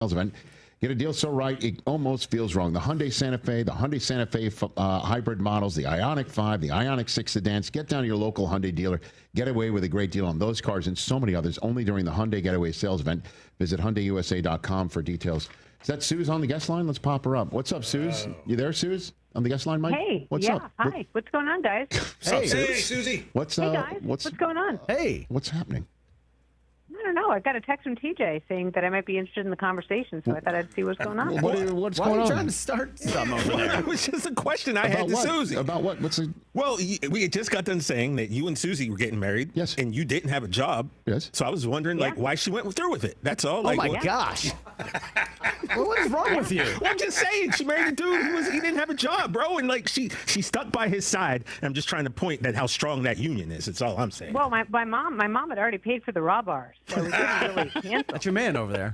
event. Get a deal so right, it almost feels wrong. The Hyundai Santa Fe hybrid models, the Ioniq 5, the Ioniq 6 sedans. Get down to your local Hyundai dealer. Get away with a great deal on those cars and so many others only during the Hyundai Getaway Sales Event. Visit HyundaiUSA.com for details. Is that Suze on the guest line? Let's pop her up. What's up, Suze? You there, Suze? On the guest line, Mike? Hey. What's up? Hi. What's going on, guys? Hey, Susie. Hey, guys. What's going on? Hey. What's happening? I don't know. I got a text from TJ saying that I might be interested in the conversation, so I thought I'd see what's going on. What's Why going are you on? trying to start something over there? It was just a question I had to what? Susie. About what? Well, we had just got done saying that you and Susie were getting married. Yes. And you didn't have a job. Yes. So I was wondering, why she went through with it. That's all. Oh, my gosh. Well, what is wrong with you? Well, I'm just saying, she married a dude he didn't have a job, bro, and she stuck by his side. I'm just trying to point at how strong that union is. That's all I'm saying. Well, my mom had already paid for the raw bars, so we didn't really cancel. That's your man over there.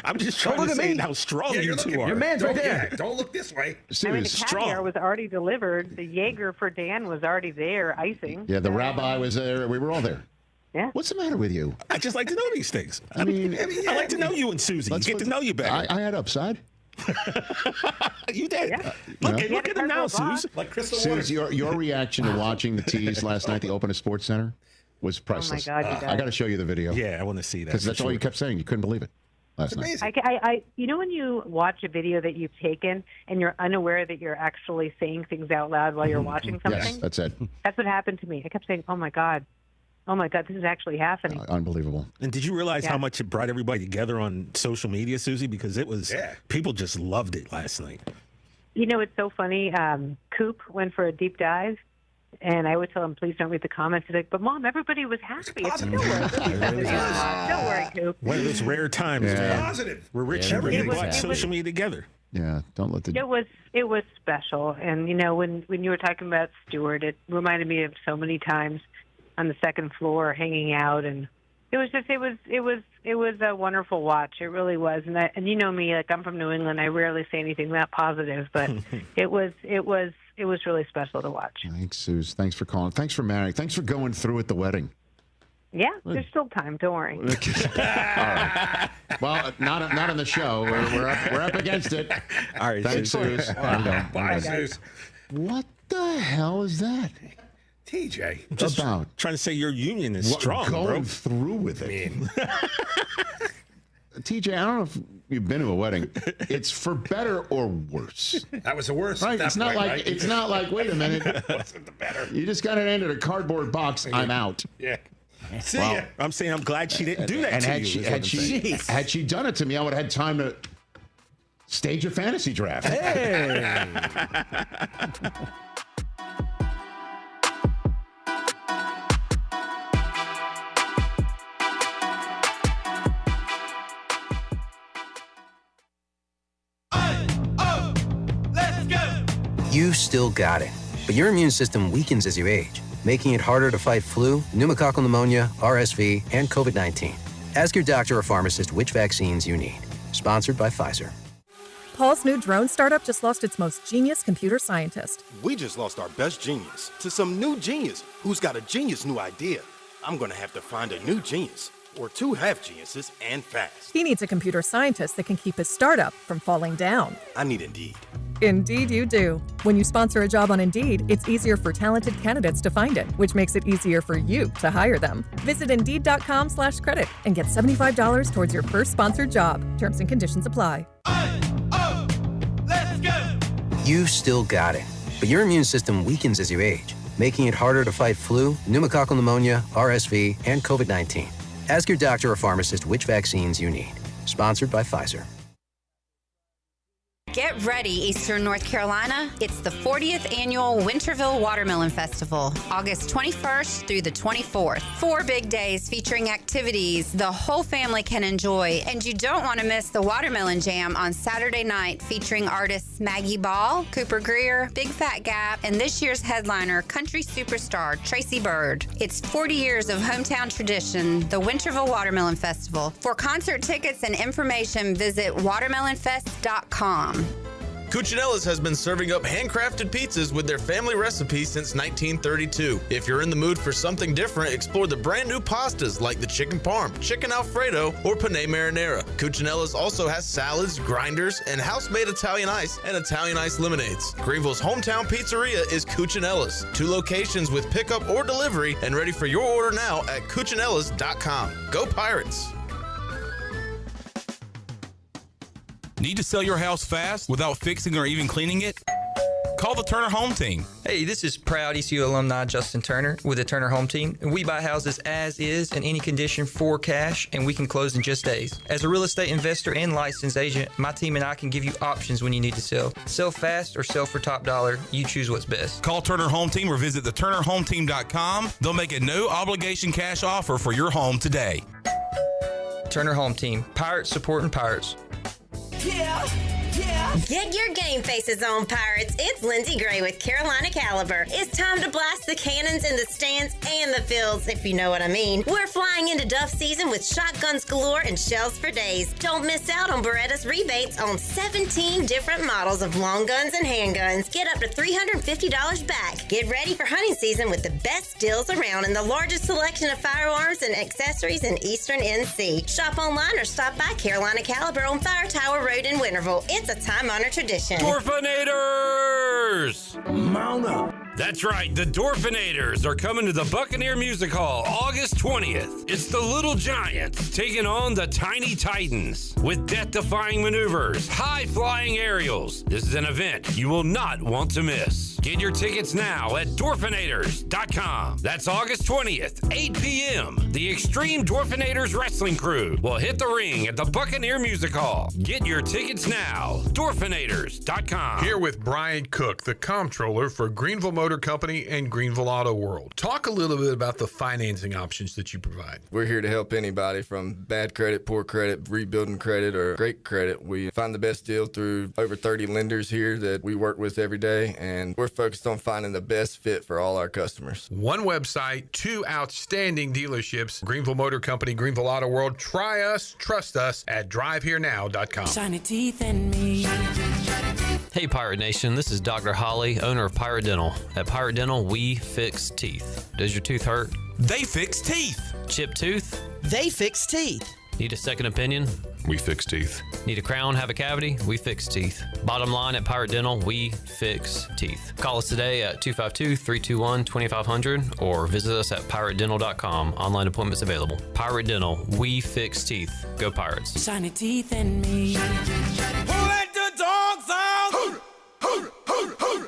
I'm just trying to say how strong you two are. Your man's right there. Yeah, don't look this way. I mean, the Suze. caviar was already delivered. The Jaeger for Dan was already there, icing. Yeah, the rabbi was there. We were all there. Yeah. What's the matter with you? I just like to know these things. I mean, I like to know you and Susie. Get to know you better. I had upside. You did. Yeah. Look at him now, Suze. Like crystal Suze, water. your reaction to watching the tees last night, the Open at Sports Center, was priceless. Oh, my God, you I got to show you the video. Yeah, I want to see that. Because that's for all sure. you kept saying. You couldn't believe it last night. Amazing. You know when you watch a video that you've taken and you're unaware that you're actually saying things out loud while you're watching something? Yes, that's it. That's what happened to me. I kept saying, oh, my God, this is actually happening. Unbelievable. And did you realize how much it brought everybody together on social media, Susie? Because it was, people just loved it last night. You know, it's so funny. Coop went for a deep dive, and I would tell him, please don't read the comments. He's like, but, Mom, everybody was happy. It's still Don't worry, Coop. One of those rare times, man. Positive. We're rich and we watch it social was- media together. Yeah, don't let the... It was special. And, you know, when you were talking about Stuart, it reminded me of so many times on the second floor hanging out, and it was a wonderful watch. It really was. And you know me, like, I'm from New England. I rarely say anything that positive, but it was really special to watch. Thanks, Suze. Thanks for calling. Thanks for marrying. Thanks for going through at the wedding. Yeah, there's still time. Don't worry. All right. Well, not on the show. We're up against it. All right, Thanks, Suze. Bye, Zeus. What the hell is that? TJ. Just about trying to say your union is strong, going bro. through with it. TJ, I don't know if you've been to a wedding. It's for better or worse. That was the worst. Right? It's not like it's not like, wait a minute. Wasn't the better. You just got it into a cardboard box. I'm out. Yeah. See Well, ya. I'm saying I'm glad she didn't do that And to had you. she is what I'm saying. had she done it to me, I would have had time to stage a fantasy draft. Hey. You still got it, but your immune system weakens as you age, making it harder to fight flu, pneumococcal pneumonia, RSV, and COVID-19. Ask your doctor or pharmacist which vaccines you need. Sponsored by Pfizer. Paul's new drone startup just lost its most genius computer scientist. We just lost our best genius to some new genius who's got a genius new idea. I'm gonna have to find a new genius, or two half geniuses, and fast. He needs a computer scientist that can keep his startup from falling down. I need Indeed. Indeed you do. When you sponsor a job on Indeed, it's easier for talented candidates to find it, which makes it easier for you to hire them. Visit Indeed.com/credit and get $75 towards your first sponsored job. Terms and conditions apply. Let's go! You still got it, but your immune system weakens as you age, making it harder to fight flu, pneumococcal pneumonia, RSV, and COVID-19. Ask your doctor or pharmacist which vaccines you need. Sponsored by Pfizer. Get ready, Eastern North Carolina. It's the 40th annual Winterville Watermelon Festival, August 21st through the 24th. 4 big days featuring activities the whole family can enjoy. And you don't want to miss the Watermelon Jam on Saturday night featuring artists Maggie Ball, Cooper Greer, Big Fat Gap, and this year's headliner, country superstar Tracy Byrd. It's 40 years of hometown tradition, the Winterville Watermelon Festival. For concert tickets and information, visit watermelonfest.com. Cucinella's has been serving up handcrafted pizzas with their family recipe since 1932. If you're in the mood for something different, explore the brand new pastas like the chicken parm, chicken alfredo, or penne marinara. Cucinella's also has salads, grinders, and house-made Italian ice and Italian ice lemonades. Greenville's hometown pizzeria is Cucinella's. 2 locations with pickup or delivery, and ready for your order now at cucinellas.com. Go Pirates! Need to sell your house fast without fixing or even cleaning it? Call the Turner Home Team. Hey, this is proud ECU alumni Justin Turner with the Turner Home Team. We buy houses as is in any condition for cash, and we can close in just days. As a real estate investor and licensed agent, my team and I can give you options when you need to sell. Sell fast or sell for top dollar. You choose what's best. Call Turner Home Team or visit theturnerhometeam.com. They'll make a no obligation cash offer for your home today. Turner Home Team. Pirates supporting Pirates. Yeah. Get your game faces on, Pirates. It's Lindsey Gray with Carolina Caliber. It's time to blast the cannons in the stands and the fields, if you know what I mean. We're flying into Duff season with shotguns galore and shells for days. Don't miss out on Beretta's rebates on 17 different models of long guns and handguns. Get up to $350 back. Get ready for hunting season with the best deals around and the largest selection of firearms and accessories in Eastern NC. Shop online or stop by Carolina Caliber on Fire Tower Road in Winterville. It's a time-honored tradition. Dorfinators! Mount up. That's right, the Dorfinators are coming to the Buccaneer Music Hall August 20th. It's the Little Giants taking on the Tiny Titans with death-defying maneuvers, high-flying aerials. This is an event you will not want to miss. Get your tickets now at Dorfinators.com. That's August 20th, 8 p.m. The Extreme Dorfinators Wrestling Crew will hit the ring at the Buccaneer Music Hall. Get your tickets now. Dorfinators.com. Here with Brian Cook, the comptroller for Greenville Motor Company and Greenville Auto World. Talk a little bit about the financing options that you provide. We're here to help anybody from bad credit, poor credit, rebuilding credit, or great credit. We find the best deal through over 30 lenders here that we work with every day, and we're focused on finding the best fit for all our customers. One website, 2 outstanding dealerships, Greenville Motor Company, Greenville Auto World. Try us, trust us at driveherenow.com. Shiny teeth in me. Hey Pirate Nation, this is Dr. Holly, owner of Pirate Dental. At Pirate Dental, we fix teeth. Does your tooth hurt? They fix teeth. Chipped tooth? They fix teeth. Need a second opinion? We fix teeth. Need a crown, have a cavity? We fix teeth. Bottom line, at Pirate Dental, we fix teeth. Call us today at 252-321-2500 or visit us at piratedental.com. Online appointments available. Pirate Dental, we fix teeth. Go Pirates. Shiny teeth in me. Who let the dogs out?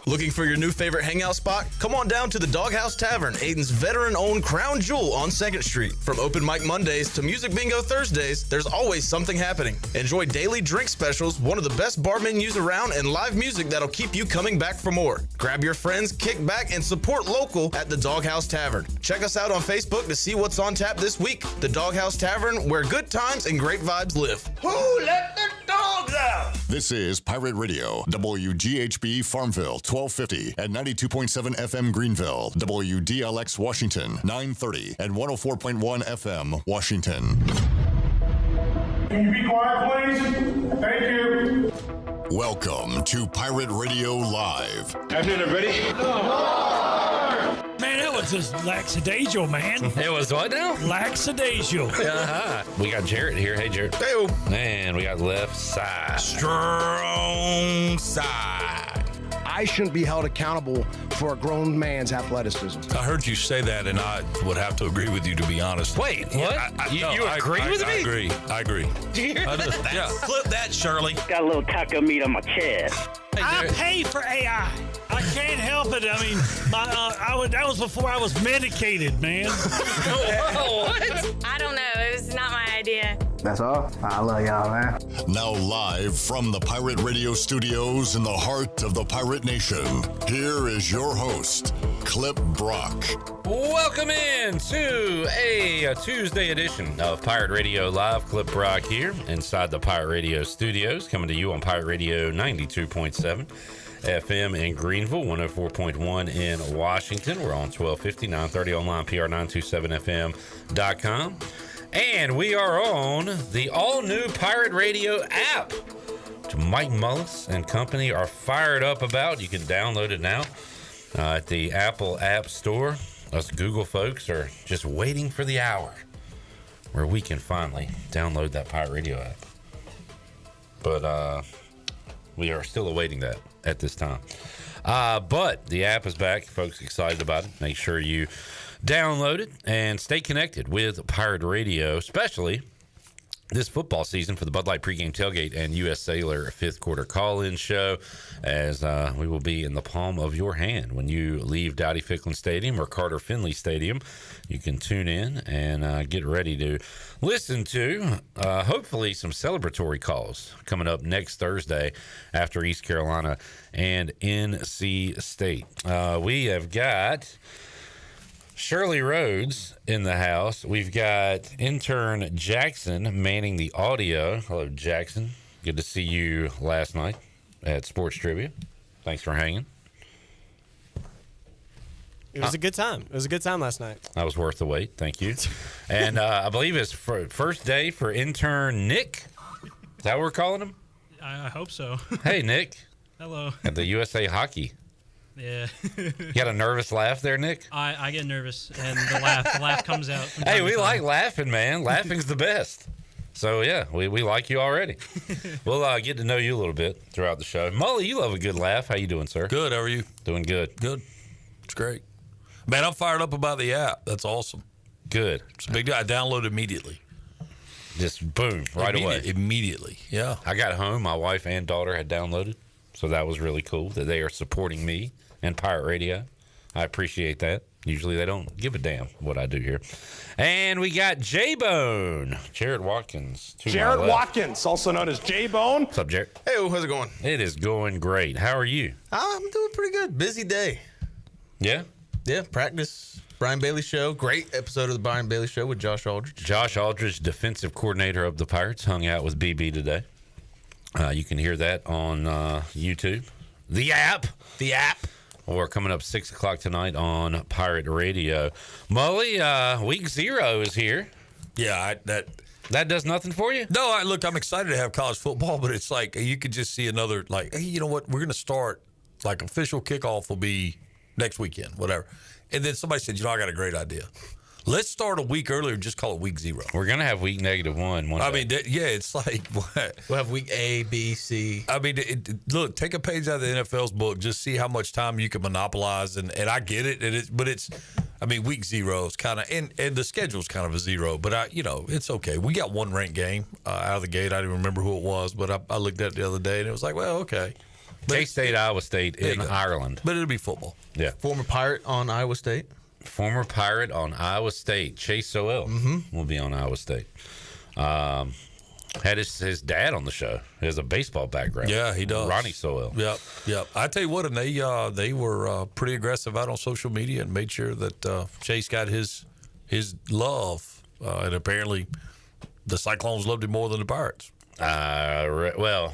Looking for your new favorite hangout spot? Come on down to the Doghouse Tavern, Aiden's veteran-owned crown jewel on 2nd Street. From open mic Mondays to music bingo Thursdays, there's always something happening. Enjoy daily drink specials, one of the best bar menus around, and live music that'll keep you coming back for more. Grab your friends, kick back, and support local at the Doghouse Tavern. Check us out on Facebook to see what's on tap this week. The Doghouse Tavern, where good times and great vibes live. Who let the dogs out? This is Pirate Radio, WGHB Farmville, 1250 and 92.7 FM Greenville, WDLX Washington, 930 and 104.1 FM Washington. Can you be quiet, please? Thank you. Welcome to Pirate Radio Live. Afternoon, everybody. Man, that was just lackadaisical, man. It was what now? Lackadaisical. We got Jarrett here. Hey, Jarrett. Hey. And we got left side. Strong side. I shouldn't be held accountable for a grown man's athleticism. I heard you say that, and I would have to agree with you, to be honest. Wait, what? You agree with me? I agree. Do you hear Yeah. Flip that, Shirley. Got a little taco meat on my chest. I pay for AI. I can't help it. I mean, that was before I was medicated, man. What? I don't know. It was not my idea. That's all. I love y'all, man. Now live from the Pirate Radio studios in the heart of the Pirate Nation, here is your host, Clip Brock. Welcome in to a Tuesday edition of Pirate Radio Live. Clip Brock here inside the Pirate Radio studios, coming to you on Pirate Radio 92.7 FM in Greenville, 104.1 in Washington. We're on 1250, 930 online, PR927FM.com. And we are on the all-new Pirate Radio app. which Mike Mullis and company are fired up about. You can download it now at the Apple App Store. Us Google folks are just waiting for the hour where we can finally download that Pirate Radio app. But we are still awaiting that at this time. But the app is back. Folks excited about it. Make sure you download it and stay connected with Pirate Radio, especially this football season for the Bud Light pregame tailgate and U.S. Sailor fifth quarter call-in show, as we will be in the palm of your hand when you leave Dowdy Ficklin Stadium or Carter Finley Stadium. You can tune in and get ready to listen to hopefully some celebratory calls coming up next Thursday after East Carolina and NC State. We have got Shirley Rhodes in the house. We've got intern Jackson manning the audio. Hello, Jackson. Good to see you last night at Sports Trivia. Thanks for hanging. It was a good time. It was a good time last night. That was worth the wait. Thank you. And I believe it's first day for intern Nick. Is that what we're calling him? I hope so. Hey, Nick. Hello. At the USA Hockey. Yeah. You got a nervous laugh there, Nick? I get nervous, and the laugh comes out. Hey, we like laughing, man. Laughing's the best. So, yeah, we like you already. We'll get to know you a little bit throughout the show. Mully, you love a good laugh. How you doing, sir? Good. How are you? Doing good. Good. It's great. Man, I'm fired up about the app. That's awesome. Good. It's a big deal. I downloaded immediately. Just boom, right away. Immediately, yeah. I got home. My wife and daughter had downloaded. So that was really cool that they are supporting me and Pirate Radio. I appreciate that. Usually they don't give a damn what I do here. And we got J-Bone, Jared Watkins. Jared Watkins, also known as J-Bone. What's up, Jared? Hey, how's it going? It is going great. How are you? I'm doing pretty good. Busy day. Yeah? Yeah, practice. Brian Bailey Show. Great episode of the Brian Bailey Show with Josh Aldridge. Josh Aldridge, defensive coordinator of the Pirates, hung out with BB today. You can hear that on YouTube. The app. Or coming up 6 o'clock tonight on Pirate Radio. Mully, week 0 is here. Yeah, that does nothing for you? No, look, I'm excited to have college football, but it's like you could just see another, like, hey, you know what? We're going to start, like, official kickoff will be next weekend, whatever. And then somebody said, I got a great idea. Let's start a week earlier and just call it week 0. We're going to have week -1 one day. mean, yeah, it's like, what? We'll have week A, B, C. I mean, look, take a page out of the NFL's book. Just see how much time you can monopolize. And I get it. But it's, I mean, week 0 is kind of, and the schedule's kind of a 0. But, it's okay. We got one ranked game out of the gate. I didn't remember who it was, but I looked at it the other day, and it was like, well, okay. K-State, Iowa State in Ireland. But it'll be football. Yeah. Former Pirate on Iowa State. Former Pirate on Iowa State. Chase Sowell will be on Iowa State. Had his dad on the show. He has a baseball background. Yeah, he does. Ronnie Sowell. Yep. I tell you what, and they were pretty aggressive out on social media and made sure that Chase got his love. And apparently the Cyclones loved him more than the Pirates. Well,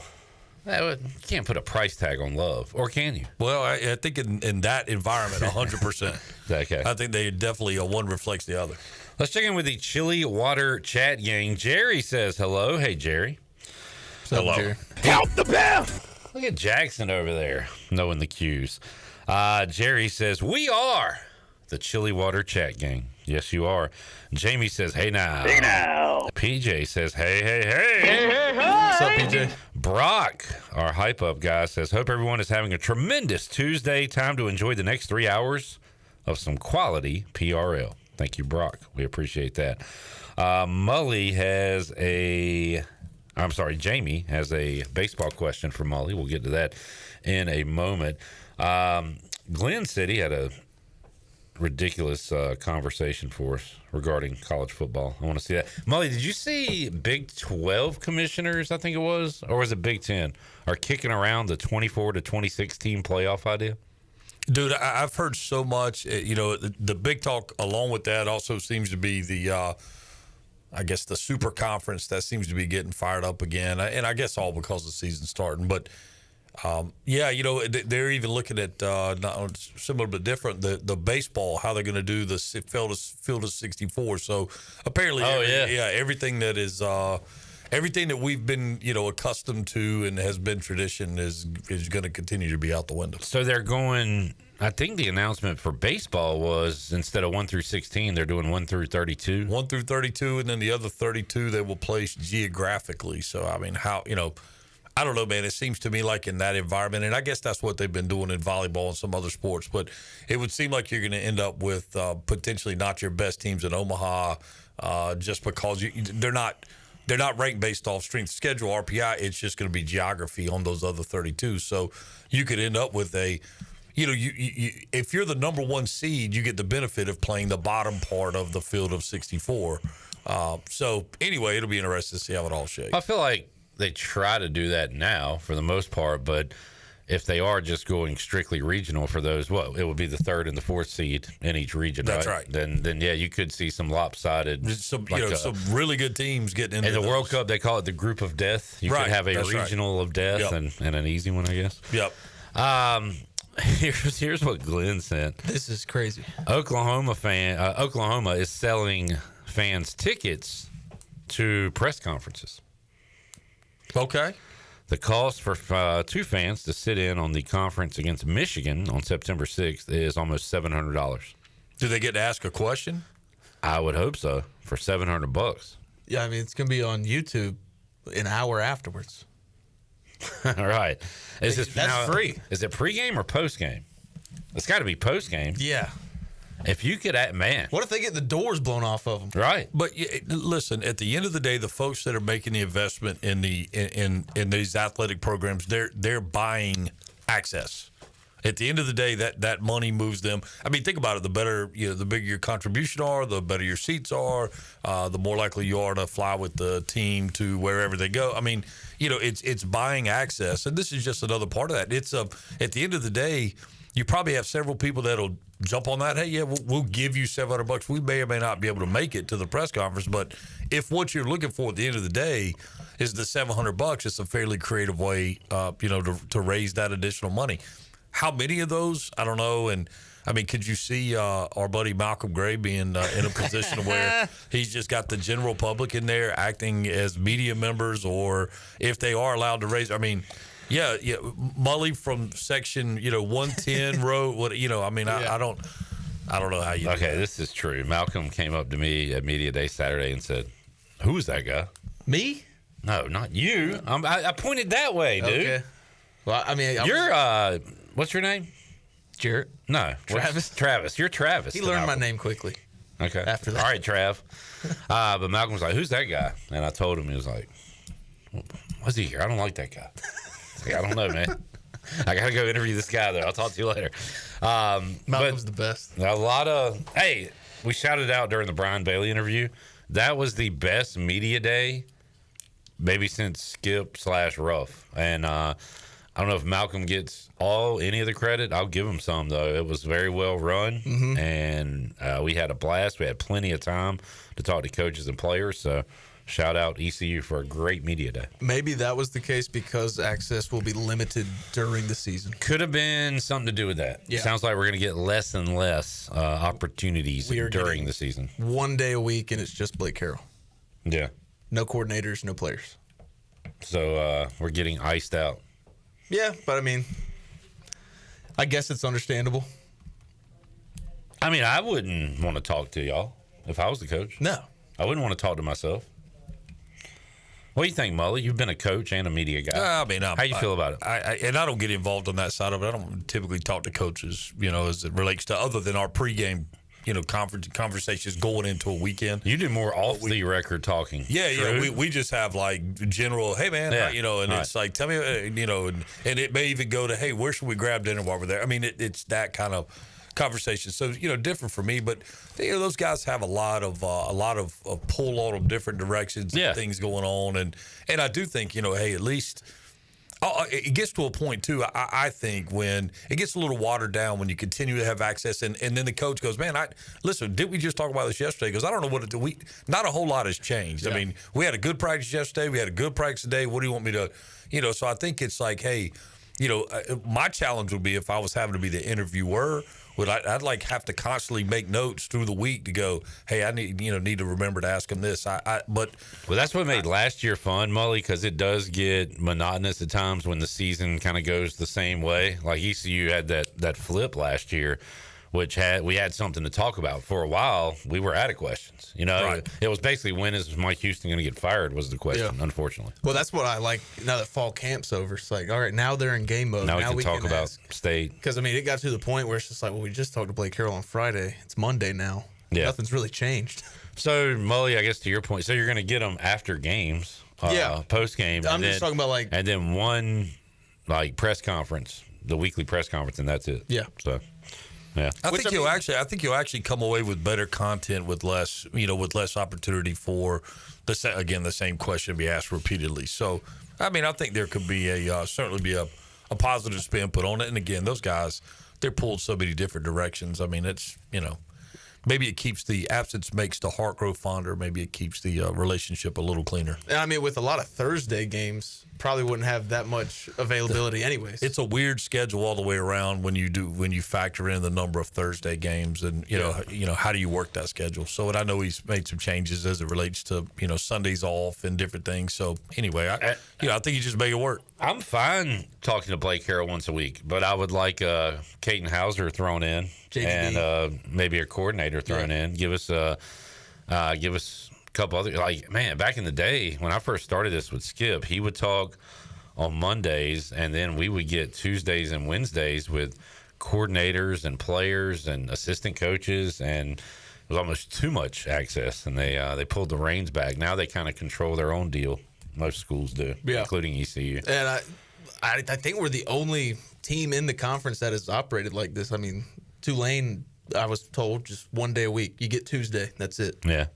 you can't put a price tag on love, or can you? Well, I think in that environment, 100%. Okay. I think they definitely, one reflects the other. Let's check in with the Chili Water chat gang. Jerry says hello. Hey, Jerry. Hello. Jerry. Help the bear! Look at Jackson over there, knowing the cues. Jerry says, we are the Chili Water chat gang. Yes, you are. Jamie says, hey now. Hey now. PJ says, hey, hey, hey. Hey, hey, hey. What's up, PJ? Brock, our hype up guy, says, hope everyone is having a tremendous Tuesday. Time to enjoy the next 3 hours of some quality PRL. Thank you, Brock. We appreciate that. Mully has Jamie has a baseball question for Mully. We'll get to that in a moment. Glen City had a ridiculous conversation for us regarding college football. I want to see that. Mully, did you see Big 12 commissioners, I think it was, or was it Big 10, are kicking around the 24 to 26 team playoff idea? Dude, I've heard so much. The big talk along with that also seems to be the, I guess, the super conference that seems to be getting fired up again. And I guess all because the season's starting. But, they're even looking at, not similar but different, the baseball, how they're going to do the field of 64. So apparently, everything that is everything that we've been, accustomed to and has been tradition is going to continue to be out the window. So they're going. I think the announcement for baseball was instead of 1 through 16, they're doing 1 through 32. 1 through 32, and then the other 32 they will place geographically. So I mean, how I don't know, man. It seems to me like in that environment, and I guess that's what they've been doing in volleyball and some other sports. But it would seem like you're going to end up with potentially not your best teams in Omaha, just because they're not ranked based off strength of schedule, RPI. It's just going to be geography on those other 32. So you could end up with a, if you're the number one seed, you get the benefit of playing the bottom part of the field of 64. So anyway, it'll be interesting to see how it all shakes. I feel like they try to do that now for the most part, but if they are just going strictly regional for those, it would be the 3rd and the 4th seed in each region. That's right. Then yeah, you could see some lopsided. Some really good teams getting into in the World Cup. They call it the group of death. You could have a regional of death and an easy one, I guess. Yep. Here's what Glenn sent. This is crazy. Oklahoma is selling fans tickets to press conferences. Okay. The cost for 2 fans to sit in on the conference against Michigan on September 6th is almost $700. Do they get to ask a question? I would hope so, for $700. Yeah, I mean, it's going to be on YouTube an hour afterwards. All right. That's free. Is it pregame or postgame? It's got to be postgame. Yeah. If you could, man. What if they get the doors blown off of them? Right. But listen, at the end of the day, the folks that are making the investment in these athletic programs, they're buying access. At the end of the day, that money moves them. I mean, think about it. The better, the bigger your contribution are, the better your seats are, the more likely you are to fly with the team to wherever they go. I mean, it's buying access, and this is just another part of that. It's at the end of the day, you probably have several people that'll jump on that. Hey, yeah, we'll give you $700. We may or may not be able to make it to the press conference, but if what you're looking for at the end of the day is the $700, it's a fairly creative way, to raise that additional money. How many of those? I don't know. And I mean, could you see our buddy Malcolm Gray being in a position where he's just got the general public in there acting as media members, or if they are allowed to raise? I mean, yeah. Mully from section 110 row. I don't know how you. Okay, this is true. Malcolm came up to me at Media Day Saturday and said, "Who is that guy?" Me? No, not you. I pointed that way, dude. Okay. Well, I mean, you're what's your name? Jarrett. No, Travis. Travis. You're Travis. He learned my name quickly. Okay. After that. All right, Trav. But Malcolm was like, "Who's that guy?" And I told him. He was like, "What's he here? I don't like that guy." I don't know, man. I gotta go interview this guy though. I'll talk to you later. Malcolm's the best. A lot of we shouted out during the Brian Bailey interview. That was the best media day, maybe since Skip/Ruff. And I don't know if Malcolm gets any of the credit. I'll give him some though. It was very well run, and we had a blast. We had plenty of time to talk to coaches and players. So. Shout out ECU for a great media day. Maybe that was the case because access will be limited during the season. Could have been something to do with that. Yeah. Sounds like we're going to get less and less opportunities during the season. 1 day a week, and it's just Blake Carroll. Yeah. No coordinators, no players. So we're getting iced out. Yeah, but I mean, I guess it's understandable. I mean, I wouldn't want to talk to y'all if I was the coach. No. I wouldn't want to talk to myself. What do you think, Mully? You've been a coach and a media guy. I mean, how you feel about it? I don't get involved on that side of it. I don't typically talk to coaches, as it relates to other than our pregame, conversations going into a weekend. You do more off the record talking. Yeah. We just have like general, hey man, and it's like, tell me, and it may even go to, hey, where should we grab dinner while we're there? I mean, it's that kind of conversation. So different for me, but those guys have a lot of pull on them different directions, and things going on, and I do think hey, at least it gets to a point too. I think when it gets a little watered down when you continue to have access, and then the coach goes, man, listen, didn't we just talk about this yesterday? Because I don't know what not a whole lot has changed. Yeah. I mean, we had a good practice yesterday, we had a good practice today. What do you want me to, so I think it's like, hey. My challenge would be if I was having to be the interviewer I'd like have to constantly make notes through the week to go, hey, I need to remember to ask him this. But that's what made last year fun, Mully, because it does get monotonous at times when the season kind of goes the same way. Like ECU had that flip last year, which we had something to talk about for a while. We were out of questions. Right. It was basically, when is Mike Houston going to get fired was the question, unfortunately. Well, that's what I like now that fall camp's over. It's like, all right, now they're in game mode. Now we can talk about state. Because, it got to the point where it's just like, well, we just talked to Blake Carroll on Friday. It's Monday now. Yeah. Nothing's really changed. So, Mully, I guess to your point, so you're going to get them after games, post game. I'm just talking about and then one press conference, the weekly press conference, and that's it. Yeah. So, yeah. I think you'll actually come away with better content with less opportunity for the same question be asked repeatedly. So, I think there could be certainly be a positive spin put on it. And again, those guys, they're pulled so many different directions. It's maybe it keeps the absence makes the heart grow fonder. Maybe it keeps the relationship a little cleaner. And with a lot of Thursday games, probably wouldn't have that much availability anyways. It's a weird schedule all the way around when you factor in the number of Thursday games and how do you work that schedule. So, and I know he's made some changes as it relates to Sundays off and different things. So anyway, I think you just make it work. I'm fine talking to Blake Carroll once a week, but I would like Caden Hauser thrown in JGB. And maybe a coordinator thrown in. Give us a couple other, back in the day when I first started this with Skip, he would talk on Mondays, and then we would get Tuesdays and Wednesdays with coordinators and players and assistant coaches, and it was almost too much access, and they pulled the reins back. Now they kind of control their own deal. Most schools do, including ECU. And I think we're the only team in the conference that has operated like this. Tulane, I was told, just one day a week. You get Tuesday. That's it. Yeah.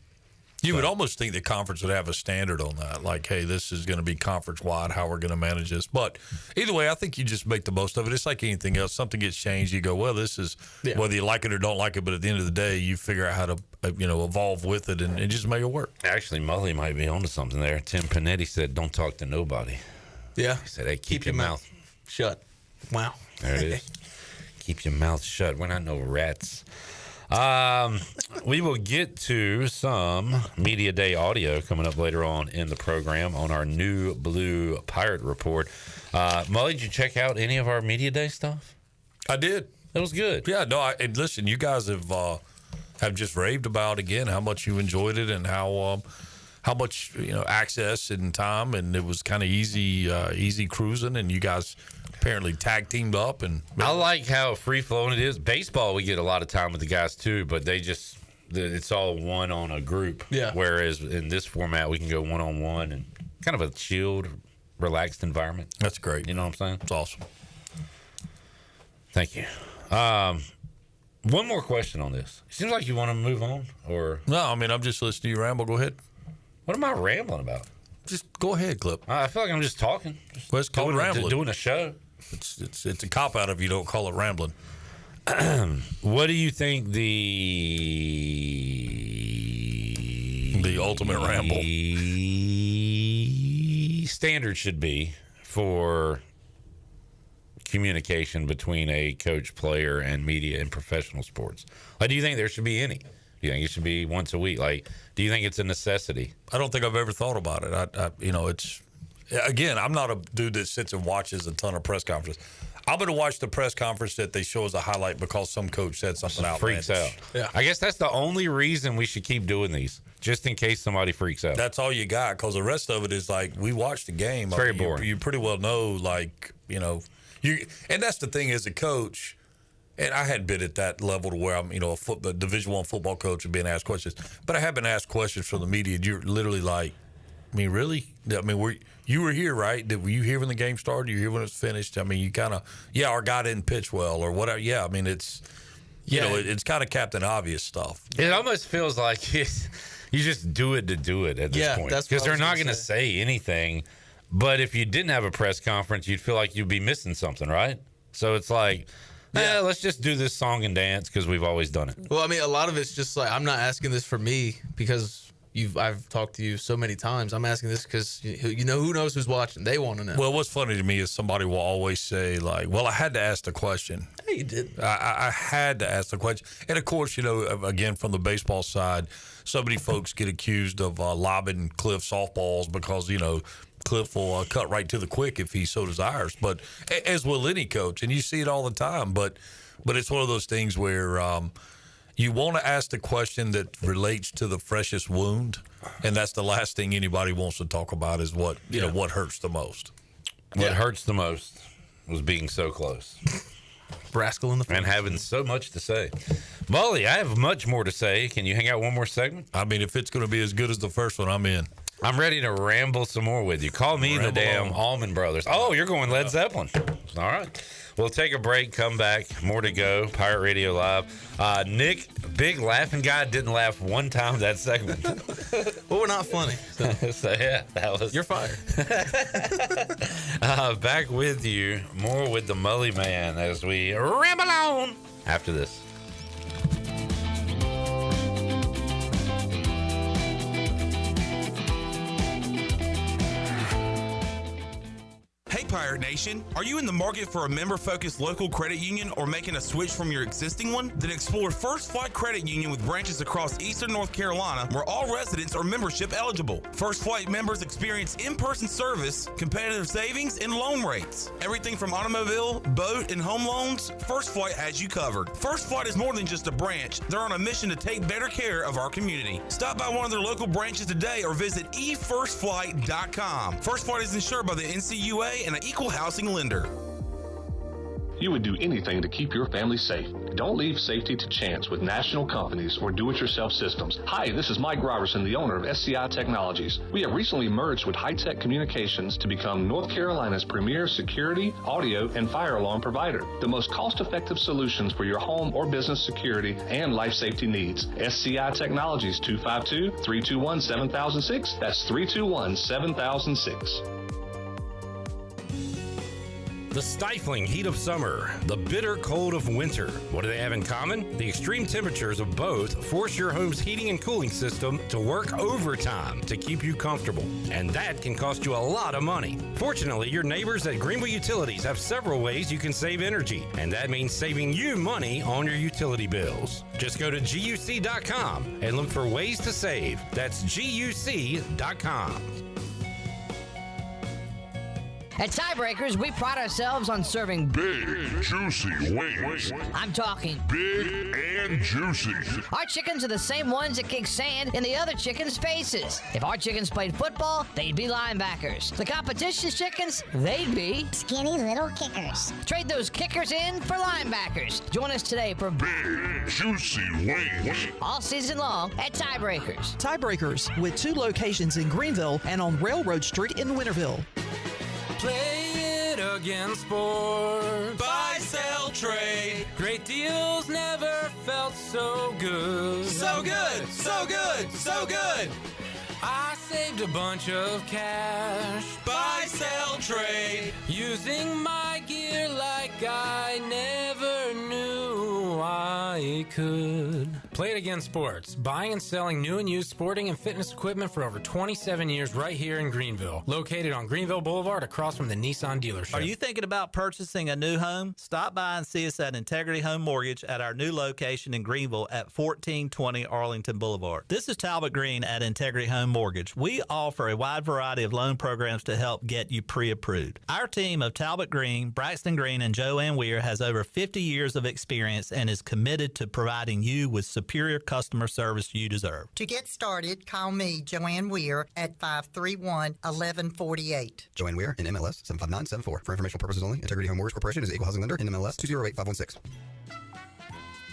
You would almost think the conference would have a standard on that, like, hey, this is going to be conference-wide, how we're going to manage this. But either way, I think you just make the most of it. It's like anything else. Something gets changed, you go, well, this is whether you like it or don't like it, but at the end of the day, you figure out how to evolve with it and just make it work. Actually, Mully might be onto something there. Tim Panetti said, don't talk to nobody. Yeah. He said, hey, keep your mouth shut. Wow. There it is. Keep your mouth shut. We're not no rats. We will get to some Media Day audio coming up later on in the program on our new Blue Pirate Report. Mully, did you check out any of our Media Day stuff? I did. It was good. Yeah, no, and listen, you guys have just raved about, again, how much you enjoyed it and how much, access and time, and it was kind of easy cruising, and you guys apparently tag teamed up. And I like how free flowing it is. Baseball, we get a lot of time with the guys too, but it's all one on a group. Yeah. Whereas in this format, we can go one on one and kind of a chilled, relaxed environment. That's great. You know what I'm saying? It's awesome. Thank you. One more question on this. It seems like you want to move on, or no? I'm just listening to you ramble. Go ahead. What am I rambling about? Just go ahead, Clip. I feel like I'm just talking. Let's call it rambling. Doing a show. It's a cop out if you don't call it rambling. What do you think the ultimate ramble standard should be for communication between a coach, player, and media in professional sports? Do you think there should be any? Do you think it should be once a week? Do you think it's a necessity? I don't think I've ever thought about it. It's, again, I'm not a dude that sits and watches a ton of press conferences. I'm going to watch the press conference that they show as a highlight because some coach said something outlandish. Freaks out. Yeah. I guess that's the only reason we should keep doing these, just in case somebody freaks out. That's all you got, because the rest of it is we watched the game. It's very boring. You pretty well know, and that's the thing as a coach. And I hadn't been at that level to where I'm, a Division I football coach and being asked questions. But I have been asked questions from the media. And you're literally like, really? You were here, right? Were you here when the game started? You were here when it was finished? You kind of, our guy didn't pitch well or whatever. Yeah, it's, it's kind of Captain Obvious stuff. It almost feels like you just do it to do it at this point. Because they're not going to say anything. But if you didn't have a press conference, you'd feel like you'd be missing something, right? So it's like, let's just do this song and dance because we've always done it. Well, a lot of it's just I'm not asking this for me because I've talked to you so many times. I'm asking this because who knows who's watching. They want to know. Well, what's funny to me is somebody will always say well, I had to ask the question. You did. I had to ask the question. And, of course, again, from the baseball side, so many folks get accused of lobbing Cliff softballs because, Cliff will cut right to the quick if he so desires. But as will any coach, and you see it all the time. But it's one of those things where you want to ask the question that relates to the freshest wound, and that's the last thing anybody wants to talk about is what hurts the most. What hurts the most was being so close. Rascal in the face. And having so much to say. Mully, I have much more to say. Can you hang out one more segment? I mean, if it's going to be as good as the first one, I'm in. I'm ready to ramble some more with you. Call me the damn Allman Brothers. Oh, you're going Led Zeppelin. All right. We'll take a break, come back. More to go. Pirate Radio Live. Nick, big laughing guy, didn't laugh one time that segment. Well, we're not funny. So yeah, that was... You're fired. Back with you. More with the Mully Man as we ramble on after this. Hey Pirate Nation, are you in the market for a member-focused local credit union or making a switch from your existing one? Then explore First Flight Credit Union with branches across eastern North Carolina where all residents are membership eligible. First Flight members experience in-person service, competitive savings, and loan rates. Everything from automobile, boat, and home loans, First Flight has you covered. First Flight is more than just a branch. They're on a mission to take better care of our community. Stop by one of their local branches today or visit efirstflight.com. First Flight is insured by the NCUA and an equal housing lender. You would do anything to keep your family safe. Don't leave safety to chance with national companies or do-it-yourself systems. Hi, this is Mike Robertson, the owner of SCI Technologies. We have recently merged with High-Tech Communications to become North Carolina's premier security, audio, and fire alarm provider. The most cost-effective solutions for your home or business security and life safety needs. SCI Technologies, 252-321-7006. That's 321-7006. The stifling heat of summer, the bitter cold of winter. What do they have in common? The extreme temperatures of both force your home's heating and cooling system to work overtime to keep you comfortable. And that can cost you a lot of money. Fortunately, your neighbors at Greenville Utilities have several ways you can save energy. And that means saving you money on your utility bills. Just go to GUC.com and look for ways to save. That's GUC.com. At Tiebreakers, we pride ourselves on serving big, juicy wings. I'm talking big and juicy. Our chickens are the same ones that kick sand in the other chickens' faces. If our chickens played football, they'd be linebackers. The competition's chickens, they'd be skinny little kickers. Trade those kickers in for linebackers. Join us today for big, juicy wings. All season long at Tiebreakers. Tiebreakers, with 2 locations in Greenville and on Railroad Street in Winterville. Play it again, sport. Buy, sell, trade. Great deals never felt so good. So good, so good, so good. I saved a bunch of cash. Buy, sell, trade. Using my gear like I never knew I could. Play it again, sports. Buying and selling new and used sporting and fitness equipment for over 27 years right here in Greenville. Located on Greenville Boulevard across from the Nissan dealership. Are you thinking about purchasing a new home? Stop by and see us at Integrity Home Mortgage at our new location in Greenville at 1420 Arlington Boulevard. This is Talbot Green at Integrity Home Mortgage. We offer a wide variety of loan programs to help get you pre-approved. Our team of Talbot Green, Braxton Green, and Joanne Weir has over 50 years of experience and is committed to providing you with superior customer service you deserve. To get started, call me, Joanne Weir, at 531-1148. Joanne Weir, in MLS 75974. For informational purposes only, Integrity Home Mortgage Corporation is an equal housing lender in MLS 208516.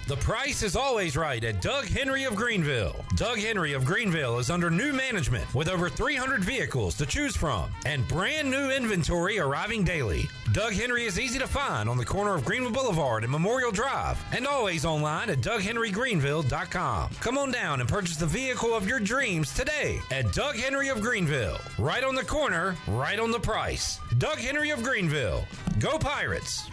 The price is always right at Doug Henry of Greenville. Doug Henry of Greenville is under new management with over 300 vehicles to choose from and brand new inventory arriving daily. Doug Henry is easy to find on the corner of Greenville Boulevard and Memorial Drive and always online at DougHenryGreenville.com. Come on down and purchase the vehicle of your dreams today at Doug Henry of Greenville. Right on the corner, right on the price. Doug Henry of Greenville. Go Pirates!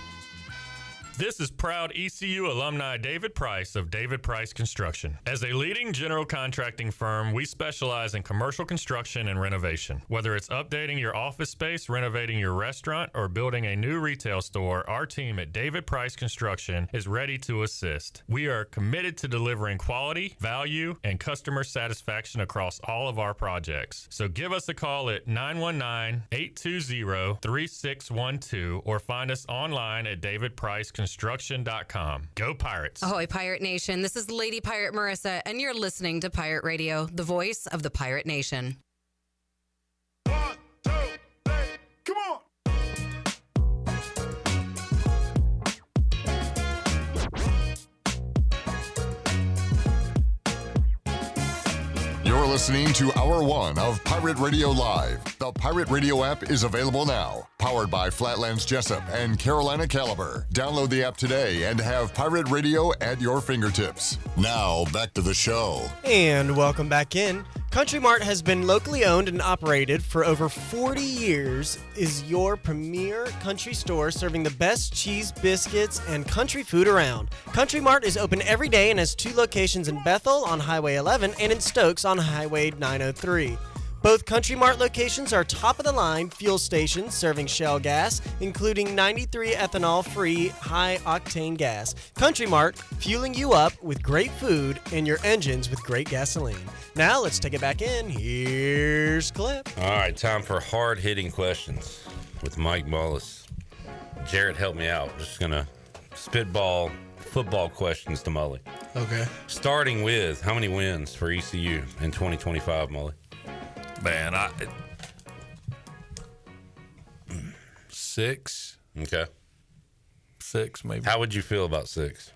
This is proud ECU alumni David Price of David Price Construction. As a leading general contracting firm, we specialize in commercial construction and renovation. Whether it's updating your office space, renovating your restaurant, or building a new retail store, our team at David Price Construction is ready to assist. We are committed to delivering quality, value, and customer satisfaction across all of our projects. So give us a call at 919-820-3612 or find us online at davidpriceconstruction.com. Go Pirates. Ahoy, Pirate Nation. This is Lady Pirate Marissa, and you're listening to Pirate Radio, the voice of the Pirate Nation. You're listening to Hour 1 of Pirate Radio Live. The Pirate Radio app is available now. Powered by Flatlands Jessup and Carolina Caliber. Download the app today and have Pirate Radio at your fingertips. Now, back to the show. And welcome back in. Country Mart has been locally owned and operated for over 40 years, is your premier country store serving the best cheese, biscuits, and country food around. Country Mart is open every day and has 2 locations in Bethel on Highway 11 and in Stokes on Highway 903. Both Country Mart locations are top-of-the-line fuel stations serving Shell gas, including 93 ethanol-free high-octane gas. Country Mart, fueling you up with great food and your engines with great gasoline. Now, let's take it back in. Here's Clip. All right, time for hard-hitting questions with Mike Mullis. Jarrett, help me out. Just going to spitball football questions to Mully. Okay. Starting with, how many wins for ECU in 2025, Mully? Man, 6. Okay. 6, maybe. How would you feel about 6?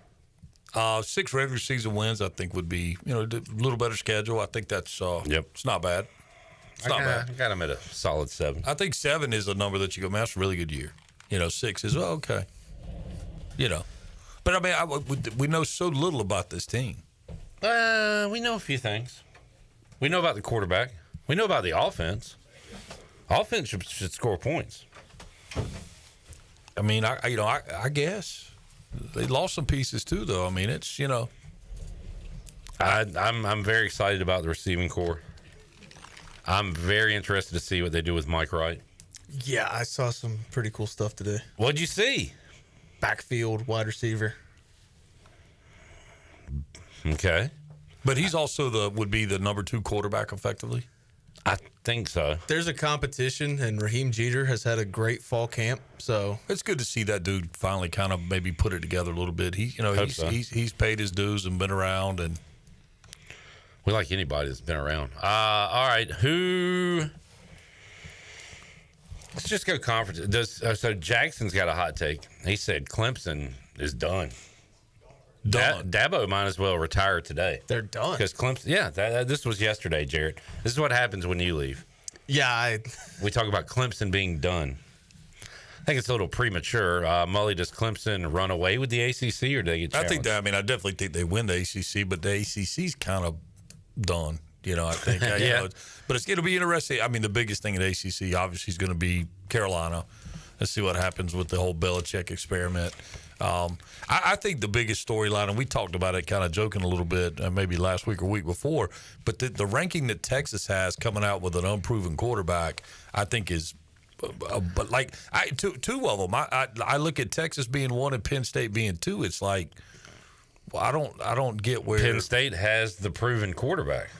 6 regular season wins, I think, would be, a little better schedule. I think that's, it's not bad. It's not bad. I got him at a solid 7. I think 7 is a number that you go, man, that's a really good year. 6 is, okay. But, I mean, we know so little about this team. We know a few things. We know about the quarterback. We know about the offense. Offense should score points. I mean, I guess they lost some pieces too, though. I mean, it's I'm very excited about the receiving core. I'm very interested to see what they do with Mike Wright. Yeah, I saw some pretty cool stuff today. What'd you see? Backfield wide receiver. Okay. But he's also would be the number 2 quarterback effectively? I think so. There's a competition, and Raheem Jeter has had a great fall camp. So it's good to see that dude finally kind of maybe put it together a little bit. He's paid his dues and been around, and we like anybody that's been around. All right, let's just go conference. So Jackson's got a hot take. He said Clemson is done. Dabo might as well retire today. They're done. Because Clemson, this was yesterday, Jarrett. This is what happens when you leave. Yeah. We talk about Clemson being done. I think it's a little premature. Mully, does Clemson run away with the ACC or do they get challenged? I definitely think they win the ACC, but the ACC's kind of done. I think. But it's going to be interesting. I mean, the biggest thing at ACC obviously is going to be Carolina. Let's see what happens with the whole Belichick experiment. I think the biggest storyline, and we talked about it kind of joking a little bit, maybe last week or week before, but the ranking that Texas has coming out with an unproven quarterback, I think is, but like two of them. I look at Texas being 1 and Penn State being 2. It's like, well, I don't get where Penn State has the proven quarterback.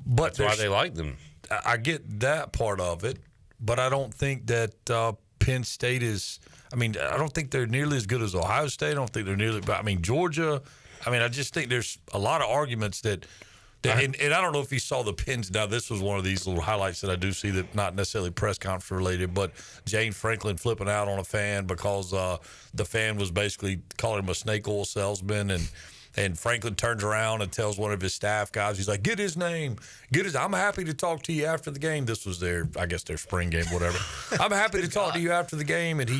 But that's why they like them. I get that part of it, but I don't think that Penn State is. I mean, I don't think they're nearly as good as Ohio State. I don't think they're nearly. But I mean, Georgia. I mean, I just think there's a lot of arguments that and I don't know if you saw the pins. Now, this was one of these little highlights that I do see that not necessarily press conference related, but Jane Franklin flipping out on a fan because the fan was basically calling him a snake oil salesman, and And Franklin turns around and tells one of his staff guys, he's like, get his name. I'm happy to talk to you after the game. This was their spring game, whatever. I'm happy to talk to you after the game. And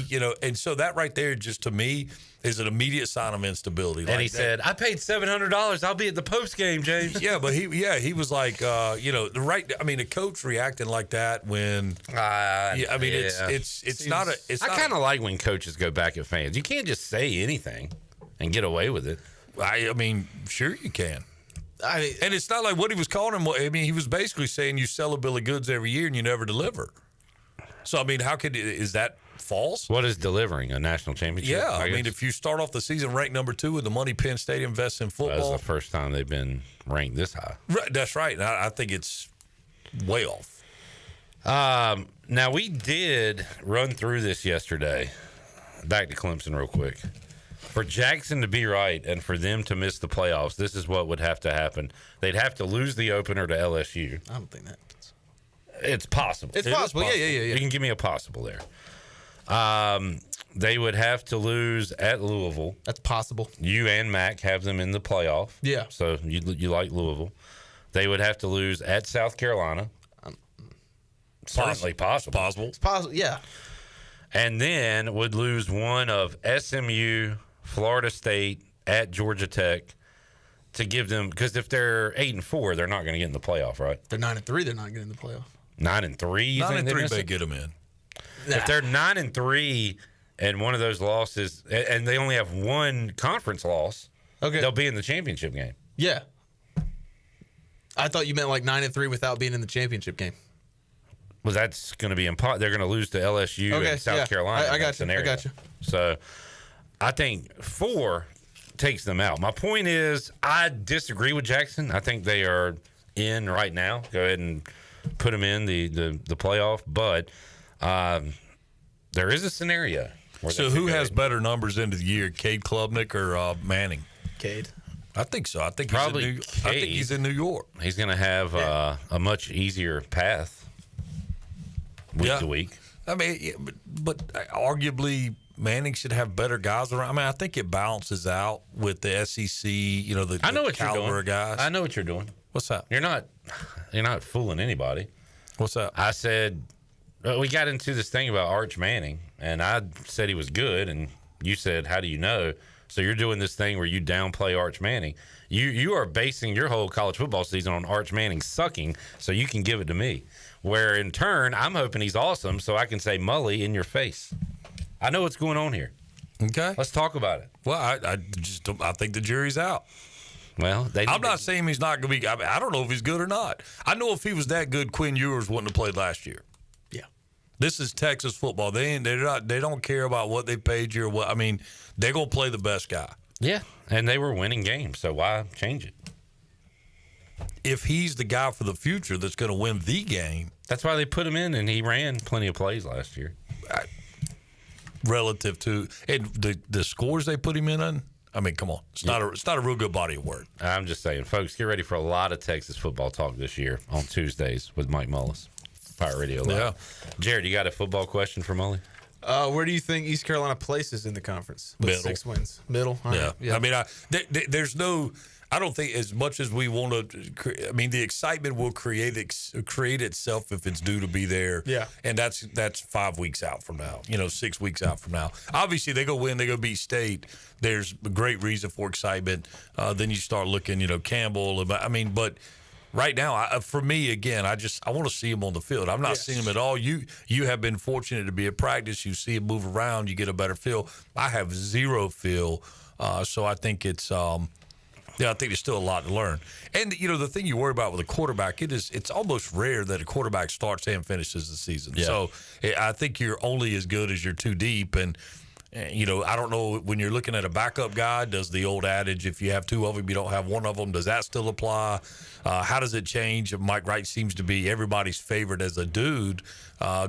and so that right there, just to me, is an immediate sign of instability. And he said, I paid $700. I'll be at the post game, James. Yeah, but he was like, a coach reacting like that when, it's not. I kind of like when coaches go back at fans. You can't just say anything and get away with it. I mean, sure you can. And it's not like what he was calling him. I mean, he was basically saying you sell a bill of goods every year and you never deliver. So, I mean, is that false? What is delivering? A national championship? Yeah. I mean, if you start off the season ranked number 2 with the money Penn State invests in football. That's the first time they've been ranked this high. Right, that's right. And I think it's way off. Now, we did run through this yesterday. Back to Clemson real quick. For Jackson to be right and for them to miss the playoffs, this is what would have to happen. They'd have to lose the opener to LSU. I don't think that. It's possible. It's possible. Yeah. You can give me a possible there. They would have to lose at Louisville. That's possible. You and Mac have them in the playoff. Yeah. So you like Louisville. They would have to lose at South Carolina. Certainly possible. It's possible, yeah. And then would lose one of SMU, Florida State, at Georgia Tech to give them, because if they're 8-4, they're not going to get in the playoff, right? They're 9-3, they're not getting in the playoff. 9-3, you think 9-3 may get them in. If they're 9-3 and one of those losses, and they only have one conference loss, they'll be in the championship game. Yeah. I thought you meant like 9-3 without being in the championship game. Well, that's going to be impossible. They're going to lose to LSU and South Carolina. I got you. So I think 4 takes them out. My point is, I disagree with Jackson. I think they are in right now. Go ahead and put them in the playoff. But there is a scenario. So who has better numbers into the year, Cade Klubnik or Manning? Cade. I think so. I think probably I think he's in New York. He's going to have a much easier path week to week. I mean, but arguably Manning should have better guys around. I mean, I think it balances out with the SEC. I know what caliber you're doing. Of guys. I know what you're doing. What's that? You're not fooling anybody. What's that? I said we got into this thing about Arch Manning, and I said he was good, and you said, "How do you know?" So you're doing this thing where you downplay Arch Manning. You are basing your whole college football season on Arch Manning sucking, so you can give it to me. Where in turn, I'm hoping he's awesome, so I can say Mully in your face. I know what's going on here. Okay, let's talk about it. Well, I think the jury's out. Well, I'm not saying he's not going to be. I don't know if he's good or not. I know if he was that good, Quinn Ewers wouldn't have played last year. Yeah, this is Texas football. They don't care about what they paid you or what. I mean, they're going to play the best guy. Yeah, and they were winning games, so why change it? If he's the guy for the future that's going to win the game. That's why they put him in, and he ran plenty of plays last year. Relative to and the scores they put him in on, I mean, come on. It's not a real good body of work. I'm just saying, folks, get ready for a lot of Texas football talk this year on Tuesdays with Mike Mullis, Pirate Radio Live. Yeah. Jared, you got a football question for Mully? Where do you think East Carolina places in the conference with Middle. 6 wins? Middle? Yeah. I mean, there's no – I don't think as much as we want to – I mean, the excitement will create itself if it's due to be there. Yeah. And that's 5 weeks out from now, 6 weeks out from now. Obviously, they go win, they go beat State. There's a great reason for excitement. Then you start looking, Campbell. I mean, but – right now, for me, again, I want to see him on the field. I'm not seeing him at all. You have been fortunate to be at practice. You see him move around. You get a better feel. I have zero feel. So I think it's I think there's still a lot to learn. And, the thing you worry about with a quarterback, it's almost rare that a quarterback starts and finishes the season. Yeah. So I think you're only as good as you're too deep. And, I don't know, when you're looking at a backup guy, does the old adage, if you have 2 of them, you don't have 1 of them, does that still apply? How does it change? Mike Wright seems to be everybody's favorite as a dude.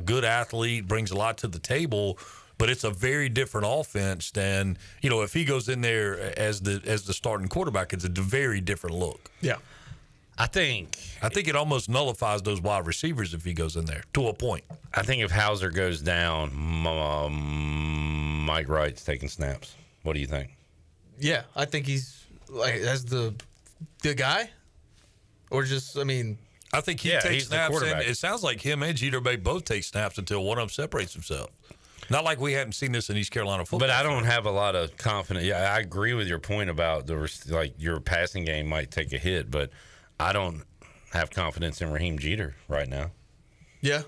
Good athlete, brings a lot to the table, but it's a very different offense than, if he goes in there as the starting quarterback, it's a very different look. Yeah. I think it almost nullifies those wide receivers if he goes in there to a point. I think if Hauser goes down, Mike Wright's taking snaps. What do you think? Yeah, I think he's like as the guy, or just I think he takes snaps, and it sounds like him and Jeter may both take snaps until one of them separates himself. Not like we haven't seen this in East Carolina football. But I don't have a lot of confidence. Yeah, I agree with your point about your passing game might take a hit, but I don't have confidence in Raheem Jeter right now. Yeah.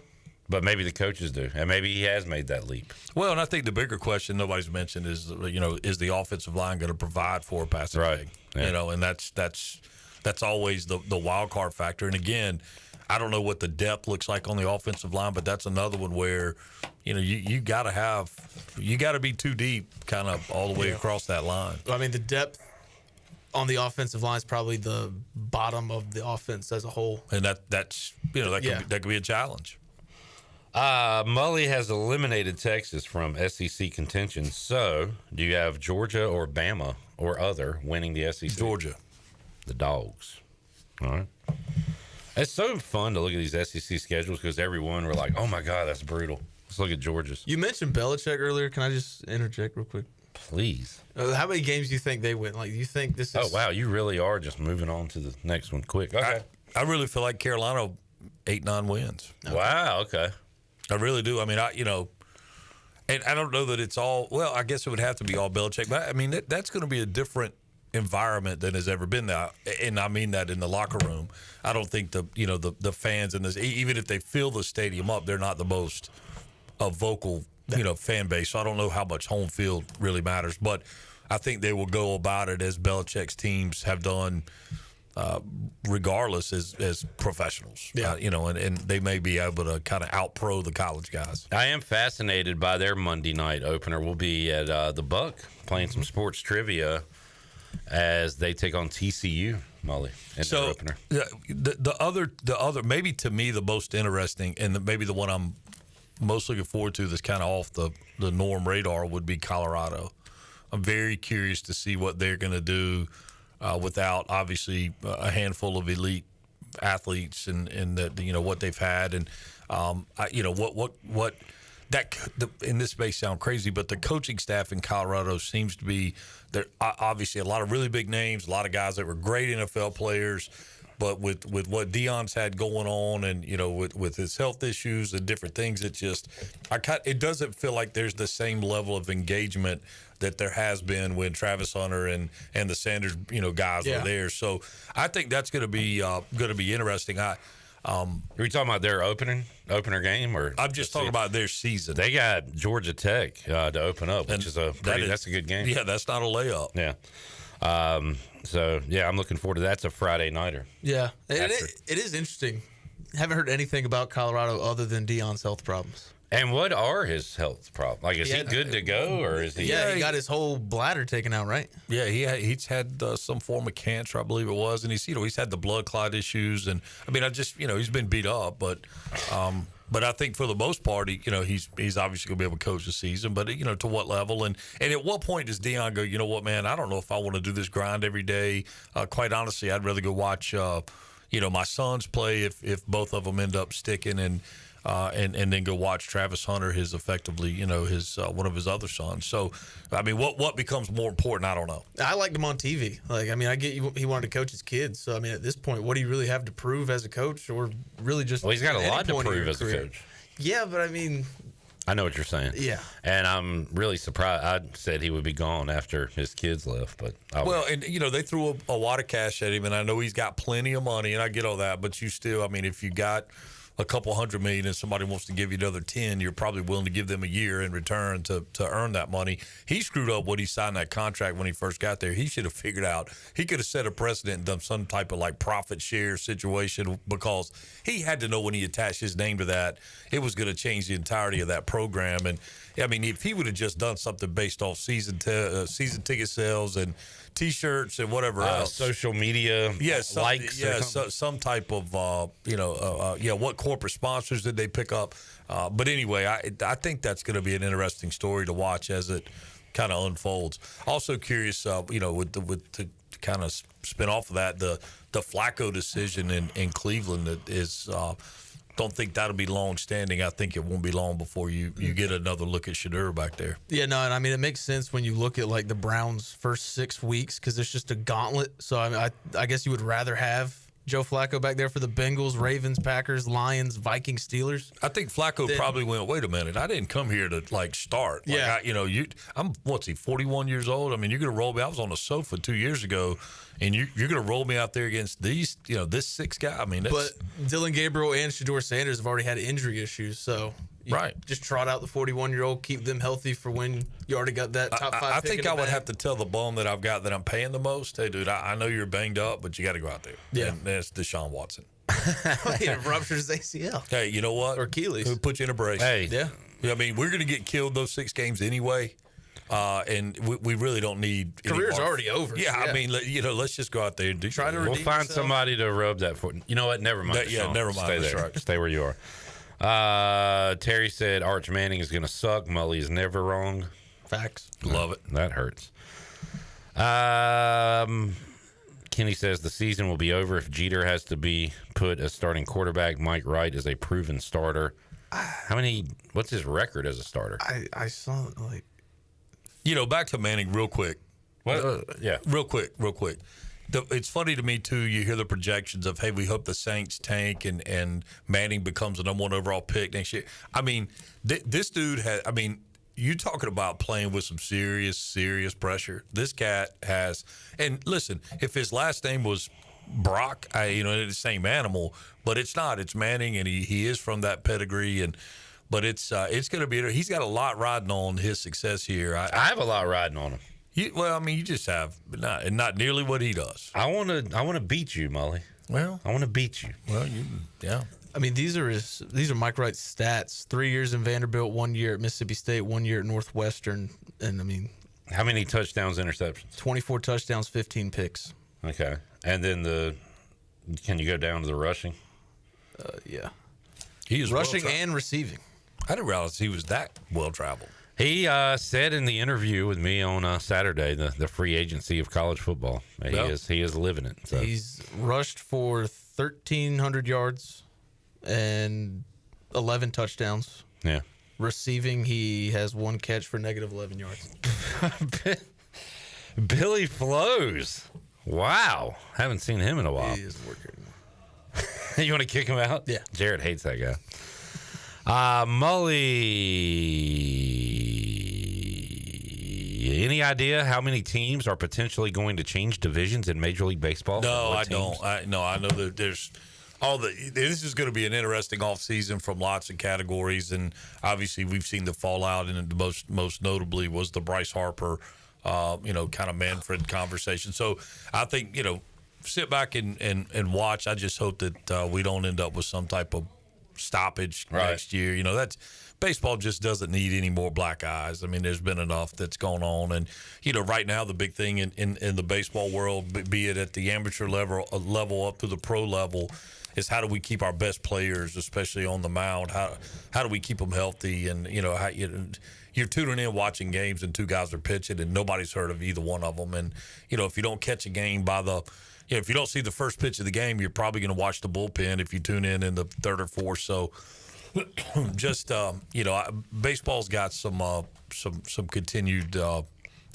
But maybe the coaches do, and maybe he has made that leap. Well, and I think the bigger question nobody's mentioned is, is the offensive line going to provide for a passing game? Yeah. And that's always the wild card factor. And again, I don't know what the depth looks like on the offensive line, but that's another one where, you got to be too deep, kind of all the way across that line. I mean, the depth on the offensive line is probably the bottom of the offense as a whole, and that could be a challenge. Mully has eliminated Texas from SEC contention. So, do you have Georgia or Bama or other winning the SEC? Georgia. The Dogs. All right. It's so fun to look at these SEC schedules because everyone were like, oh, my God, that's brutal. Let's look at Georgia's. You mentioned Belichick earlier. Can I just interject real quick? Please. How many games do you think they win? Like, do you think this is... Oh, wow. You really are just moving on to the next one quick. Okay. I really feel like Carolina 8-9 wins. Okay. Wow. Okay. I really do. I mean, and I don't know that it's all. Well, I guess it would have to be all Belichick, but I mean that's going to be a different environment than has ever been there, and I mean that in the locker room. I don't think the fans in this, even if they fill the stadium up, they're not the most vocal fan base. So I don't know how much home field really matters, but I think they will go about it as Belichick's teams have done. Regardless as professionals, and they may be able to kind of out-pro the college guys. I am fascinated by their Monday night opener. We'll be at the Buck playing some sports trivia as they take on TCU, Mully, in their opener. The other, maybe to me the most interesting, and maybe the one I'm most looking forward to that's kind of off the norm radar would be Colorado. I'm very curious to see what they're going to do. Without obviously a handful of elite athletes and what they've had and what and this may sound crazy, but the coaching staff in Colorado seems to be there. Obviously, a lot of really big names, a lot of guys that were great NFL players, but with what Deion's had going on and with his health issues and different things, it doesn't feel like there's the same level of engagement that there has been when Travis Hunter and the Sanders guys were there. So I think that's going to be interesting. Are you talking about their opener game, or I'm just talking about their season? They got Georgia Tech to open up, which is that's a good game. Yeah, that's not a layup. Yeah. So yeah, I'm looking forward to that. That's a Friday nighter. Yeah, it is interesting. Haven't heard anything about Colorado other than Deion's health problems. And what are his health problems? Like, is he good to go, or is he? Yeah, he got his whole bladder taken out, right? Yeah, he's had some form of cancer, I believe it was, and he's had the blood clot issues, and I mean, he's been beat up, but I think for the most part, he's obviously going to be able to coach the season, but to what level, and at what point does Deion go? You know what, man? I don't know if I want to do this grind every day. Quite honestly, I'd rather go watch my sons play if both of them end up sticking and then go watch Travis Hunter, his effectively, his one of his other sons. So, I mean, what becomes more important? I don't know. I liked him on TV. Like, I mean, I get he wanted to coach his kids. So, I mean, at this point, what do you really have to prove as a coach, or really just? Well, he's got a lot to prove as a coach. Yeah, but I mean, I know what you're saying. Yeah, and I'm really surprised. I said he would be gone after his kids left, but they threw a lot of cash at him, and I know he's got plenty of money, and I get all that. But you still, I mean, if you got a couple $100 million and somebody wants to give you another 10, you're probably willing to give them a year in return to earn that money. He screwed up when he signed that contract when he first got there. He should have figured out, he could have set a precedent and done some type of like profit share situation, because he had to know when he attached his name to that, it was going to change the entirety of that program. And I mean, if he would have just done something based off season ticket sales and T-shirts and whatever else, social media, likes, some type of what corporate sponsors did they pick up? But anyway, I think that's going to be an interesting story to watch as it kind of unfolds. Also curious, with to kind of spin off of that, the Flacco decision in Cleveland that is don't think that'll be long standing. I think it won't be long before you get another look at Shadur back there. Yeah, no, and I mean, it makes sense when you look at like the Browns' first 6 weeks because it's just a gauntlet. So I guess you would rather have Joe Flacco back there for the Bengals, Ravens, Packers, Lions, Vikings, Steelers. I think Flacco probably went, wait a minute, I didn't come here to like start. Like, yeah. I'm, 41 years old? I mean, you're going to roll me. I was on the sofa 2 years ago, and you're going to roll me out there against these, this 6 guy. I mean, but Dylan Gabriel and Shedeur Sanders have already had injury issues, so just trot out the 41-year-old, keep them healthy for when you already got that top 5 I pick think in I the would bag. have to tell the bum that I've got that I'm paying the most, hey, dude, I know you're banged up, but you got to go out there. Yeah. And that's Deshaun Watson. He ruptures ACL. Hey, you know what? Or Achilles. We'll put you in a brace. Hey. Yeah. I mean, we're going to get killed those 6 games anyway. And we really don't need career's any more. already over. Yeah, I mean, let's just go out there and try to. We'll find somebody to rub that for. You know what? Never mind. Never mind. Stay there. Right. Stay where you are. Terry said Arch Manning is going to suck. Mully is never wrong. Facts. Love it. That hurts. Kenny says the season will be over if Jeter has to be put as starting quarterback. Mike Wright is a proven starter. What's his record as a starter? I saw like. Back to Manning real quick. What? Yeah. Real quick. It's funny to me, too, you hear the projections of, hey, we hope the Saints tank and Manning becomes the number 1 overall pick next year. I mean, this dude you talking about playing with some serious pressure. This cat has, and listen, if his last name was Brock, it's the same animal, but it's not. It's Manning, and he is from that pedigree, but it's going to be. He's got a lot riding on his success here. I have a lot riding on him. You just have, but not nearly what he does. I want to beat you, Mully. Well, I want to beat you. Well, yeah. I mean, these are Mike Wright's stats. 3 years in Vanderbilt, 1 year at Mississippi State, 1 year at Northwestern, and I mean, how many touchdowns, interceptions? 24 touchdowns, 15 picks. Okay, and then can you go down to the rushing? Yeah, he is rushing and receiving. I didn't realize he was that well traveled. He said in the interview with me on Saturday, the free agency of college football, he is living it. So. He's rushed for 1,300 yards and 11 touchdowns. Yeah. Receiving, he has 1 catch for negative 11 yards. Billy Flows. Wow. Haven't seen him in a while. He isn't working anymore. You want to kick him out? Yeah. Jared hates that guy. Mully, any idea how many teams are potentially going to change divisions in Major League Baseball? No, I don't. I know that there's this is going to be an interesting offseason from lots of categories, and obviously we've seen the fallout, and the most notably was the Bryce Harper, kind of Manfred conversation. So I think, sit back and watch. I just hope that we don't end up with some type of stoppage next year. That's baseball just doesn't need any more black eyes. I mean, there's been enough that's going on, and right now the big thing in the baseball world, be it at the amateur level up to the pro level, is how do we keep our best players, especially on the mound? How do we keep them healthy? And you're tuning in watching games and 2 guys are pitching and nobody's heard of either one of them. And if you don't catch a game by if you don't see the first pitch of the game, you're probably going to watch the bullpen if you tune in the 3rd or 4th. So just baseball's got some continued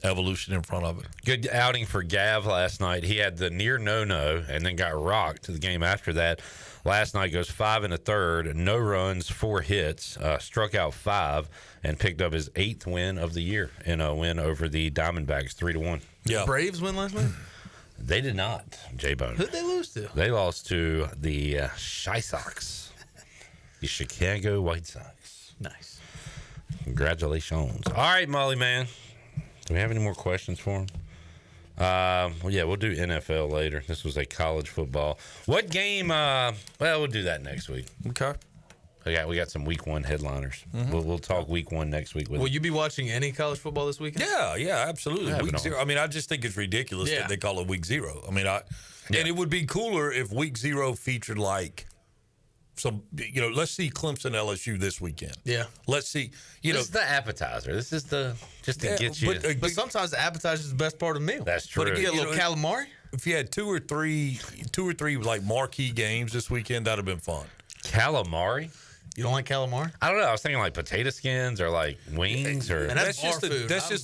evolution in front of it. Good outing for Gav last night. He had the near no and then got rocked the game after that. Last night goes 5 1/3, no runs, 4 hits, struck out 5, and picked up his 8th win of the year in a win over the Diamondbacks 3-1. Yeah. Braves win last night? They did not, J-Bone. Who'd they lose to? They lost to the Chi Sox, the Chicago White Sox. Nice. Congratulations. All right, Mully, man. Do we have any more questions for him? We'll do NFL later. This was a college football. What game? We'll do that next week. Okay. We got some week 1 headliners. Mm-hmm. We'll talk week 1 next week. Will you be watching any college football this weekend? Yeah, absolutely. Week 0. I mean, I just think it's ridiculous that they call it week 0. I mean, and it would be cooler if week 0 featured like some, let's see Clemson LSU this weekend. Yeah. Let's see, This is the appetizer. This is just to get you. But sometimes the appetizer is the best part of the meal. That's true. But if you get a little calamari. If you had two or three like marquee games this weekend, that'd have been fun. Calamari? You don't like calamari? I don't know. I was thinking like potato skins or like wings or. And that's just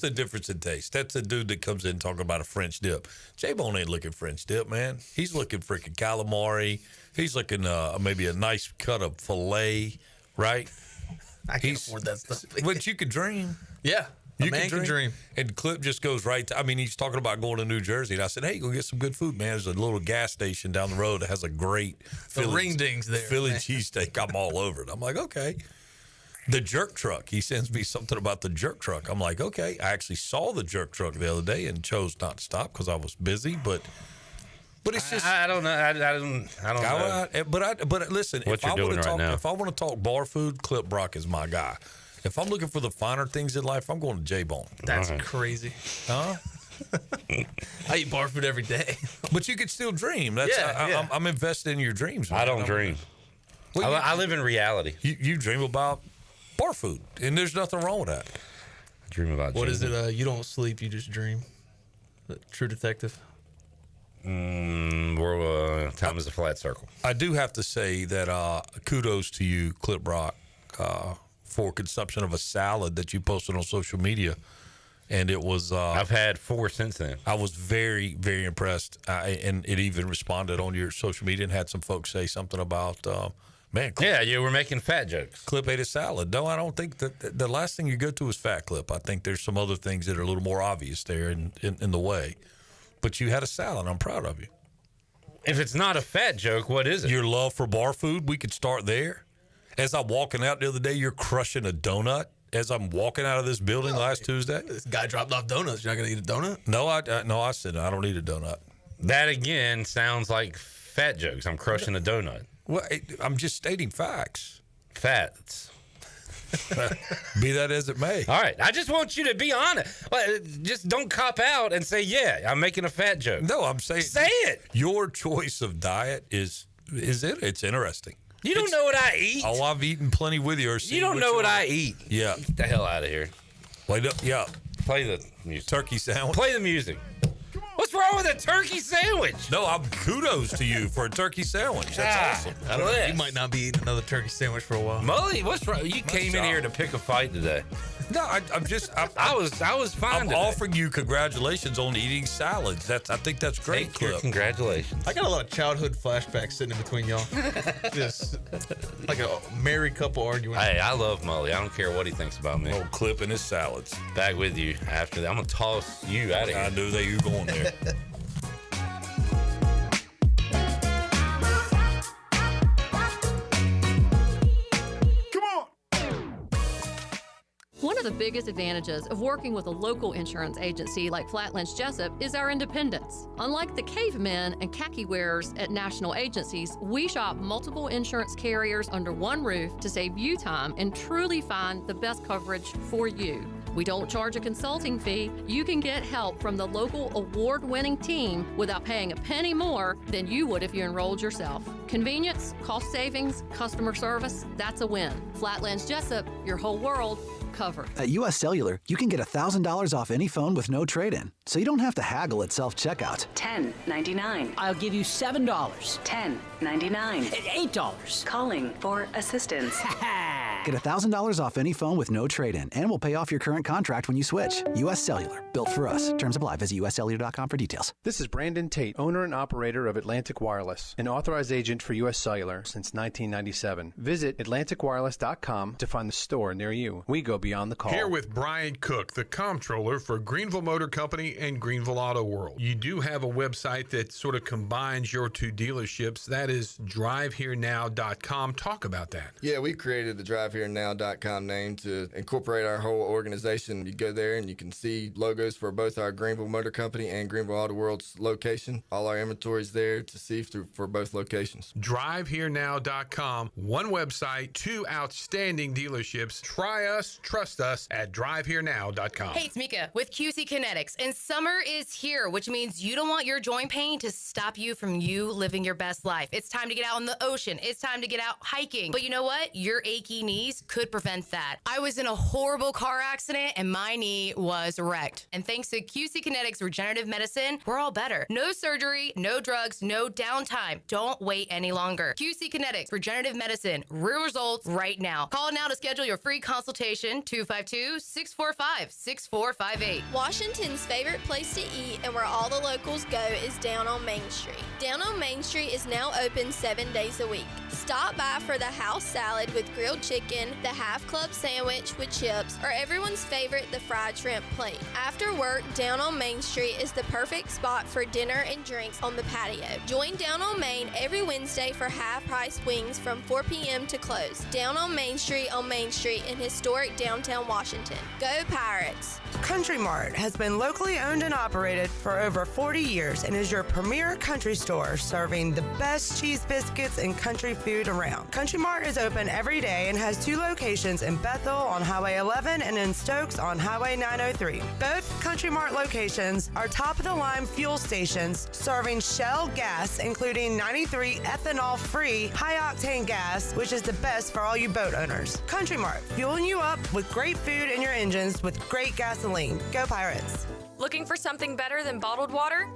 the difference in taste. That's the dude that comes in talking about a French dip. J-Bone ain't looking French dip, man. He's looking freaking calamari. He's looking maybe a nice cut of filet, right? I can't afford that stuff. But you could dream. Yeah. You man can dream. And Clip just goes right to, I mean, he's talking about going to New Jersey. And I said, hey, go get some good food, man. There's a little gas station down the road that has a great ring dings there. Philly cheesesteak. I'm all over it. I'm like, okay. The jerk truck. He sends me something about the jerk truck. I'm like, okay. I actually saw the jerk truck the other day and chose not to stop because I was busy. But it's just. I don't know. I don't know. But listen, What you're doing right now. if I want to talk bar food, Clip Brock is my guy. If I'm looking for the finer things in life, I'm going to J-Bone. That's crazy. Huh? I eat bar food every day. But you could still dream. I'm invested in your dreams, man. I don't dream. Well, I live in reality. You dream about bar food, and there's nothing wrong with that. I dream about what is it? You don't sleep, you just dream. True Detective. Time is a flat circle. I do have to say that kudos to you, Clip Brock, for consumption of a salad that you posted on social media. And it was... I've had 4 since then. I was very, very impressed. And it even responded on your social media and had some folks say something about, Clip, yeah, you were making fat jokes. Clip ate a salad. No, I don't think that the last thing you go to is fat, Clip. I think there's some other things that are a little more obvious there in the way. But you had a salad. I'm proud of you. If it's not a fat joke, what is it? Your love for bar food, we could start there. As I'm walking out the other day, you're crushing a donut. As I'm walking out of this building last Tuesday, this guy dropped off donuts. You're not gonna eat a donut? No, I said I don't eat a donut. That again sounds like fat jokes. I'm crushing a donut. Well, I'm just stating facts. Fats. Be that as it may. All right. I just want you to be honest. Just don't cop out and say, yeah, I'm making a fat joke. No, I'm saying. Say it. Your choice of diet is it's interesting. You don't know what I eat. Oh, I've eaten plenty with you. You don't know what I eat. Yeah. Get the hell out of here. Play the music. Turkey sandwich. Play the music. What's wrong with a turkey sandwich? No, I'm kudos to you for a turkey sandwich. That's awesome. I don't know. You might not be eating another turkey sandwich for a while. Mully, what's wrong? You came in here to pick a fight today. No, I was fine. I'm offering you congratulations on eating salads. I think that's great. Take your congratulations. I got a lot of childhood flashbacks sitting in between y'all. Just like a married couple arguing. Hey, I love Mully. I don't care what he thinks about me. Oh, Clip and his salads. Back with you after that. I'm gonna toss you out of here. I knew that you were going there. One of the biggest advantages of working with a local insurance agency like Flatlands Jessup is our independence. Unlike the cavemen and khaki wearers at national agencies, we shop multiple insurance carriers under one roof to save you time and truly find the best coverage for you. We don't charge a consulting fee. You can get help from the local award-winning team without paying a penny more than you would if you enrolled yourself. Convenience, cost savings, customer service, that's a win. Flatlands Jessup, your whole world covered. At US Cellular, you can get $1,000 off any phone with no trade-in, so you don't have to haggle at self-checkout. $10.99. I'll give you $7. $10.99. $8. Calling for assistance. Get $1,000 off any phone with no trade-in, and we'll pay off your current contract when you switch. US Cellular, built for us. Terms apply. Visit uscellular.com for details. This is Brandon Tate, owner and operator of Atlantic Wireless, an authorized agent for US Cellular since 1997. Visit atlanticwireless.com to find the store near you. We go beyond the call. Here with Brian Cook, the comptroller for Greenville Motor Company and Greenville Auto World. You do have a website that sort of combines your two dealerships. That is driveherenow.com. Talk about that. Yeah, we created the driveherenow.com name to incorporate our whole organization. You go there and you can see logos for both our Greenville Motor Company and Greenville Auto World's location. All our inventory is there to see for both locations. driveherenow.com. One website, two outstanding dealerships. Try us, trust us at driveherenow.com. Hey, it's Mika with QC Kinetics, and summer is here, which means you don't want your joint pain to stop you from living your best life. It's time to get out on the ocean. It's time to get out hiking. But you know what? Your achy knee knees could prevent that. I was in a horrible car accident and my knee was wrecked. And thanks to QC Kinetics Regenerative Medicine, we're all better. No surgery, no drugs, no downtime. Don't wait any longer. QC Kinetics Regenerative Medicine. Real results right now. Call now to schedule your free consultation, 252-645-6458. Washington's favorite place to eat and where all the locals go is down on Main Street. Down on Main Street is now open 7 days a week. Stop by for the house salad with grilled chicken, the half club sandwich with chips, or everyone's favorite, the fried shrimp plate. After work, Down on Main Street is the perfect spot for dinner and drinks on the patio. Join Down on Main every Wednesday for half-price wings from 4 p.m. to close. Down on Main Street in historic downtown Washington. Go Pirates! Country Mart has been locally owned and operated for over 40 years and is your premier country store serving the best cheese biscuits and country food around. Country Mart is open every day and has 2 locations in Bethel on Highway 11 and in Stokes on Highway 903. Both Country Mart locations are top-of-the-line fuel stations serving Shell gas, including 93 ethanol-free high-octane gas, which is the best for all you boat owners. Country Mart, fueling you up with great food in your engines with great gasoline. Go Pirates! Looking for something better than bottled water?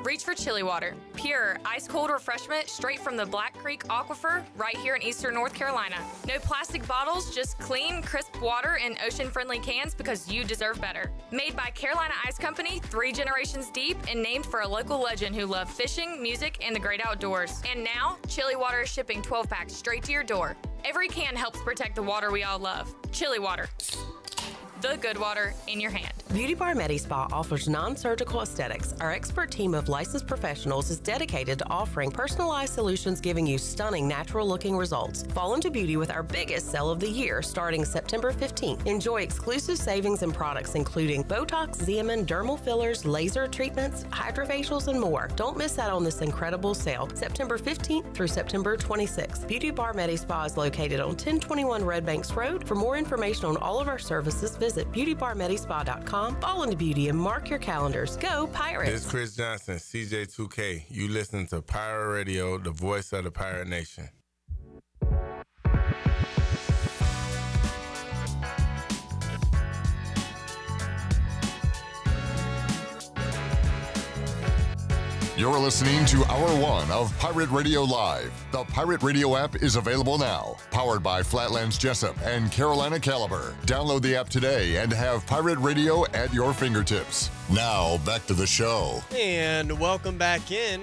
Reach for Chili Water. Pure, ice-cold refreshment straight from the Black Creek Aquifer right here in eastern North Carolina. No plastic bottles, just clean, crisp water in ocean-friendly cans because you deserve better. Made by Carolina Ice Company, 3 generations deep, and named for a local legend who loved fishing, music, and the great outdoors. And now, Chili Water is shipping 12-packs straight to your door. Every can helps protect the water we all love. Chili Water. The good water in your hand. Beauty Bar Medi-Spa offers non-surgical aesthetics. Our expert team of licensed professionals is dedicated to offering personalized solutions giving you stunning natural-looking results. Fall into beauty with our biggest sale of the year starting September 15th. Enjoy exclusive savings and products including Botox, Xeomin, dermal fillers, laser treatments, hydrofacials, and more. Don't miss out on this incredible sale. September 15th through September 26th. Beauty Bar Medi-Spa is located on 1021 Red Banks Road. For more information on all of our services, visit beautybarmedispa.com. Fall into beauty and mark your calendars. Go Pirates! This is Chris Johnson, CJ2K. You listen to Pirate Radio, the voice of the Pirate Nation. You're listening to Hour 1 of Pirate Radio Live. The Pirate Radio app is available now. Powered by Flatlands Jessup and Carolina Caliber. Download the app today and have Pirate Radio at your fingertips. Now, back to the show. And welcome back in.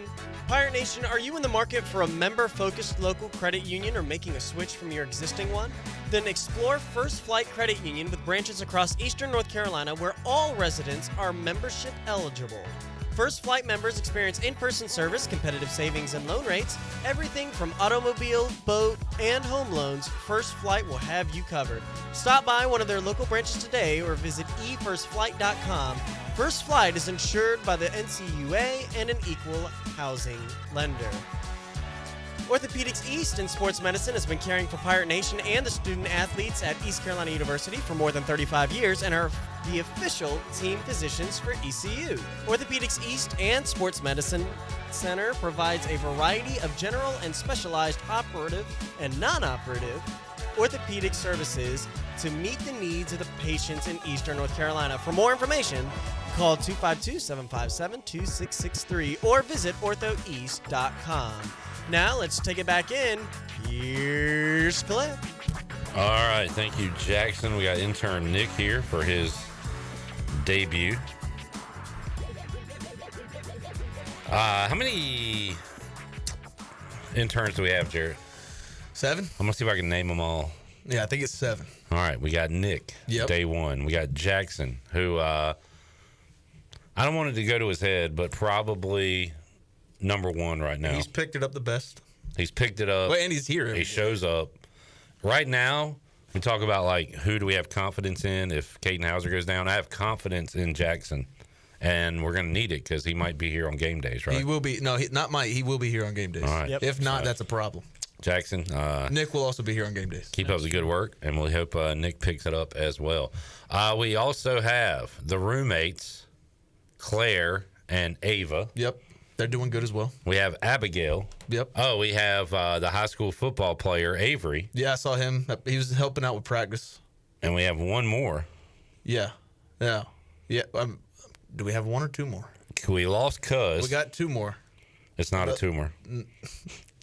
Pirate Nation, are you in the market for a member-focused local credit union or making a switch from your existing one? Then explore First Flight Credit Union with branches across eastern North Carolina where all residents are membership eligible. First Flight members experience in-person service, competitive savings and loan rates, everything from automobile, boat, and home loans. First Flight will have you covered. Stop by one of their local branches today or visit efirstflight.com. First Flight is insured by the NCUA and an equal housing lender. Orthopedics East in Sports Medicine has been caring for Pirate Nation and the student athletes at East Carolina University for more than 35 years and are the official team physicians for ECU. Orthopedics East and Sports Medicine Center provides a variety of general and specialized operative and non-operative orthopedic services to meet the needs of the patients in Eastern North Carolina. For more information, call 252-757-2663 or visit orthoeast.com. Now, let's take it back in. Here's Cliff. All right. Thank you, Jackson. We got intern Nick here for his debut. How many interns do we have, Jared? 7. I'm going to see if I can name them all. Yeah, I think it's 7. All right. We got Nick, day one. We got Jackson, who I don't want it to go to his head, but probably number 1 right now. He's picked it up the best. He's picked it up. Well, and he's here. He shows up. Right now, we talk about, like, who do we have confidence in if Caden Hauser goes down. I have confidence in Jackson, and we're going to need it because he might be here on game days, right? He will be. No, not might. He will be here on game days. All right. If not, that's a problem. Jackson. Nick will also be here on game days. Keep up the good work, and we hope Nick picks it up as well. We also have the roommates, Claire and Ava. Yep. They're doing good as well. We have Abigail. Yep. Oh, we have the high school football player, Avery. Yeah, I saw him. He was helping out with practice. And we have one more. Yeah. Do we have one or two more? We lost Cuz. We got two more. It's not a tumor.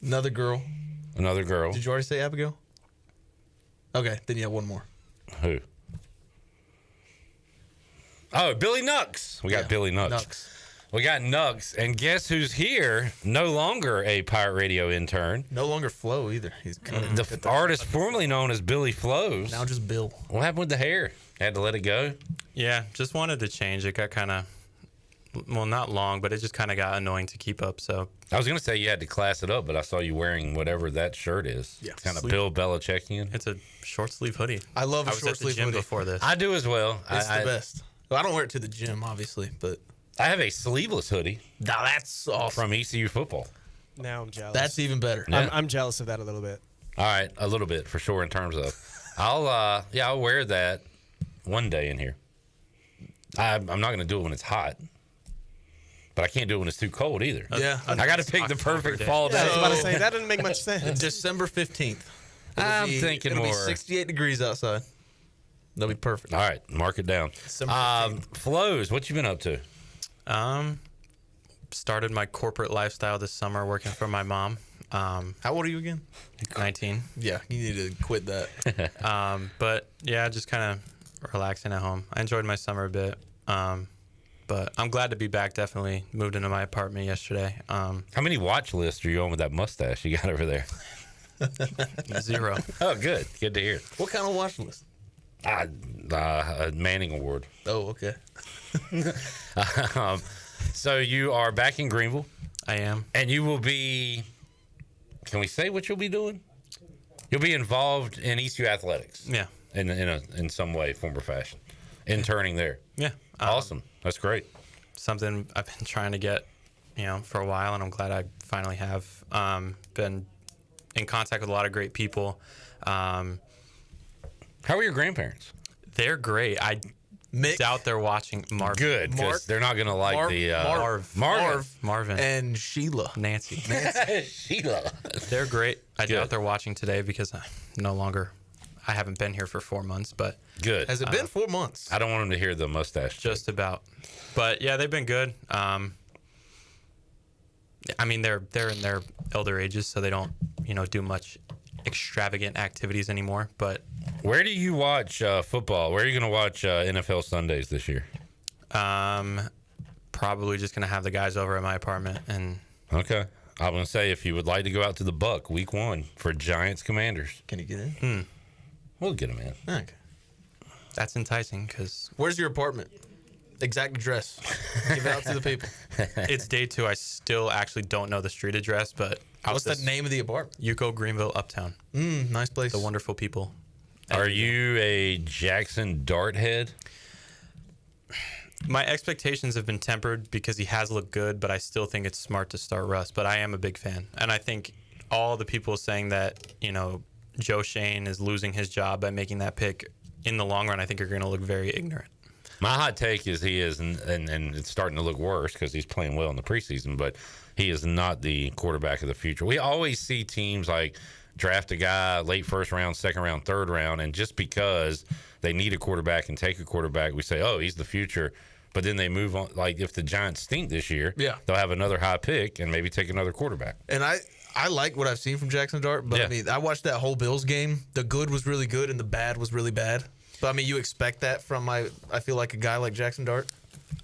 Another girl. Another girl. Did you already say Abigail? Okay, then you have one more. Who? Oh, Billy Nux. We got Billy Nux. We got Nux. And guess who's here? No longer a Pirate Radio intern. No longer Flo either. He's the artist formerly known as Billy Flows. Now just Bill. What happened with the hair? Had to let it go? Yeah, just wanted to change. It got kind of, well, not long, but it just kind of got annoying to keep up. So I was going to say you had to class it up, but I saw you wearing whatever that shirt is. Yeah, kind of Bill Belichickian. It's a short sleeve hoodie. I love a I was short at the sleeve gym hoodie before this. I do as well. It's the best. Well, I don't wear it to the gym, obviously, but I have a sleeveless hoodie. Now that's awesome. From ECU football. Now I'm jealous. That's even better. Yeah. I'm jealous of that a little bit. All right, a little bit for sure in terms of I'll wear that one day in here. I'm not going to do it when it's hot. But I can't do it when it's too cold either. Yeah. I got to pick the perfect fall day. I was about to say, that doesn't make much sense. December 15th. I'm thinking it'll more. It'll be 68 degrees outside. That'll be perfect. All right, mark it down. Flows, what you been up to? Started my corporate lifestyle this summer working for my mom. How old are you again? 19. Yeah, you need to quit that. But yeah, just kind of relaxing at home. I enjoyed my summer a bit. But I'm glad to be back. Definitely moved into my apartment yesterday. How many watch lists are you on with that mustache you got over there? 0. Oh, good. Good to hear. What kind of watch list? A Manning Award. Oh, okay. So you are back in Greenville. I am. And you will be, can we say what you'll be doing? You'll be involved in ECU athletics. Yeah. In some way, form, or fashion. Interning there. Yeah. Awesome. That's great. Something I've been trying to get, for a while, and I'm glad I finally have. Been in contact with a lot of great people. How are your grandparents? They're great. I doubt they're watching Marvin. Good, because they're not going to like Marvin. And Sheila. Nancy. Sheila. They're great. I doubt they're watching today because I haven't been here for 4 months, but good. Has it been 4 months? I don't want them to hear the mustache. Just about. But yeah, they've been good. I mean, they're in their elder ages, so they don't, do much extravagant activities anymore. But where do you watch football? Where are you going to watch NFL Sundays this year? Probably just going to have the guys over at my apartment. And okay. I'm going to say, if you would like to go out to the Buck week 1 for Giants Commanders. Can you get in? We'll get him in. Okay. That's enticing because... Where's your apartment? Exact address. Give it out to the people. It's day 2. I still actually don't know the street address, but... What's the name of the apartment? Yuko Greenville Uptown. Nice place. The wonderful people. Are you a Jackson Dart head? My expectations have been tempered because he has looked good, but I still think it's smart to start Russ. But I am a big fan. And I think all the people saying that, Joe Shane is losing his job by making that pick, in the long run, I think are going to look very ignorant. My hot take is he is, and it's starting to look worse because he's playing well in the preseason, but he is not the quarterback of the future. We always see teams like draft a guy late first round, second round, third round, and just because they need a quarterback and take a quarterback, we say, oh, he's the future. But then they move on. Like if the Giants stink this year, they'll have another high pick and maybe take another quarterback. And I like what I've seen from Jackson Dart, but I mean, I watched that whole Bills game. The good was really good and the bad was really bad. But I mean, you expect that from I feel like a guy like Jackson Dart.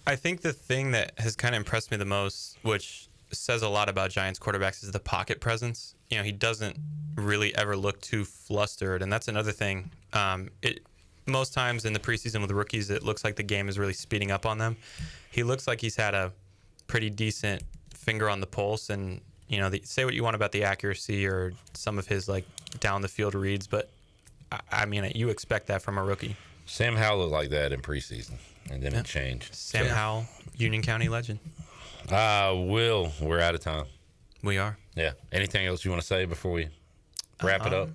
I think the thing that has kind of impressed me the most, which says a lot about Giants quarterbacks, is the pocket presence. He doesn't really ever look too flustered, and that's another thing. Most times in the preseason with rookies, it looks like the game is really speeding up on them. He looks like he's had a pretty decent finger on the pulse, and say what you want about the accuracy or some of his down the field reads, but I mean, you expect that from a rookie. Sam Howell looked like that in preseason, and then it changed. Sam Howell, Union County legend. Will, we're out of time. We are. Yeah. Anything else you want to say before we wrap it up?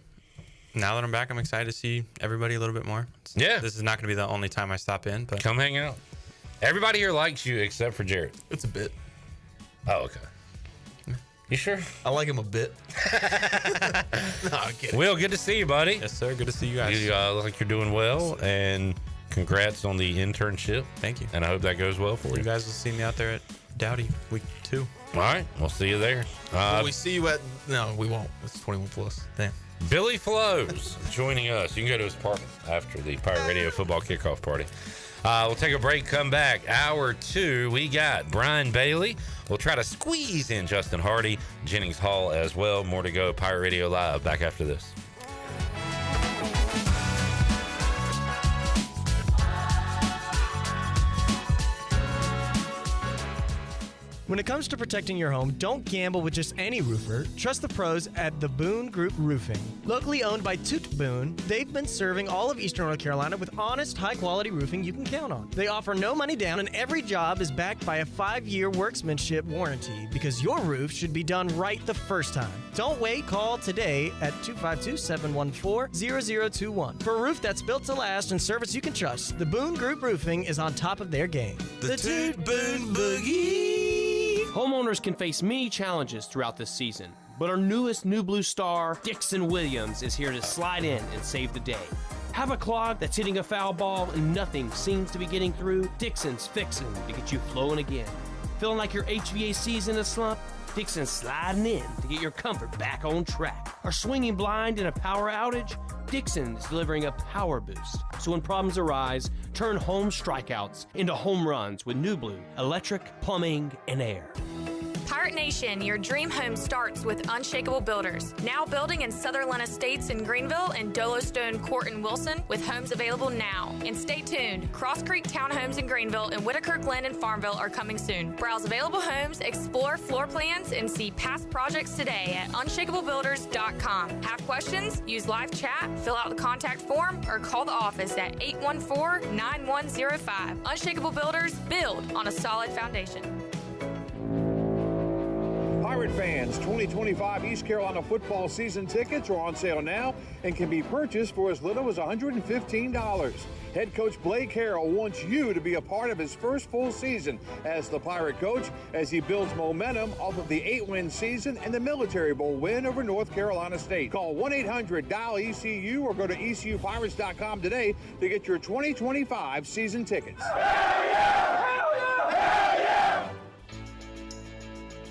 Now that I'm back, I'm excited to see everybody a little bit more. Yeah. This is not going to be the only time I stop in, but come hang out. Everybody here likes you except for Jared. It's a bit. Oh, okay. You sure? I like him a bit. No, I'm kidding. Will, good to see you, buddy. Yes, sir. Good to see you guys. You look like you're doing well, and congrats on the internship. Thank you. And I hope that goes well for you. You guys will see me out there at Dowdy week 2. All right. We'll see you there. Will we see you at... No, we won't. It's 21 plus. Damn. Billy Flows joining us. You can go to his apartment after the Pirate Radio football kickoff party. We'll take a break, come back. Hour 2, we got Brian Bailey. We'll try to squeeze in Justin Hardy, Jennings Hall as well. More to go. Pirate Radio Live. Back after this. When it comes to protecting your home, don't gamble with just any roofer. Trust the pros at the Boone Group Roofing. Locally owned by Toot Boone, they've been serving all of Eastern North Carolina with honest, high-quality roofing you can count on. They offer no money down, and every job is backed by a 5-year workmanship warranty because your roof should be done right the first time. Don't wait. Call today at 252-714-0021. For a roof that's built to last and service you can trust, the Boone Group Roofing is on top of their game. The Toot Boone Boogie. Homeowners can face many challenges throughout this season, but our newest New Blue star, Dixon Williams, is here to slide in and save the day. Have a clog that's hitting a foul ball and nothing seems to be getting through? Dixon's fixing to get you flowing again. Feeling like your HVAC's in a slump? Dixon's sliding in to get your comfort back on track. Are swinging blind in a power outage? Dixon is delivering a power boost. So when problems arise, turn home strikeouts into home runs with New Blue, electric, plumbing, and air. Pirate Nation, your dream home starts with Unshakable Builders. Now building in Sutherland Estates in Greenville and Dolostone Court in Wilson with homes available now. And stay tuned, Cross Creek Townhomes in Greenville and Whitaker Glen in Farmville are coming soon. Browse available homes, explore floor plans, and see past projects today at unshakablebuilders.com. Have questions? Use live chat, fill out the contact form, or call the office at 814-9105. Unshakable Builders, build on a solid foundation. Pirate fans, 2025 East Carolina football season tickets are on sale now and can be purchased for as little as $115. Head coach Blake Harrell wants you to be a part of his first full season as the Pirate coach as he builds momentum off of the 8-win season and the Military Bowl win over North Carolina State. Call 1-800-DIAL-ECU or go to ECUPirates.com today to get your 2025 season tickets. Hell yeah! Hell yeah! Hell yeah!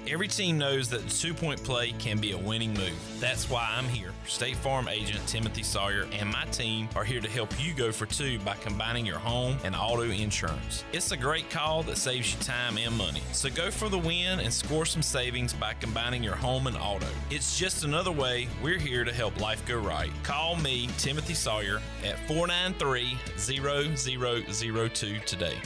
Every team knows that the two-point play can be a winning move. That's why I'm here. State Farm agent Timothy Sawyer and my team are here to help you go for two by combining your home and auto insurance. It's a great call that saves you time and money. So go for the win and score some savings by combining your home and auto. It's just another way we're here to help life go right. Call me, Timothy Sawyer, at 493-0002 today.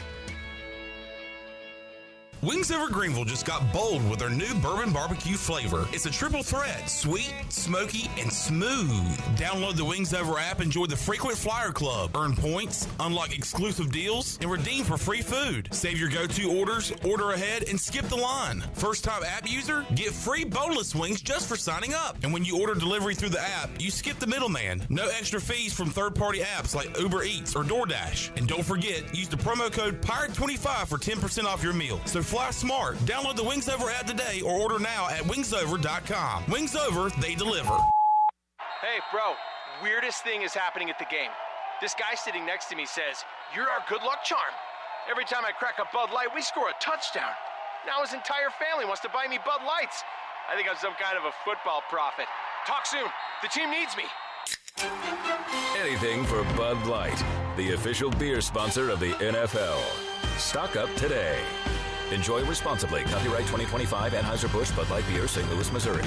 Wings Over Greenville just got bold with their new bourbon barbecue flavor. It's a triple threat, sweet, smoky, and smooth. Download the Wings Over app, enjoy the Frequent Flyer Club, earn points, unlock exclusive deals, and redeem for free food. Save your go-to orders, order ahead, and skip the line. First-time app user, get free boneless wings just for signing up. And when you order delivery through the app, you skip the middleman. No extra fees from third-party apps like Uber Eats or DoorDash. And don't forget, use the promo code PIRATE25 for 10% off your meal. So fly smart. Download the Wings Over app today or order now at wingsover.com. Wings Over, they deliver. Hey, bro, weirdest thing is happening at the game. This guy sitting next to me says, "You're our good luck charm." Every time I crack a Bud Light, we score a touchdown. Now his entire family wants to buy me Bud Lights. I think I'm some kind of a football prophet. Talk soon. The team needs me. Anything for Bud Light, the official beer sponsor of the NFL. Stock up today. Enjoy responsibly. Copyright 2025 Anheuser-Busch Bud Light Beer, St. Louis, Missouri.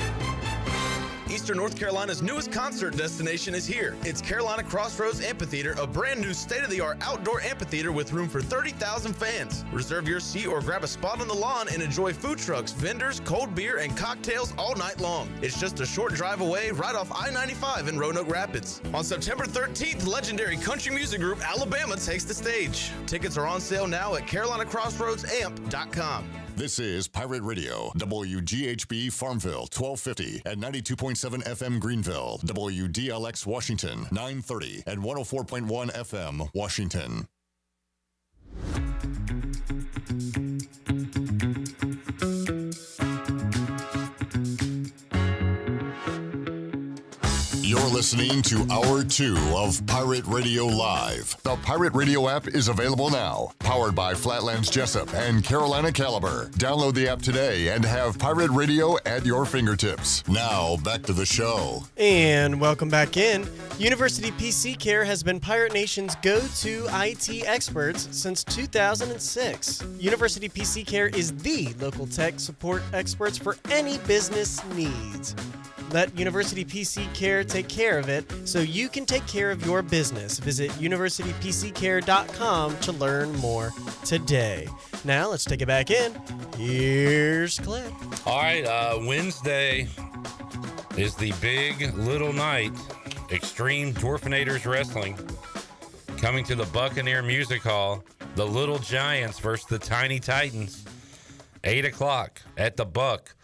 Eastern North Carolina's newest concert destination is here. It's Carolina Crossroads Amphitheater, a brand new state-of-the-art outdoor amphitheater with room for 30,000 fans. Reserve your seat or grab a spot on the lawn and enjoy food trucks, vendors, cold beer, and cocktails all night long. It's just a short drive away right off I-95 in Roanoke Rapids. On September 13th, legendary country music group Alabama takes the stage. Tickets are on sale now at CarolinaCrossroadsAmp.com. This is Pirate Radio, WGHB Farmville, 1250 and 92.7 FM Greenville, WDLX Washington, 930 and 104.1 FM Washington. listening to Hour 2 of Pirate Radio Live. The Pirate Radio app is available now. Powered by Flatlands Jessup and Carolina Caliber. Download the app today and have Pirate Radio at your fingertips. Now, back to the show. And welcome back in. University PC Care has been Pirate Nation's go-to IT experts since 2006. University PC Care is the local tech support experts for any business needs. Let University PC Care take care of it so you can take care of your business. Visit universitypccare.com to learn more today. Now, let's take it back in. Here's Clip. All right, Wednesday is the big little night. Extreme Dwarfinators Wrestling coming to the Buccaneer Music Hall. The Little Giants versus the Tiny Titans. 8 o'clock at the Buck.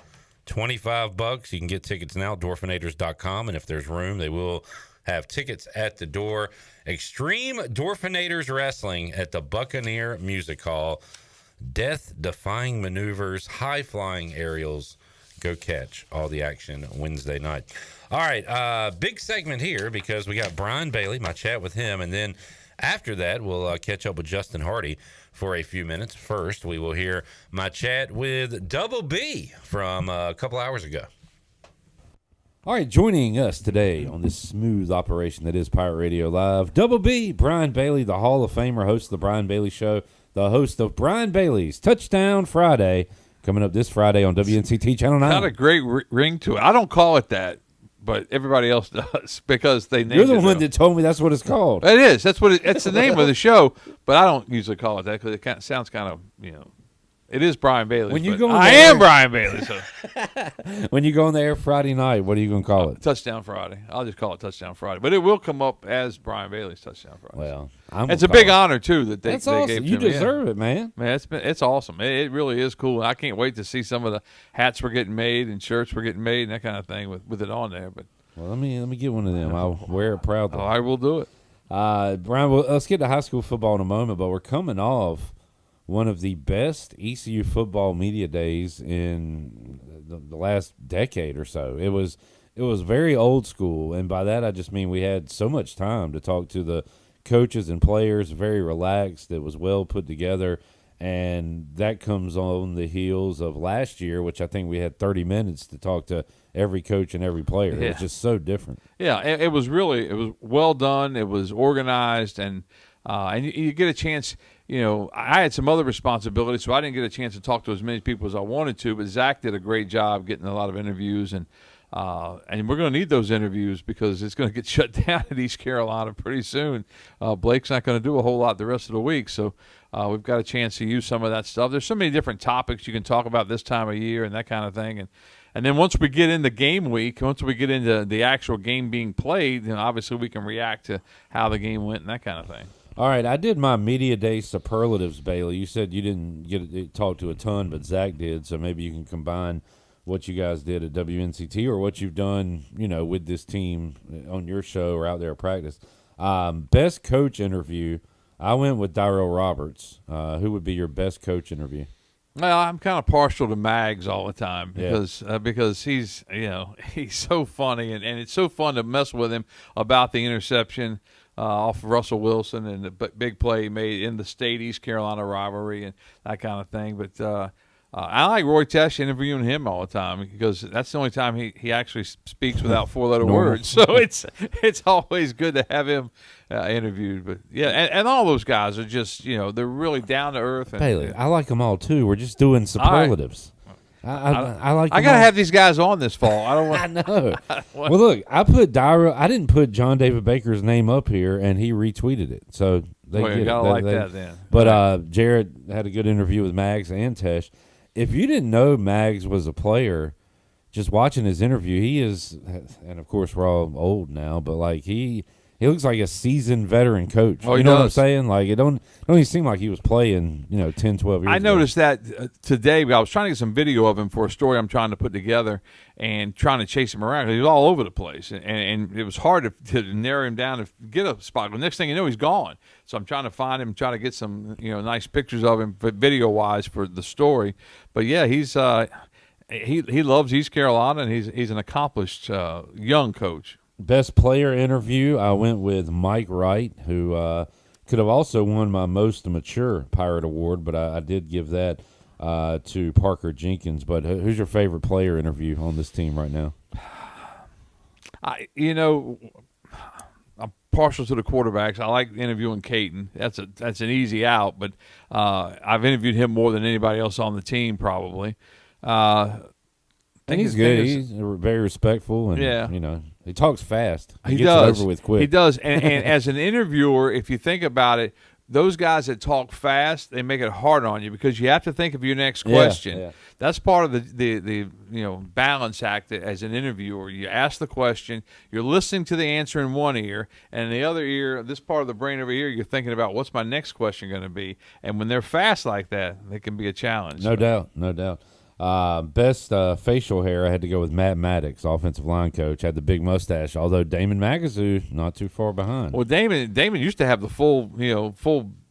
$25. You can get tickets now, dwarfinators.com, and if there's room, they will have tickets at the door. Extreme Dwarfinators Wrestling at the Buccaneer Music Hall. Death-defying maneuvers, high-flying aerials. Go catch all the action Wednesday night. All right, big segment here because we got Brian Bailey, my chat with him, and then after that, we'll catch up with Justin Hardy for a few minutes. First, we will hear my chat with Double B from a couple hours ago. All right, joining us today on this smooth operation that is Pirate Radio Live, Double B, Brian Bailey, the Hall of Famer, host of the Brian Bailey Show, the host of Brian Bailey's Touchdown Friday, coming up this Friday on WNCT Channel 9. Got a great ring to it. I don't call it that, but everybody else does because they named it. You're the one that told me that's what it's called. It is. That's what it's the name of the show, but I don't usually call it that because it sounds kind of, it is Brian Bailey. When you go I am Brian Bailey. So. When you go on the air Friday night, what are you going to call it? Touchdown Friday. I'll just call it Touchdown Friday, but it will come up as Brian Bailey's Touchdown Friday. Well, it's a big honor too that they awesome. gave to you me. deserve it, man. Man, it's awesome. It really is cool. I can't wait to see some of the hats we're getting made and shirts we're getting made and that kind of thing with it on there. But well, let me get one of them. I'll wear it proudly. Oh, I will do it. Brian, well, let's get to high school football in a moment, but we're coming off one of the best ECU football media days in the last decade or so. It was very old school, and by that I just mean we had so much time to talk to the coaches and players, very relaxed. It was well put together, and that comes on the heels of last year, which I think we had 30 minutes to talk to every coach and every player. Yeah. It was just so different. Yeah, it was well done. It was organized, and you get a chance. I had some other responsibilities, so I didn't get a chance to talk to as many people as I wanted to. But Zach did a great job getting a lot of interviews, and we're going to need those interviews because it's going to get shut down at East Carolina pretty soon. Blake's not going to do a whole lot the rest of the week, so we've got a chance to use some of that stuff. There's so many different topics you can talk about this time of year and that kind of thing, and then once we get into game week, once we get into the actual game being played, obviously we can react to how the game went and that kind of thing. All right, I did my media day superlatives, Bailey. You said you didn't get to talk to a ton, but Zach did, so maybe you can combine what you guys did at WNCT or what you've done, with this team on your show or out there at practice. Best coach interview, I went with Derio Roberts. Who would be your best coach interview? Well, I'm kind of partial to Mags all the time because he's he's so funny and it's so fun to mess with him about the interception off of Russell Wilson and the big play he made in the state East Carolina rivalry and that kind of thing. But I like Roy Tesh interviewing him all the time because that's the only time he actually speaks without four-letter words. So it's always good to have him interviewed. But yeah, and all those guys are just they're really down to earth. Bailey, I like them all too. We're just doing superlatives. I like. I gotta have these guys on this fall. I don't want. I know. Well, look, I put Derio. I didn't put John David Baker's name up here, and he retweeted it. So they get gotta it. like that then. But Jared had a good interview with Mags and Tesh. If you didn't know Mags was a player, just watching his interview, he is, and of course we're all old now, but like he looks like a seasoned veteran coach. Oh, you know what I'm saying? Like it don't even seem like he was playing 10, 12 years I ago. noticed that today. I was trying to get some video of him for a story I'm trying to put together and trying to chase him around. He was all over the place, and it was hard to narrow him down to get a spot. The next thing you know, he's gone. So I'm trying to find him, trying to get some nice pictures of him video-wise for the story. But yeah, he loves East Carolina, and he's an accomplished young coach. Best player interview, I went with Mike Wright, who could have also won my most mature Pirate Award, but I did give that to Parker Jenkins. But who's your favorite player interview on this team right now? I'm partial to the quarterbacks. I like interviewing Caton. That's an easy out, but I've interviewed him more than anybody else on the team probably. And he's good. He's very respectful, and he talks fast. He gets does. it over with quick. He does. And as an interviewer, if you think about it, those guys that talk fast, they make it hard on you because you have to think of your next question. Yeah. That's part of the balance act as an interviewer. You ask the question, you're listening to the answer in one ear, and in the other ear, this part of the brain over here, you're thinking about what's my next question going to be. And when they're fast like that, they can be a challenge. No doubt. Best facial hair, I had to go with Matt Maddox, offensive line coach. Had the big mustache, although Damon Magazoo not too far behind. Well, Damon used to have the full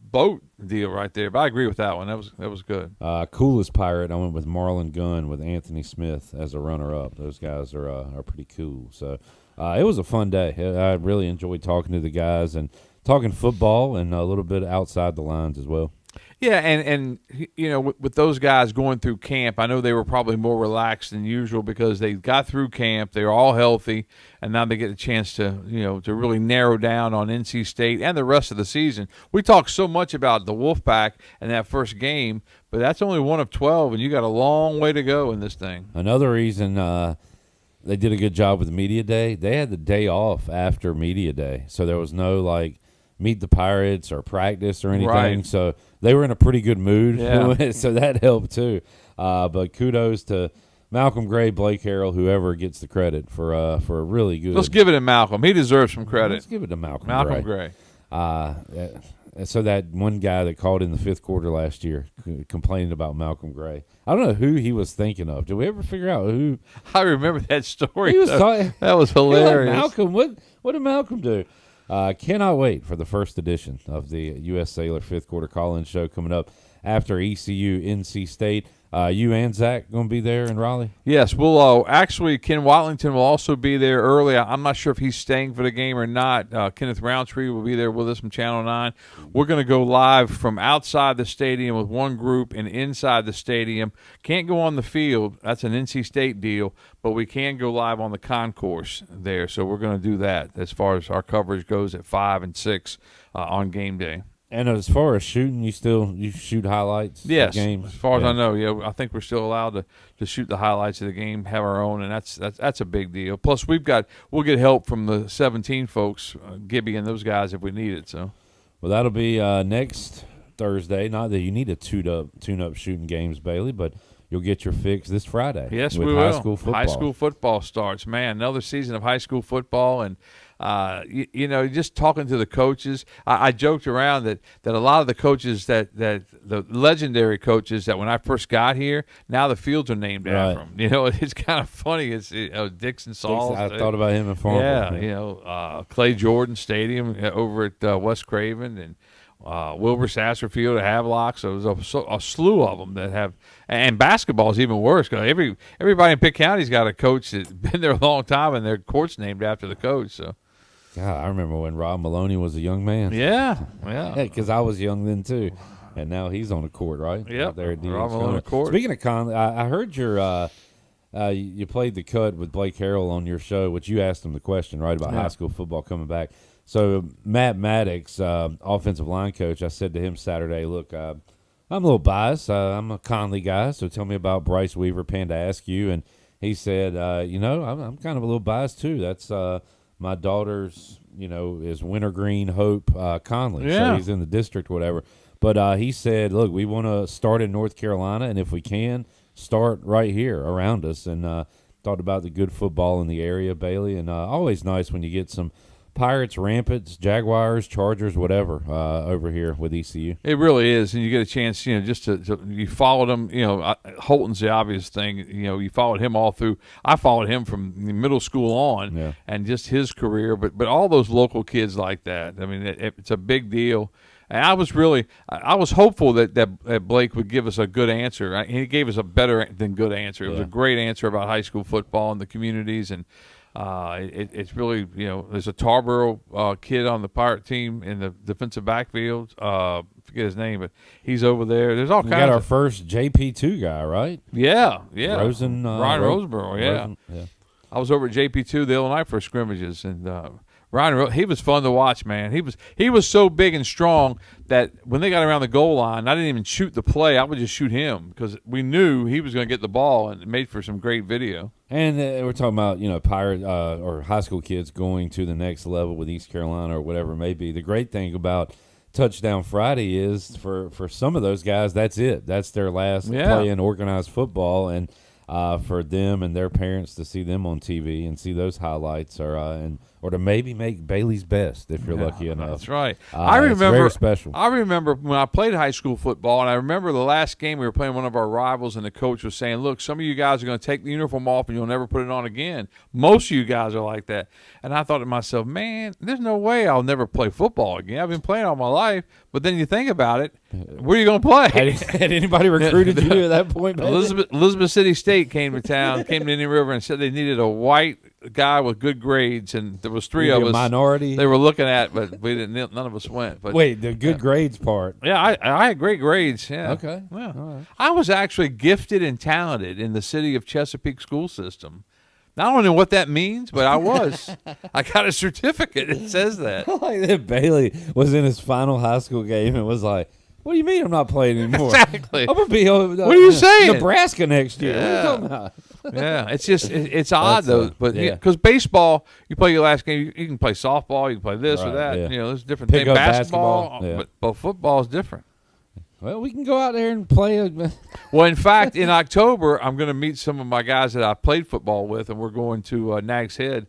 boat deal right there, but I agree with that one. That was good. Coolest Pirate, I went with Marlon Gunn with Anthony Smith as a runner-up. Those guys are pretty cool. So it was a fun day. I really enjoyed talking to the guys and talking football and a little bit outside the lines as well. Yeah, and with those guys going through camp, I know they were probably more relaxed than usual because they got through camp, they were all healthy, and now they get a chance to really narrow down on NC State and the rest of the season. We talk so much about the Wolfpack and that first game, but that's only one of 12, and you got a long way to go in this thing. Another reason they did a good job with Media Day, they had the day off after Media Day, so there was no meet the Pirates or practice or anything. Right. So they were in a pretty good mood. Yeah. So that helped too. But kudos to Malcolm Gray, Blake Harrell, whoever gets the credit for a really good. Let's give it to Malcolm. He deserves some credit. Let's give it to Malcolm Gray. So that one guy that called in the fifth quarter last year complaining about Malcolm Gray. I don't know who he was thinking of. Did we ever figure out who? I remember that story. He was that was hilarious. Malcolm, what did Malcolm do? Cannot wait for the first edition of the U.S. Sailor fifth quarter call-in show coming up after ECU NC State. You and Zach going to be there in Raleigh? Yes, we'll actually Ken Watlington will also be there early. I'm not sure if he's staying for the game or not. Kenneth Roundtree will be there with us from Channel 9. We're going to go live from outside the stadium with one group and inside the stadium. Can't go on the field. That's an NC State deal, but we can go live on the concourse there. So we're going to do that as far as our coverage goes at 5 and 6 on game day. And as far as shooting, you shoot highlights? Yes, of games? as far as I know, I think we're still allowed to shoot the highlights of the game, have our own, and that's a big deal. Plus, we'll get help from the 17 folks, Gibby and those guys if we need it. So, well, that'll be next Thursday. Not that you need to tune up shooting games, Bailey, but you'll get your fix this Friday. Yes, with we will. High school football. High school football starts. Man, another season of high school football, and just talking to the coaches. I joked around that a lot of the coaches that the legendary coaches that when I first got here, now the fields are named after them. It's kind of funny. It's Dixon Sauls. I thought about him in Farmville. Yeah, Clay Jordan Stadium over at West Craven and Wilbur Sasser Field at Havelock. So there's a slew of them that have. And basketball is even worse because everybody in Pitt County's got a coach that's been there a long time and their court's named after the coach. So. God, I remember when Rob Maloney was a young man. Yeah. Because I was young then too, and now he's on the court, right? Yeah, there at Rob on the court. Speaking of Conley, I heard you played the cut with Blake Harrell on your show, which you asked him the question right about high school football coming back. So Matt Maddox, offensive line coach, I said to him Saturday, look, I'm a little biased. I'm a Conley guy, so tell me about Bryce Weaver, Panda Askew, and he said, I'm kind of a little biased too. That's my daughter's, is Wintergreen Hope Conley. Yeah. So he's in the district, whatever. But he said, look, we want to start in North Carolina, and if we can, start right here around us. And talked about the good football in the area, Bailey. And always nice when you get some Pirates, Rampants, Jaguars, Chargers, whatever, over here with ECU. It really is, and you get a chance, just to you followed him. Holton's the obvious thing. You followed him all through. I followed him from middle school on, and just his career. But all those local kids like that. I mean, it's a big deal. And I was hopeful that Blake would give us a good answer. He gave us a better than good answer. It was a great answer about high school football and the communities and. It's really, there's a Tarboro kid on the Pirate team in the defensive backfield. Forget his name, but he's over there. There's all kinds. We got our first JP2 guy, right? Yeah. Ryan Roseborough, yeah. I was over at JP2 the other night for scrimmages, and Ryan, he was fun to watch, man. He was so big and strong that when they got around the goal line, I didn't even shoot the play. I would just shoot him because we knew he was going to get the ball, and it made for some great video. And we're talking about, Pirate or high school kids going to the next level with East Carolina or whatever it may be. The great thing about Touchdown Friday is for some of those guys, that's it. That's their last play in organized football, and for them and their parents to see them on TV and see those highlights, or to maybe make Bailey's Best if you're lucky enough. That's right. I remember very special. I remember when I played high school football, and I remember the last game we were playing one of our rivals, and the coach was saying, "Look, some of you guys are going to take the uniform off, and you'll never put it on again. Most of you guys are like that." And I thought to myself, "Man, there's no way I'll never play football again. I've been playing all my life." But then you think about it, where are you going to play? Had anybody recruited you at that point? Elizabeth City State came to Indian River, and said they needed a white guy with good grades, and there was three of us. Minority. They were looking at, but we didn't. None of us went. But wait, the good grades part. Yeah, I had great grades. Yeah. Okay. Yeah. All right. I was actually gifted and talented in the city of Chesapeake school system. Now, I don't know what that means, but I was. I got a certificate that says that. Like that Bailey was in his final high school game and was like, "What do you mean I'm not playing anymore? Exactly. I'm gonna be what are you saying? Nebraska next year. Yeah. What are you talking about?" Yeah, it's just it's odd though, but because baseball, you play your last game, you can play softball, you can play this or that. Yeah. There's different things. Basketball, but football is different. Well, we can go out there and play. Well, in fact, in October, I'm going to meet some of my guys that I played football with, and we're going to Nags Head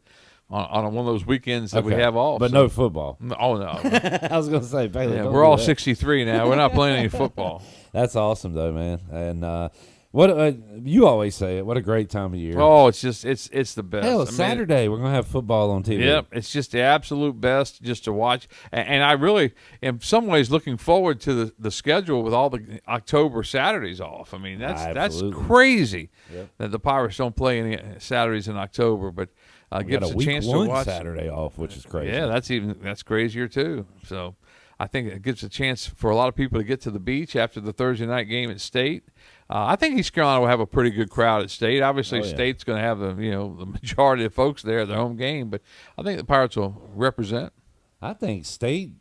on one of those weekends that we have off. But no football. Oh, no. I was going to say, Bailey, we're all 63 now. We're not playing any football. That's awesome, though, man. And what you always say it. What a great time of year. Oh, it's just it's the best. Hell, Saturday we're gonna have football on TV. Yep, it's just the absolute best just to watch. And I really, in some ways, looking forward to the schedule with all the October Saturdays off. I mean, that's crazy that the Pirates don't play any Saturdays in October, but gives us a chance to watch Saturday off, which is crazy. Yeah, that's crazier too. So I think it gives a chance for a lot of people to get to the beach after the Thursday night game at State. I think East Carolina will have a pretty good crowd at State. Obviously, State's going to have the majority of folks there at their home game, but I think the Pirates will represent. I think State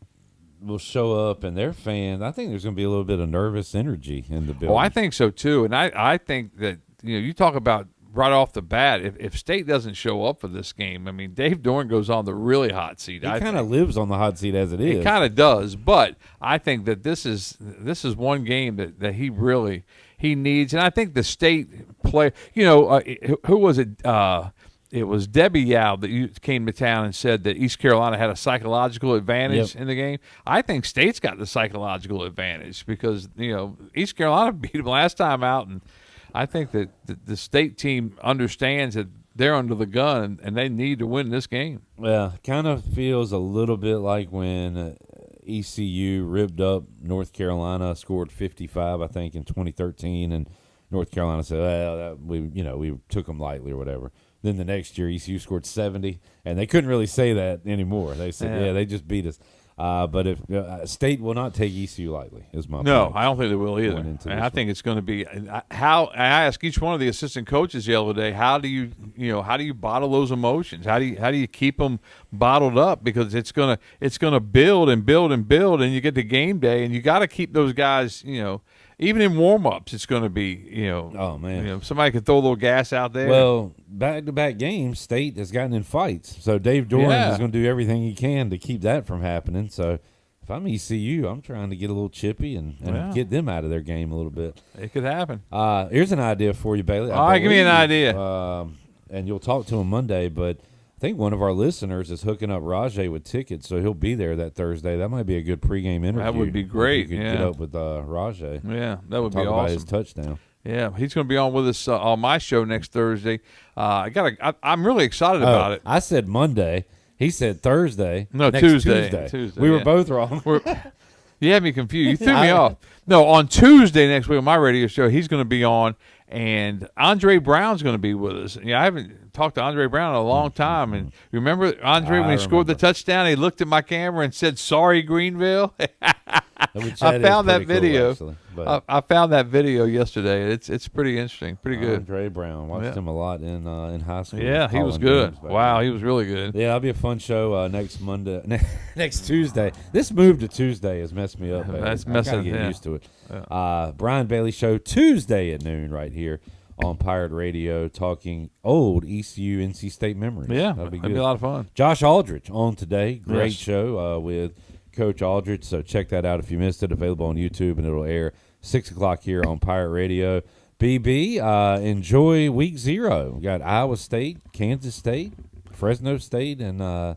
will show up, and their fans. I think there's going to be a little bit of nervous energy in the building. Oh, I think so too, and I think that you talk about right off the bat, if State doesn't show up for this game, I mean, Dave Dorn goes on the really hot seat. He kind of lives on the hot seat as it is. He kind of does, but I think that this is one game that he really needs, and I think the State play. Who was it? It was Debbie Yao that came to town and said that East Carolina had a psychological advantage in the game. I think State's got the psychological advantage because East Carolina beat them last time out, and I think that the State team understands that they're under the gun and they need to win this game. Well, kind of feels a little bit like when ECU ripped up North Carolina, scored 55, I think, in 2013, and North Carolina said, "Well, we took them lightly or whatever." Then the next year, ECU scored 70, and they couldn't really say that anymore. They said, they just beat us." But if State will not take ECU lightly, is my point. No, I don't think they will either. And I think it's going to be how. I asked each one of the assistant coaches the other day, how do you bottle those emotions? How do you keep them bottled up? Because it's gonna build and build and build, and you get to game day, and you got to keep those guys. Even in warm-ups, it's going to be, oh, man. Somebody could throw a little gas out there. Well, back-to-back games, State has gotten in fights. So Dave Doran is going to do everything he can to keep that from happening. So if I'm ECU, I'm trying to get a little chippy and get them out of their game a little bit. It could happen. Here's an idea for you, Bailey. All right, give me an idea. And you'll talk to him Monday, but I think one of our listeners is hooking up Rajay with tickets, so he'll be there that Thursday. That might be a good pregame interview. That would be great. If you could get up with Rajay. Yeah, that would be talk awesome. about his touchdown. Yeah, he's going to be on with us on my show next Thursday. I'm really excited about it. I said Monday. He said Thursday. No, Tuesday. We were both wrong. You had me confused. You threw me off. No, on Tuesday next week on my radio show, he's going to be on, And Andre Brown's going to be with us. I haven't talked to Andre Brown in a long time. And remember Andre when he scored the touchdown? He looked at my camera and said, "Sorry, Greenville." I found that video. Cool, actually, I found that video yesterday. It's pretty interesting, pretty good. Andre Brown, watched him a lot in high school. Yeah, he was good. Wow, he was really good. Yeah, that'll be a fun show next Monday, next Tuesday. This move to Tuesday has messed me up. That's I messing. gotta get used to it. Brian Bailey Show Tuesday at noon right here on Pirate Radio, talking old ECU NC State memories. Yeah, that'll be good. That'd be a lot of fun. Josh Aldridge on today. Great Yes. show with Coach Aldridge. So check that out if you missed it. Available on YouTube, and it'll air 6 o'clock here on Pirate Radio. BB, enjoy week 0. We got Iowa State, Kansas State, Fresno State, and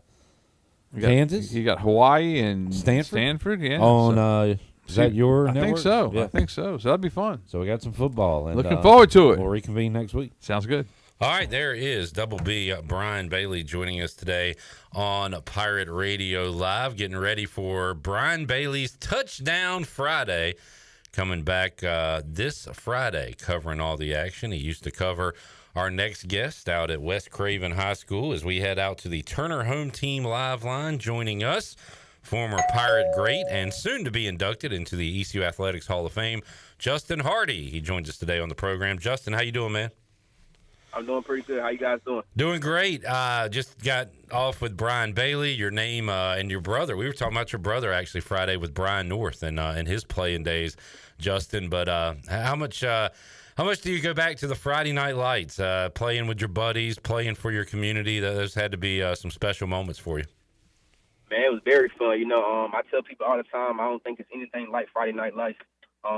Kansas. You got Hawaii and Stanford. Yeah. On is that your I network? think so. Yeah. I think so. So that'd be fun. So we got some football. And, Looking forward to it. We'll reconvene next week. Sounds good. All right, there is Double B, Brian Bailey joining us today on Pirate Radio Live, getting ready for Brian Bailey's Touchdown Friday, coming back this Friday, covering all the action. He used to cover our next guest out at West Craven High School as we head out to the Turner Home Team Live line. Joining us, former Pirate great and soon to be inducted into the ECU Athletics Hall of Fame, Justin Hardy. He joins us today on the program. Justin, how you doing, man? I'm doing pretty good. How you guys doing? Doing great. Just got off with Brian Bailey, your name, and your brother. We were talking about your brother actually Friday with Brian North and his playing days, Justin. But how much do you go back to the Friday Night Lights, playing with your buddies, playing for your community? Those had to be some special moments for you. Man, it was very fun. I tell people all the time, I don't think it's anything like Friday Night Lights.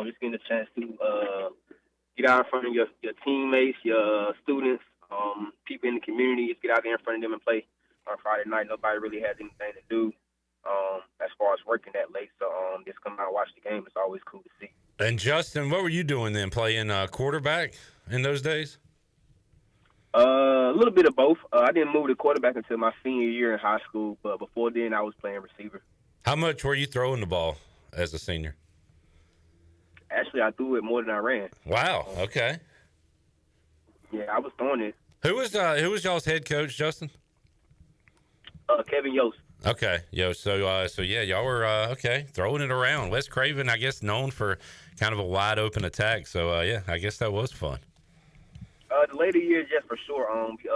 Just getting a chance to get out in front of your teammates, your students, people in the community. Just get out there in front of them and play on Friday night. Nobody really has anything to do as far as working that late. So just come out and watch the game. It's always cool to see. And Justin, what were you doing then? Playing quarterback in those days? A little bit of both. I didn't move to quarterback until my senior year in high school, but before then I was playing receiver. How much were you throwing the ball as a senior? Actually, I threw it more than I ran. Wow. Okay. Yeah, I was throwing it. Who was y'all's head coach, Justin? Kevin Yost. Okay, so yeah, y'all were okay, throwing it around. West Craven, I guess, known for kind of a wide open attack. So yeah, I guess that was fun. The later years, just for sure. We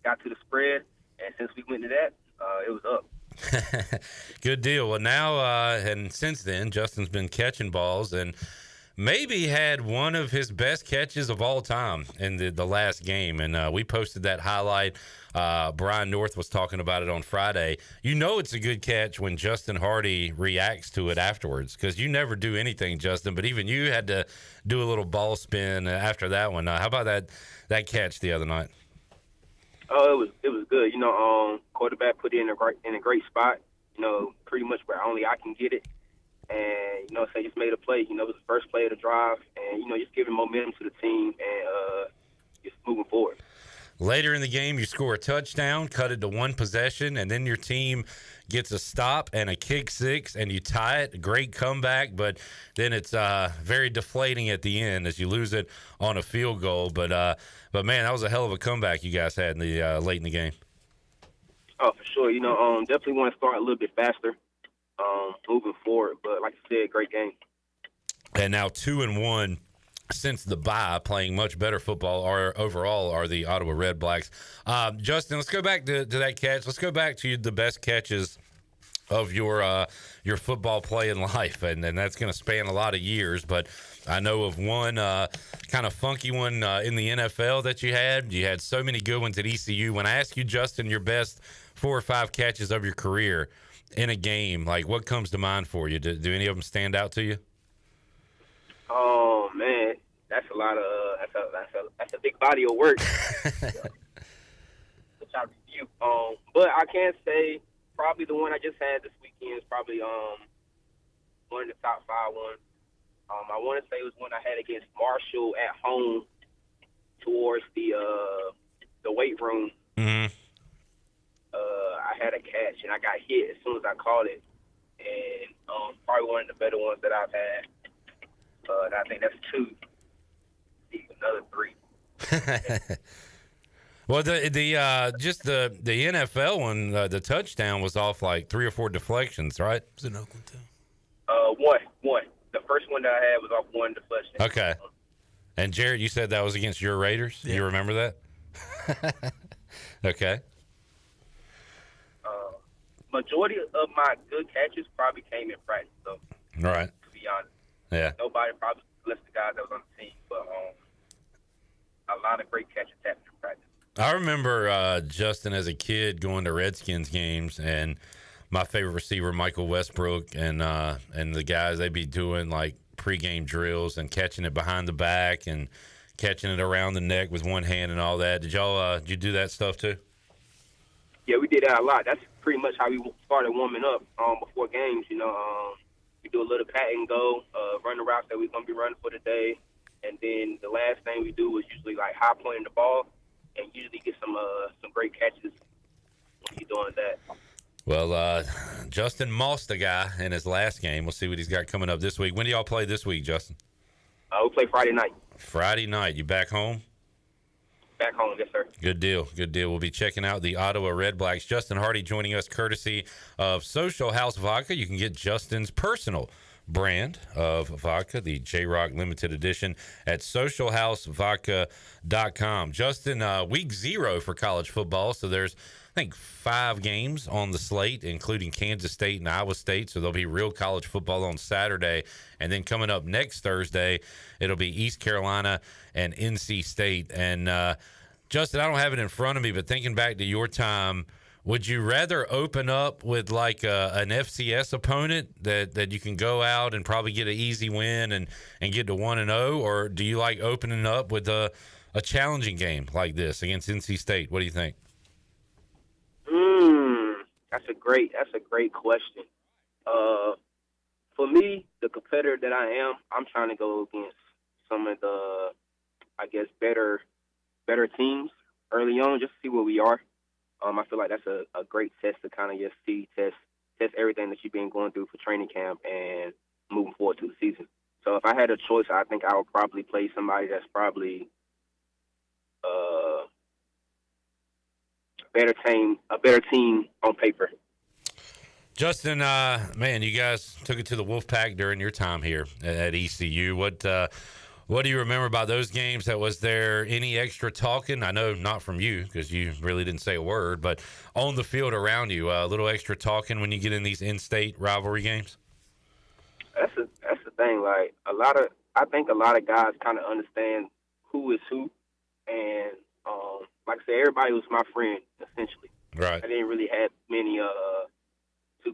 got to the spread, and since we went to that, it was up. Good deal. Well, now and since then, Justin's been catching balls and maybe had one of his best catches of all time in the last game. And we posted that highlight. Brian North was talking about it on Friday. You know it's a good catch when Justin Hardy reacts to it afterwards, because you never do anything, Justin, but even you had to do a little ball spin after that one. How about that catch the other night? Oh, it was good. Quarterback put it in a great spot. Pretty much where only I can get it, and so just made a play. It was the first play of the drive, and just giving momentum to the team and just moving forward. Later in the game, you score a touchdown, cut it to one possession, and then your team gets a stop and a kick six, and you tie it. A great comeback, but then it's very deflating at the end as you lose it on a field goal. But man, that was a hell of a comeback you guys had in the late in the game. Oh, for sure. Definitely want to start a little bit faster moving forward. But like you said, great game. And now 2-1 since the bye, playing much better football overall are the Ottawa Red Blacks. Justin, let's go back to that catch. Let's go back to the best catches of your football play in life, and that's going to span a lot of years. But I know of one kind of funky one in the NFL that you had. You had so many good ones at ECU. When I ask you, Justin, your best 4 or 5 catches of your career in a game, like what comes to mind for you? Do any of them stand out to you? Oh man, that's a lot of that's a big body of work. Which I review. But I can say probably the one I just had this weekend is probably one of the top 5 ones. I want to say it was one I had against Marshall at home towards the weight room. Mm-hmm. I had a catch and I got hit as soon as I caught it, and probably one of the better ones that I've had. I think that's 2. Another Well, the NFL one, the touchdown was off like 3 or 4 deflections, right? It was in Oakland too. One. The first one that I had was off one deflection. Okay. And Jared, you said that was against your Raiders. Yeah. You remember that? Okay. Majority of my good catches probably came in practice, though. Right. To be honest. Yeah. Nobody probably less the guys that was on the team, but a lot of great catches happened in practice. I remember Justin as a kid going to Redskins games, and my favorite receiver, Michael Westbrook, and the guys, they'd be doing like pregame drills and catching it behind the back and catching it around the neck with one hand and all that. Did you do that stuff too? Yeah, we did that a lot. That's pretty much how we started warming up before games. We do a little pat and go, run the routes that we're going to be running for the day. And then the last thing we do is usually like high pointing the ball and usually get some great catches when you're doing that. Well, Justin mossed a guy in his last game. We'll see what he's got coming up this week. When do y'all play this week, Justin? We play Friday night. Friday night. You back home? Back home, yes, sir. Good deal. Good deal. We'll be checking out the Ottawa Red Blacks. Justin Hardy joining us courtesy of Social House Vodka. You can get Justin's personal brand of vodka, the J-Rock Limited Edition, at socialhousevodka.com. Justin, week 0 for college football, so there's, I think, 5 games on the slate, including Kansas State and Iowa State, so there'll be real college football on Saturday. And then coming up next Thursday, it'll be East Carolina and NC State. And, Justin, I don't have it in front of me, but thinking back to your time, would you rather open up with like an FCS opponent that you can go out and probably get an easy win and get to 1-0, or do you like opening up with a challenging game like this against NC State? What do you think? That's a great question. For me, the competitor that I am, I'm trying to go against some of the, I guess, better teams early on, just to see where we are. I feel like that's a great test to kind of just test everything that you've been going through for training camp and moving forward to the season. So if I had a choice, I think I would probably play somebody that's probably a better team on paper. Justin, man, you guys took it to the Wolfpack during your time here at ECU. What do you remember about those games? Was there any extra talking? I know not from you because you really didn't say a word, but on the field around you, a little extra talking when you get in these in-state rivalry games? That's the thing. Like I think a lot of guys kind of understand who is who, and like I said, everybody was my friend essentially. Right. I didn't really have many too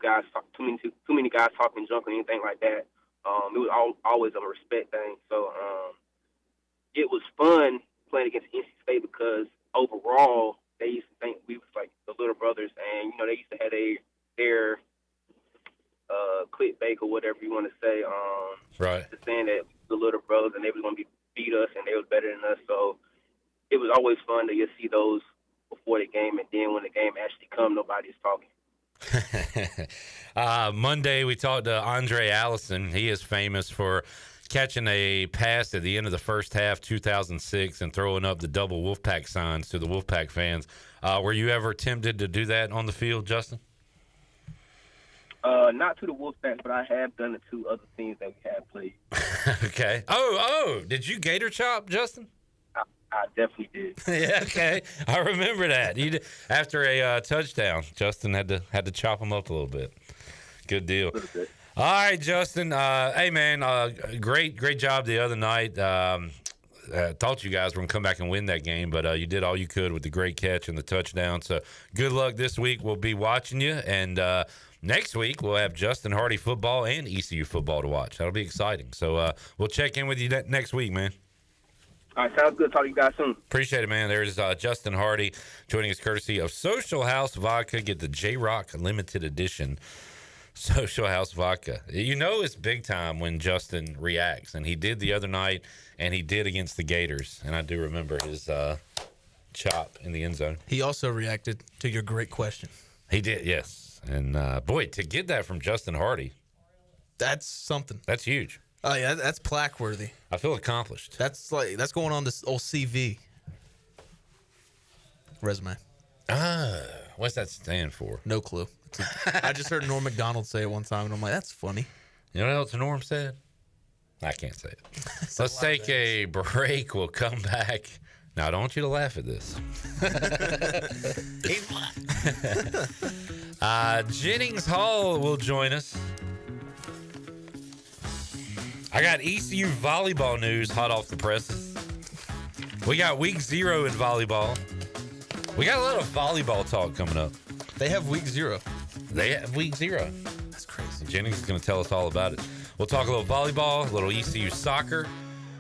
many guys talking junk or anything like that. It was always a respect thing. So it was fun playing against NC State because overall they used to think we was like the little brothers, and they used to have their clickbait or whatever you want to say. Right. Just saying that the little brothers and they was going to beat us and they was better than us. So it was always fun to just see those before the game, and then when the game actually come, nobody's talking. Monday we talked to Andre Allison. He is famous for catching a pass at the end of the first half 2006 and throwing up the double Wolfpack signs to the Wolfpack fans. Were you ever tempted to do that on the field, Justin? Not to the Wolfpack, but I have done it to other teams that we have played. Okay. Oh, did you gator chop, Justin? I definitely did. Yeah, okay. I remember that. After a touchdown, Justin had to chop him up a little bit. Good deal. All right, Justin. Hey, man, great job the other night. Thought you guys were going to come back and win that game, but you did all you could with the great catch and the touchdown. So good luck this week. We'll be watching you. And next week, we'll have Justin Hardy football and ECU football to watch. That'll be exciting. So we'll check in with you next week, man. All right, sounds good. Talk to you guys soon. Appreciate it, man. There's Justin Hardy joining us courtesy of Social House Vodka. Get the J-Rock Limited Edition Social House Vodka. It's big time when Justin reacts, and he did the other night, and he did against the Gators, and I do remember his chop in the end zone. He also reacted to your great question. He did, yes. And, boy, to get that from Justin Hardy. That's something. That's huge. Oh, yeah, that's plaque worthy. I feel accomplished. That's going on this old CV Resume. What's that stand for? No clue. I just heard Norm Macdonald say it one time, and I'm like, that's funny. You know what else Norm said? I can't say it. Let's take a break. We'll come back. Now, I don't want you to laugh at this. Jennings Hall will join us. I got ECU volleyball news hot off the presses. We got week 0 in volleyball. We got a lot of volleyball talk coming up. They have week 0. They have week 0. That's crazy. Jennings is going to tell us all about it. We'll talk a little volleyball, a little ECU soccer.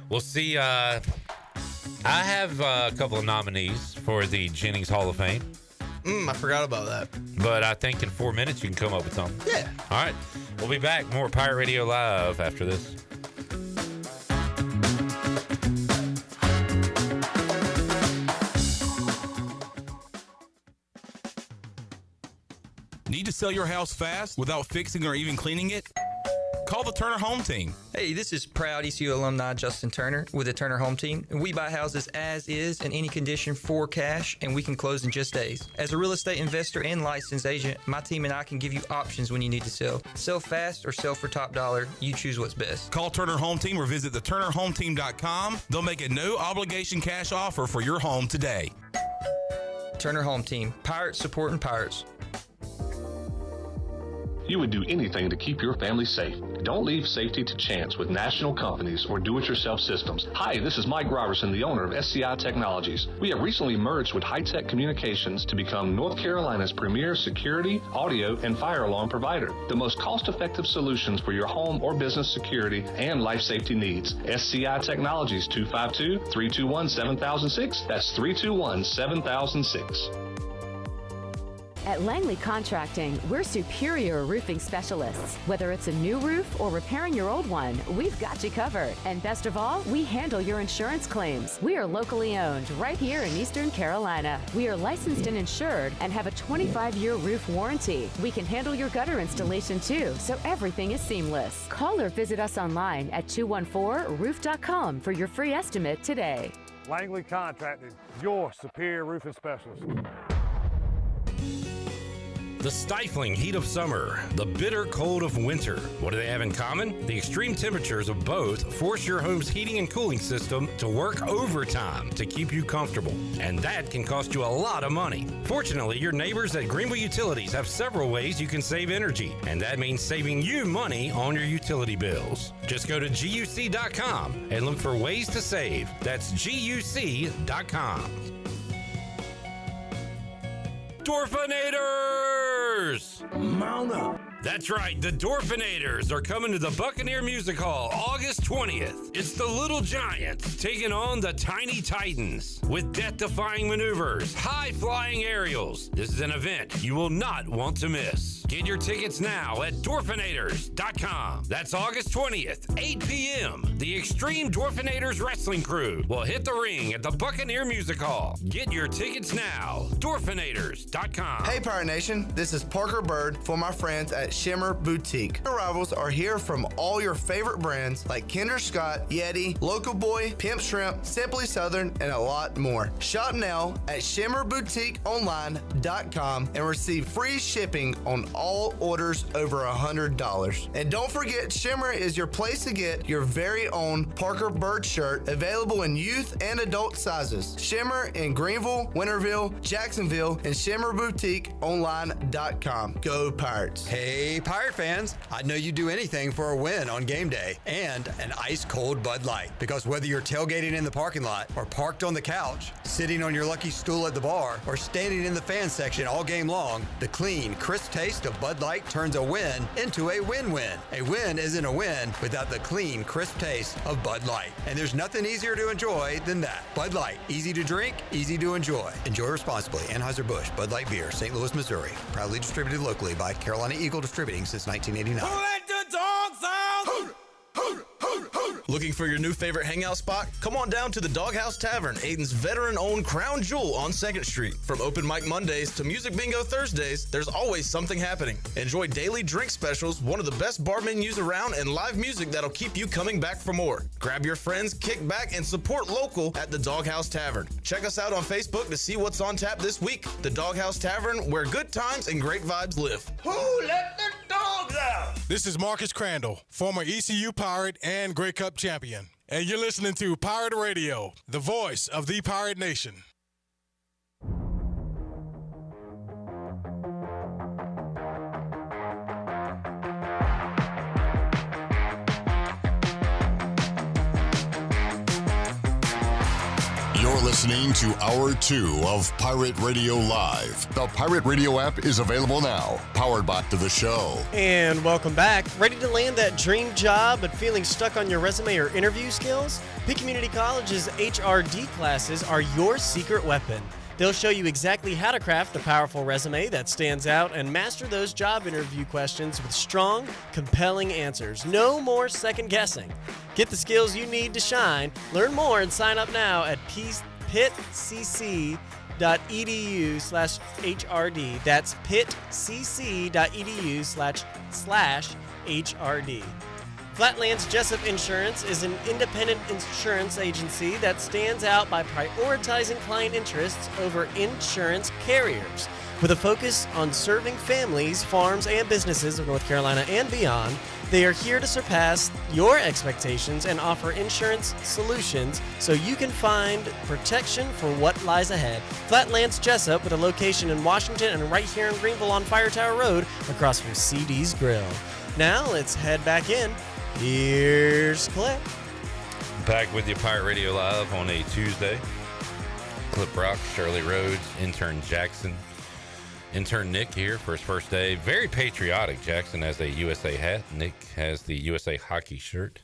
We'll see. I have a couple of nominees for the Jennings Hall of Fame. I forgot about that. But I think in 4 minutes you can come up with something. Yeah. All right. We'll be back. More Pirate Radio Live after this. Need to sell your house fast without fixing or even cleaning it? Call the Turner Home Team. Hey, this is proud ECU alumni Justin Turner with the Turner Home Team. We buy houses as is in any condition for cash, and we can close in just days. As a real estate investor and licensed agent, my team and I can give you options when you need to sell. Sell fast or sell for top dollar. You choose what's best. Call Turner Home Team or visit theturnerhometeam.com. They'll make a no-obligation cash offer for your home today. Turner Home Team. Pirates supporting pirates. You would do anything to keep your family safe. Don't leave safety to chance with national companies or do-it-yourself systems. Hi, this is Mike Robertson, the owner of SCI Technologies. We have recently merged with High-Tech Communications to become North Carolina's premier security, audio, and fire alarm provider. The most cost-effective solutions for your home or business security and life safety needs. SCI Technologies, 252-321-7006. That's 321-7006. At Langley Contracting, we're superior roofing specialists. Whether it's a new roof or repairing your old one, we've got you covered. And best of all, we handle your insurance claims. We are locally owned right here in Eastern Carolina. We are licensed and insured and have a 25-year roof warranty. We can handle your gutter installation too, so everything is seamless. Call or visit us online at 214roof.com for your free estimate today. Langley Contracting, your superior roofing specialist. The stifling heat of summer, the bitter cold of winter. What do they have in common? The extreme temperatures of both force your home's heating and cooling system to work overtime to keep you comfortable. And that can cost you a lot of money. Fortunately, your neighbors at Greenville Utilities have several ways you can save energy. And that means saving you money on your utility bills. Just go to GUC.com and look for ways to save. That's GUC.com. Dorfinators! Mount up. That's right, the Dorfinators are coming to the Buccaneer Music Hall August 20th. It's the Little Giants taking on the Tiny Titans with death-defying maneuvers, high-flying aerials. This is an event you will not want to miss. Get your tickets now at Dorfinators.com. That's August 20th, 8 p.m. The Extreme Dorfinators Wrestling Crew will hit the ring at the Buccaneer Music Hall. Get your tickets now, Dorfinators.com. Hey, Pirate Nation, this is Parker Bird for my friends at Shimmer Boutique. Our rivals are here from all your favorite brands like Kinder Scott, Yeti, Local Boy, Pimp Shrimp, Simply Southern, and a lot more. Shop now at shimmerboutiqueonline.com and receive free shipping on all orders over $100. And don't forget, Shimmer is your place to get your very own Parker Bird shirt, available in youth and adult sizes. Shimmer in Greenville, Winterville, Jacksonville, and shimmerboutiqueonline.com. Go Pirates. Hey, Pirate fans, I know you'd do anything for a win on game day and an ice-cold Bud Light. Because whether you're tailgating in the parking lot or parked on the couch, sitting on your lucky stool at the bar, or standing in the fan section all game long, the clean, crisp taste of Bud Light turns a win into a win-win. A win isn't a win without the clean, crisp taste of Bud Light. And there's nothing easier to enjoy than that. Bud Light, easy to drink, easy to enjoy. Enjoy responsibly. Anheuser-Busch Bud Light Beer, St. Louis, Missouri. Proudly distributed locally by Carolina Eagle Distributing since 1989. Let the dogs out! Looking for your new favorite hangout spot? Come on down to the Doghouse Tavern, Aiden's veteran-owned crown jewel on 2nd Street. From open mic Mondays to music bingo Thursdays, there's always something happening. Enjoy daily drink specials, one of the best bar menus around, and live music that'll keep you coming back for more. Grab your friends, kick back, and support local at the Doghouse Tavern. Check us out on Facebook to see what's on tap this week. The Doghouse Tavern, where good times and great vibes live. Who let the dogs out? This is Marcus Crandall, former ECU Pirate and Grey Cup champion. And you're listening to Pirate Radio, the voice of the Pirate Nation. You're listening to Hour 2 of Pirate Radio Live. The Pirate Radio app is available now, powered by the show. And welcome back. Ready to land that dream job but feeling stuck on your resume or interview skills? Pitt Community College's HRD classes are your secret weapon. They'll show you exactly how to craft the powerful resume that stands out and master those job interview questions with strong, compelling answers. No more second guessing. Get the skills you need to shine. Learn more and sign up now at pittcc.edu/HRD. That's pittcc.edu/HRD. Flatlands Jessup Insurance is an independent insurance agency that stands out by prioritizing client interests over insurance carriers. With a focus on serving families, farms, and businesses of North Carolina and beyond, they are here to surpass your expectations and offer insurance solutions so you can find protection for what lies ahead. Flatlands Jessup, with a location in Washington and right here in Greenville on Fire Tower Road, across from CD's Grill. Now let's head back in. Here's Clip. Back with you, Pirate Radio Live on a Tuesday. Clip Rock, Shirley Rhodes, intern Jackson. Intern Nick here for his first day. Very patriotic. Jackson has a USA hat. Nick has the USA hockey shirt.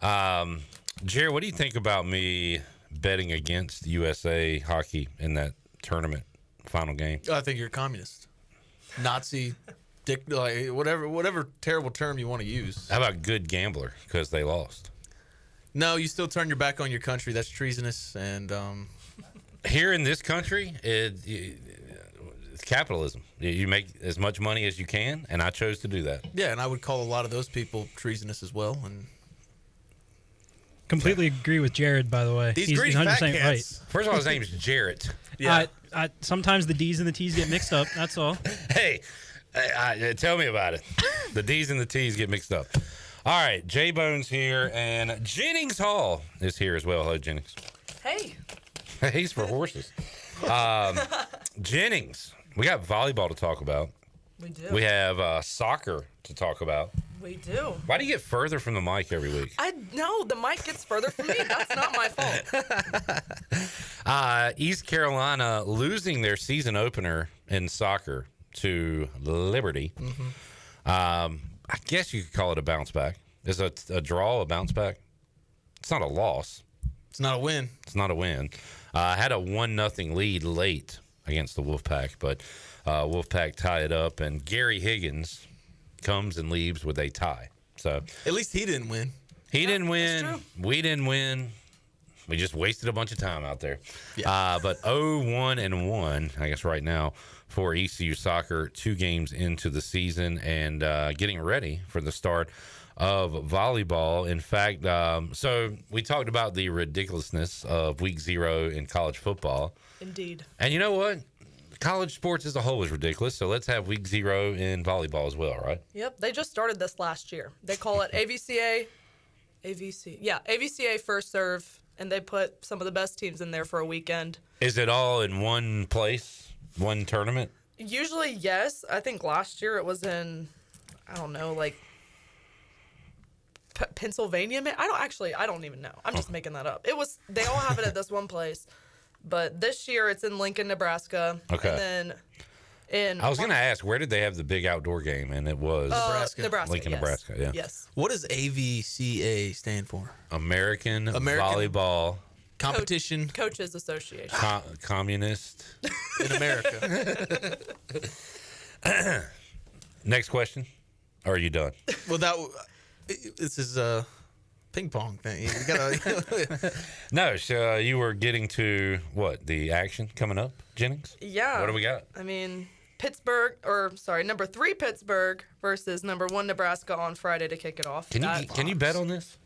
Jerry, what do you think about me betting against USA hockey in that tournament final game? I think you're a communist. Nazi, dick, like whatever terrible term you want to use. How about good gambler because they lost? No, you still turn your back on your country. That's treasonous. And here in this country, it's capitalism. You make as much money as you can, and I chose to do that. Yeah, and I would call a lot of those people treasonous as well. And completely agree with Jared, by the way. He's 100% right. First of all, his name is Jarrett. Yeah. Sometimes the D's and the T's get mixed up. That's all. Hey, tell me about it. The D's and the T's get mixed up. All right, J-Bone's here, and Jennings Hall is here as well. Hello, Jennings. Hey. He's for horses. Jennings, we got volleyball to talk about. We do. We have soccer to talk about. We do. Why do you get further from the mic every week? I know the mic gets further from me. That's not my fault. East Carolina losing their season opener in soccer to Liberty. Mm-hmm. I guess you could call it a bounce back. Is a draw a bounce back? It's not a loss. It's not a win. It's not a win. Had a 1-0 lead late against the Wolfpack, but Wolfpack tie it up, and Gary Higgins comes and leaves with a tie. So at least he didn't win. He didn't win. We didn't win. We just wasted a bunch of time out there. Yeah. But 0-1-1, I guess, right now for ECU soccer, 2 games into the season and getting ready for the start of volleyball. In fact, so we talked about the ridiculousness of week 0 in college football. Indeed. And you know what? College sports as a whole is ridiculous, so let's have week 0 in volleyball as well, right? Yep, they just started this last year. They call it AVCA First Serve, and they put some of the best teams in there for a weekend. Is it all in one place, one tournament? Usually, yes. I think last year it was in, I don't know, like Pennsylvania. I don't even know. I'm just making that up. They all have it at this one place. But this year it's in Lincoln, Nebraska. Okay. And then I was going to ask, where did they have the big outdoor game? And it was Nebraska. Lincoln, yes. Nebraska. Yeah. Yes. What does AVCA stand for? American Volleyball Competition Coaches Association. Communist in America. Next question. Or are you done? Well, this is ping pong thing. You gotta. No, so you were getting to what, the action coming up, Jennings? Yeah. What do we got? I mean, number 3 Pittsburgh versus number 1 Nebraska on Friday to kick it off. Can you bet on this?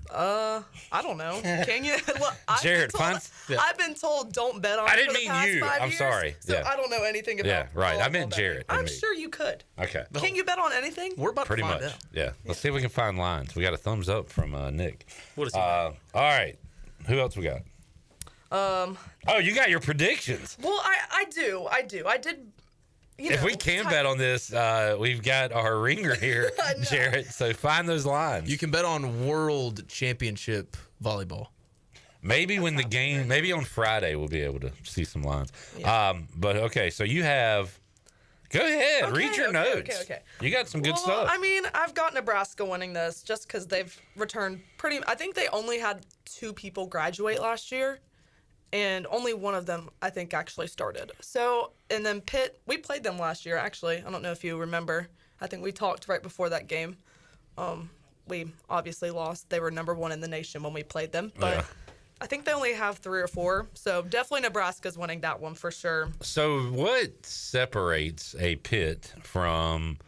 I don't know. Can you? Look, Jared, I've been told don't bet on. I it didn't for the mean past you. 5 I'm years, sorry. So Yeah. I don't know anything about. Yeah, right. I volleyball meant betting. Jared. I'm sure you could. Okay. Can you bet on anything? We're about Pretty to find much. out. Yeah. Let's see if we can find lines. We got a thumbs up from Nick. What is he? All right. Who else we got? Oh, you got your predictions. Well, I do. I did. If we can bet on this, we've got our ringer here, Jared. So find those lines. You can bet on World Championship volleyball. Maybe when the game, maybe on Friday, we'll be able to see some lines. Yeah. But okay, so you have. Go ahead, read your notes. Okay. You got some good Well, stuff. I mean, I've got Nebraska winning this just because they've returned I think they only had 2 people graduate last year, and only one of them, I think, actually started. So, and then Pitt, we played them last year, actually. I don't know if you remember. I think we talked right before that game. We obviously lost. They were number 1 in the nation when we played them, but. Yeah. I think they only have 3 or 4, so definitely Nebraska's winning that one for sure. So what separates a Pitt from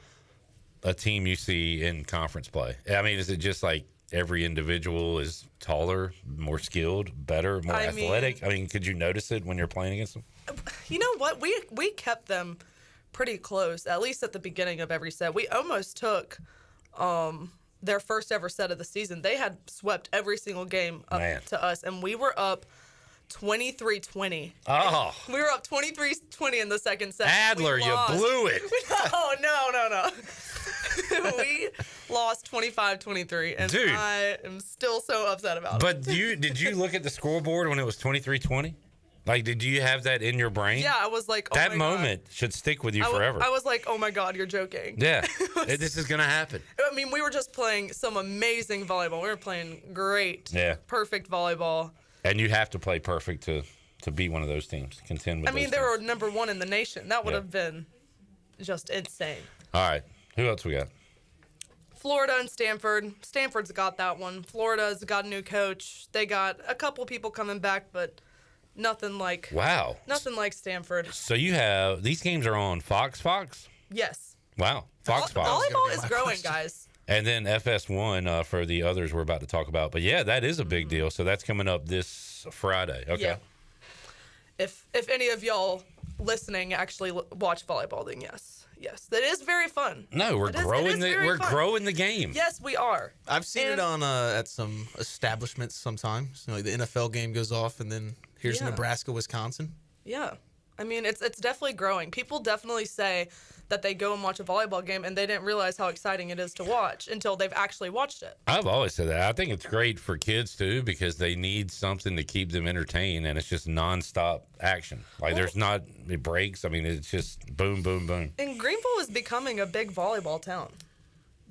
a team you see in conference play? I mean, is it just like every individual is taller, more skilled, better, more athletic? I mean, could you notice it when you're playing against them? You know what? We kept them pretty close, at least at the beginning of every set. We almost took their first ever set of the season. They had swept every single game up to us, and we were up 23-20. Oh. We were up 23-20 in the second set. Adler, you blew it. No. We lost 25-23, and Dude. I am still so upset about it. But did you look at the scoreboard when it was 23-20? Like, did you have that in your brain? Yeah, I was like, oh that my moment God. Should stick with you forever. I was like, oh my God, you're joking. Yeah, this is going to happen. I mean, we were just playing some amazing volleyball. We were playing great, perfect volleyball. And you have to play perfect to beat one of those teams, to contend with I mean, they were number 1 in the nation. That would have been just insane. All right, who else we got? Florida and Stanford. Stanford's got that one. Florida's got a new coach. They got a couple people coming back, but nothing like Stanford. So you have these games are on Fox. Yes. Wow, Fox. Volleyball is growing, guys. And then FS1 for the others we're about to talk about. But yeah, that is a big deal. So that's coming up this Friday. Okay. Yeah. If any of y'all listening actually watch volleyball, then yes, that is very fun. No, we're growing the game. Yes, we are. I've seen it on at some establishments sometimes. You know, like the NFL game goes off, and then here's Nebraska, Wisconsin. Yeah, I mean it's definitely growing. People definitely say that they go and watch a volleyball game and they didn't realize how exciting it is to watch until they've actually watched it. I've always said that. I think it's great for kids too because they need something to keep them entertained, and it's just nonstop action. Like there's not breaks. I mean, it's just boom, boom, boom. And Greenville is becoming a big volleyball town,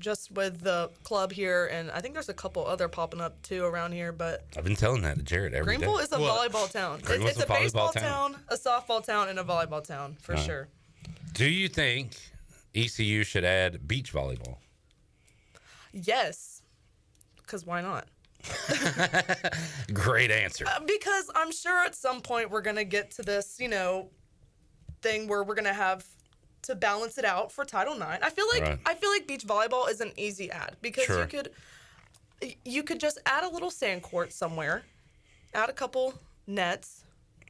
just with the club here, and I think there's a couple other popping up too around here. But I've been telling that to Jared every day. Greenville is a volleyball town. It's a baseball town, a softball town, and a volleyball town for sure. Do you think ECU should add beach volleyball? Yes, because why not? Great answer. Because I'm sure at some point we're gonna get to this, thing where we're gonna have to balance it out for Title IX. I feel like beach volleyball is an easy add because you could just add a little sand court somewhere, add a couple nets.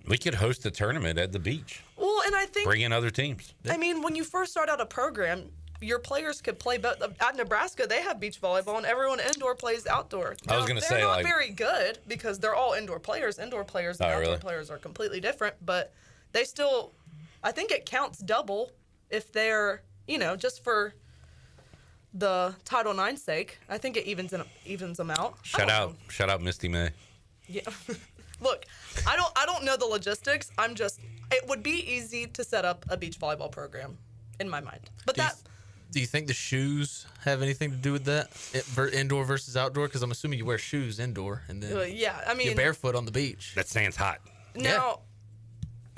We could host a tournament at the beach. Well, and I think bring in other teams. I mean, when you first start out a program, your players could play. But at Nebraska, they have beach volleyball, and everyone indoor plays outdoor. I was going to say, they're not very good because they're all indoor players. Indoor players and outdoor players are completely different, but they still. I think it counts double if they're just for the Title IX sake. I think it evens them out. Shout out Misty May. Yeah. Look, I don't know the logistics. It would be easy to set up a beach volleyball program in my mind. But do you think the shoes have anything to do with that? Indoor versus outdoor? Because I'm assuming you wear shoes indoor and then you're barefoot on the beach. That sand's hot. Now,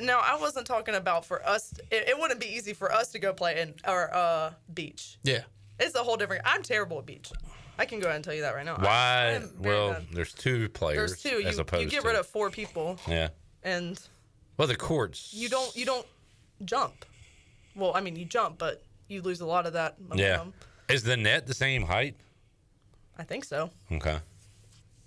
I wasn't talking about for us. It wouldn't be easy for us to go play in our beach. Yeah. It's a whole different. I'm terrible at beach. I can go ahead and tell you that right now. Why? Well, there's 2 players. There's 2. As opposed you get to, rid of 4 people. Yeah. And well, the courts. You don't jump. Well, I mean, you jump, but you lose a lot of that momentum. Yeah. Is the net the same height? I think so. Okay.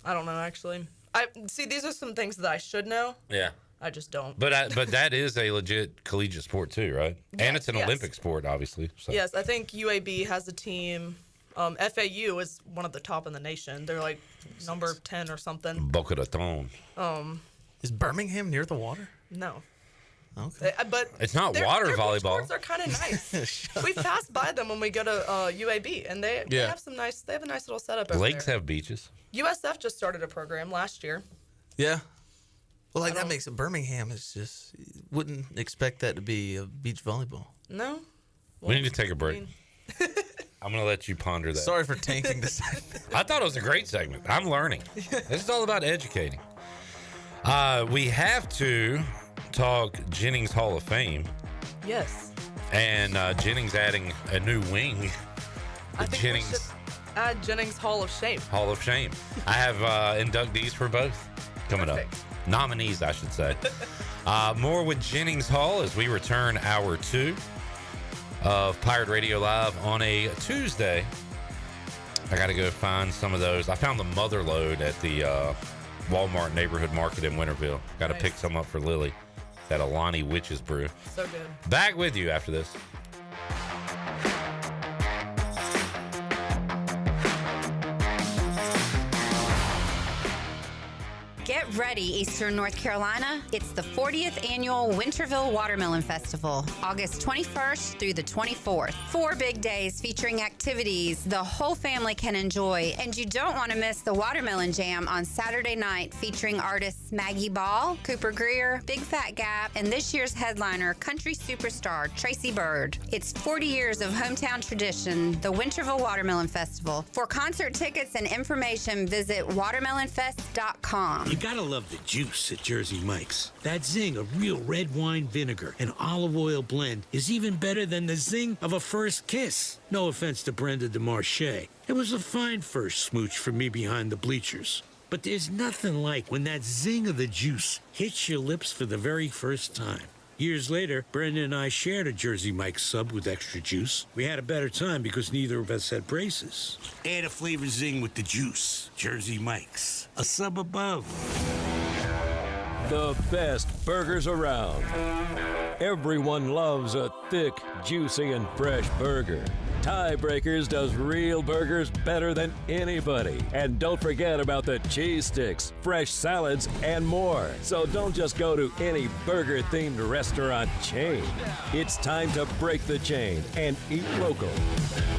I don't know, actually. I see. These are some things that I should know. Yeah. I just don't. But that is a legit collegiate sport too, right? And it's an Olympic sport, obviously. So. Yes, I think UAB has a team. FAU is one of the top in the nation. They're like number 10 or something. Boca Raton. Is Birmingham near the water? No. Okay. But it's not water their volleyball. Sports are kind of nice. We pass by them when we go to UAB, and they have some nice. They have a nice little setup. Lakes over there. have beaches. USF just started a program last year. Yeah. Well, like that makes it. Birmingham is just wouldn't expect that to be a beach volleyball. No. We need to take a break. I'm going to let you ponder that. Sorry for tanking the segment. I thought it was a great segment. I'm learning. This is all about educating. We have to talk Jennings Hall of Fame. Yes. And Jennings adding a new wing. I think Jennings. We should add Jennings Hall of Shame. Hall of Shame. I have inductees for both coming up. Nominees, I should say. More with Jennings Hall as we return hour 2 of Pirate Radio Live on a Tuesday. I got to go find some of those. I found the mother load at the Walmart neighborhood market in Winterville. Got to pick some up for Lily. That Alani Witch's Brew. So good. Back with you after this. Get ready, Eastern North Carolina. It's the 40th annual Winterville Watermelon Festival, August 21st through the 24th. 4 big days featuring activities the whole family can enjoy. And you don't want to miss the Watermelon Jam on Saturday night featuring artists Maggie Ball, Cooper Greer, Big Fat Gap, and this year's headliner, country superstar Tracy Byrd. It's 40 years of hometown tradition, the Winterville Watermelon Festival. For concert tickets and information, visit watermelonfest.com. You gotta love the juice at Jersey Mike's. That zing of real red wine vinegar and olive oil blend is even better than the zing of a first kiss. No offense to Brenda DeMarche. It was a fine first smooch for me behind the bleachers. But there's nothing like when that zing of the juice hits your lips for the very first time. Years later, Brenda and I shared a Jersey Mike's sub with extra juice. We had a better time because neither of us had braces. Add a flavor zing with the juice. Jersey Mike's. A sub above. The best burgers around. Everyone loves a thick, juicy, and fresh burger. Tiebreakers does real burgers better than anybody. And don't forget about the cheese sticks, fresh salads, and more. So don't just go to any burger-themed restaurant chain. It's time to break the chain and eat local.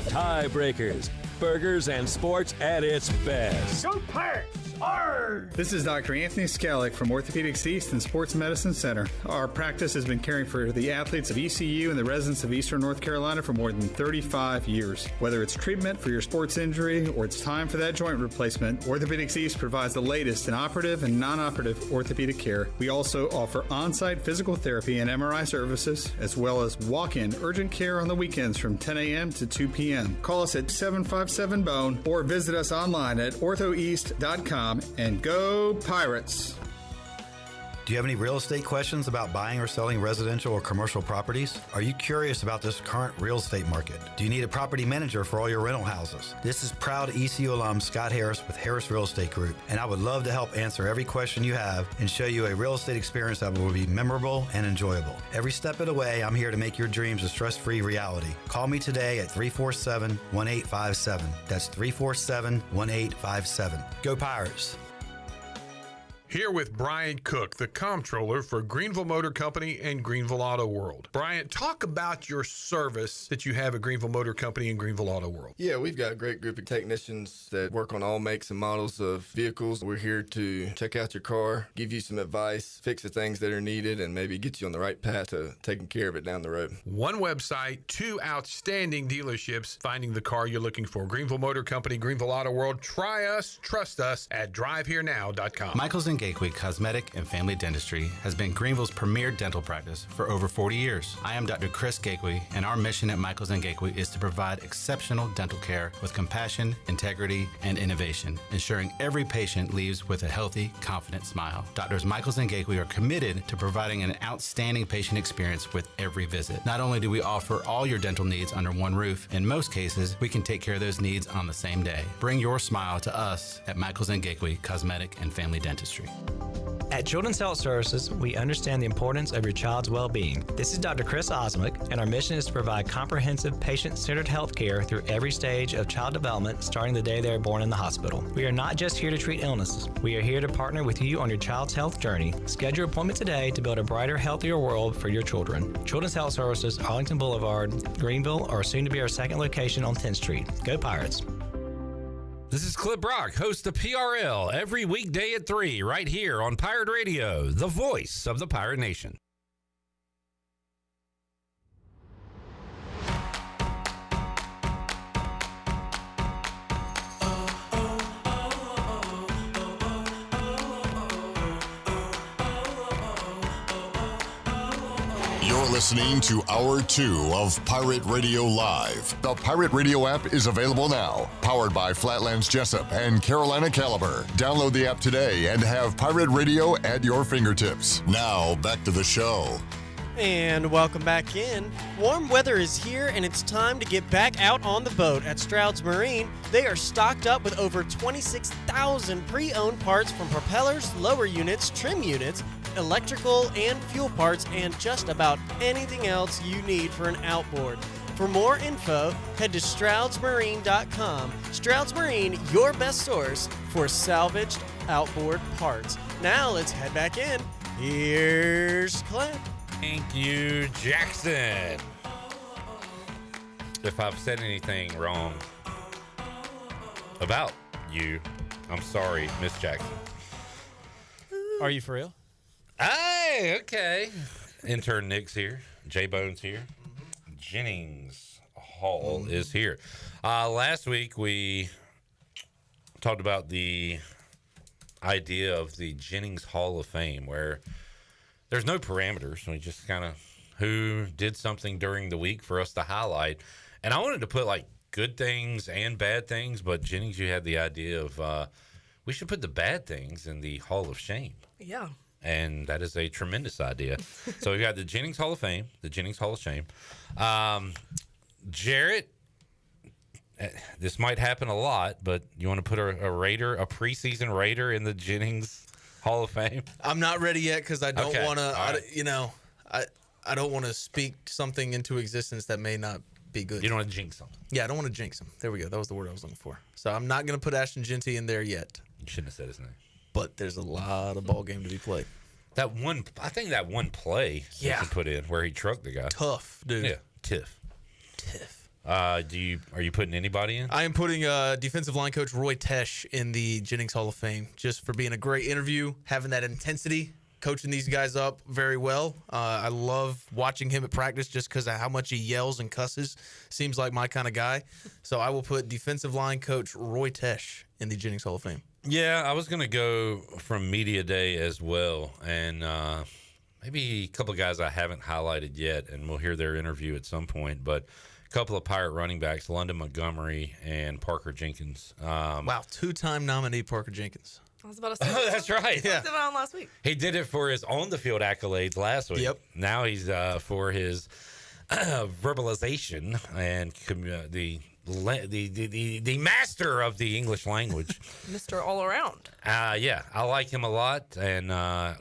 Tiebreakers, burgers and sports at its best. Go Pirates! Arr! This is Dr. Anthony Skellick from Orthopedics East and Sports Medicine Center. Our practice has been caring for the athletes of ECU and the residents of Eastern North Carolina for more than 35 years. Whether it's treatment for your sports injury or it's time for that joint replacement, Orthopedics East provides the latest in operative and non-operative orthopedic care. We also offer on-site physical therapy and MRI services, as well as walk-in urgent care on the weekends from 10 a.m. to 2 p.m. Call us at 757-BONE or visit us online at orthoeast.com. And go Pirates! Do you have any real estate questions about buying or selling residential or commercial properties? Are you curious about this current real estate market? Do you need a property manager for all your rental houses? This is proud ECU alum Scott Harris with Harris Real Estate Group, and I would love to help answer every question you have and show you a real estate experience that will be memorable and enjoyable. Every step of the way, I'm here to make your dreams a stress-free reality. Call me today at 347-1857. That's 347-1857. Go Pirates! Here with Bryant Cook, the comptroller for Greenville Motor Company and Greenville Auto World. Bryant, talk about your service that you have at Greenville Motor Company and Greenville Auto World. Yeah, we've got a great group of technicians that work on all makes and models of vehicles. We're here to check out your car, give you some advice, fix the things that are needed, and maybe get you on the right path to taking care of it down the road. One website, 2 outstanding dealerships, finding the car you're looking for. Greenville Motor Company, Greenville Auto World. Try us, trust us at driveherenow.com. Michael's Gateway Cosmetic and Family Dentistry has been Greenville's premier dental practice for over 40 years. I am Dr. Chris Gateway, and our mission at Michaels & Gateway is to provide exceptional dental care with compassion, integrity, and innovation, ensuring every patient leaves with a healthy, confident smile. Doctors Michaels & Gateway are committed to providing an outstanding patient experience with every visit. Not only do we offer all your dental needs under one roof, in most cases, we can take care of those needs on the same day. Bring your smile to us at Michaels & Gateway Cosmetic and Family Dentistry. At Children's Health Services, we understand the importance of your child's well-being. This is Dr. Chris Osmick, and our mission is to provide comprehensive, patient-centered health care through every stage of child development, starting the day they are born in the hospital. We are not just here to treat illnesses. We are here to partner with you on your child's health journey. Schedule your appointment today to build a brighter, healthier world for your children. Children's Health Services, Arlington Boulevard, Greenville, or soon to be our second location on 10th Street. Go Pirates! This is Clip Brock, host of PRL, every weekday at 3, right here on Pirate Radio, the voice of the Pirate Nation. You're listening to Hour 2 of Pirate Radio Live. The Pirate Radio app is available now. Powered by Flatlands Jessup and Carolina Caliber. Download the app today and have Pirate Radio at your fingertips. Now, back to the show. And welcome back in. Warm weather is here, and it's time to get back out on the boat. At Stroud's Marine, they are stocked up with over 26,000 pre-owned parts from propellers, lower units, trim units, electrical and fuel parts, and just about anything else you need for an outboard. For more info, head to StroudsMarine.com. Stroud's Marine, your best source for salvaged outboard parts. Now let's head back in. Here's Clint. Thank you, Jackson. If I've said anything wrong about you, I'm sorry, Miss Jackson. Are you for real? Hey, okay. Intern Nick's here. J-Bone's here. Jennings Hall is here. Last week we talked about the idea of the Jennings Hall of Fame, where there's no parameters. We just kind of who did something during the week for us to highlight. And I wanted to put like good things and bad things, but Jennings, you had the idea of we should put the bad things in the Hall of Shame. Yeah. And that is a tremendous idea. So we've got the Jennings Hall of Fame, the Jennings Hall of Shame. Jarrett, this might happen a lot, but you want to put a preseason Raider in the Jennings Hall of Fame? I'm not ready yet because I don't want to, I don't want to speak something into existence that may not be good. You don't want to jinx them. Yeah, I don't want to jinx him. There we go. That was the word I was looking for. So I'm not going to put Ashton Genty in there yet. You shouldn't have said his name. But there's a lot of ball game to be played. I think that one play you could put in where he trucked the guy. Tough, dude. Yeah, tiff. Are you putting anybody in? I am putting defensive line coach Roy Tesh in the Jennings Hall of Fame just for being a great interview, having that intensity, coaching these guys up very well. I love watching him at practice just because of how much he yells and cusses. Seems like my kind of guy. So I will put defensive line coach Roy Tesh in the Jennings Hall of Fame. Yeah, I was going to go from Media Day as well, and maybe a couple of guys I haven't highlighted yet, and we'll hear their interview at some point, but a couple of Pirate running backs, London Montgomery and Parker Jenkins. Wow, two-time nominee Parker Jenkins. I was about to say. That's right. Yeah. Did it on last week. He did it for his on-the-field accolades last week. Yep. Now he's for his verbalization and the master of the English language. Mr. All Around. Yeah, I like him a lot, and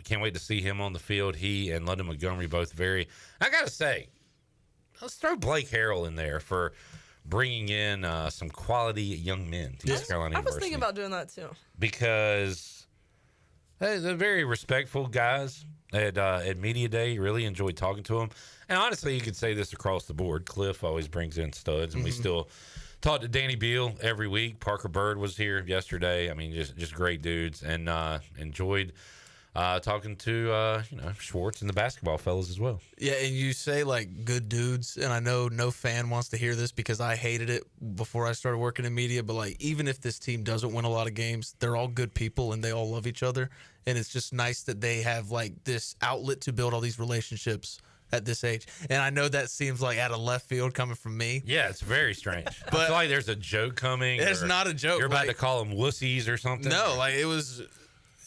can't wait to see him on the field. He and London Montgomery both very. I gotta say, let's throw Blake Harrell in there for bringing in some quality young men to East Carolina University. I was thinking about doing that too. Because they're very respectful guys at Media Day. Really enjoyed talking to them. And honestly, you could say this across the board. Cliff always brings in studs, and we still talk to Danny Beal every week. Parker Bird was here yesterday. I mean, just great dudes, and enjoyed talking to Schwartz and the basketball fellas as well. Yeah, and you say like good dudes, and I know no fan wants to hear this because I hated it before I started working in media, but like even if this team doesn't win a lot of games, they're all good people and they all love each other, and it's just nice that they have like this outlet to build all these relationships at this age. And I know that seems like out of left field coming from me. Yeah, it's very strange. But I feel like there's a joke coming. There's not a joke. You're about to call them wussies or something. No, like it was.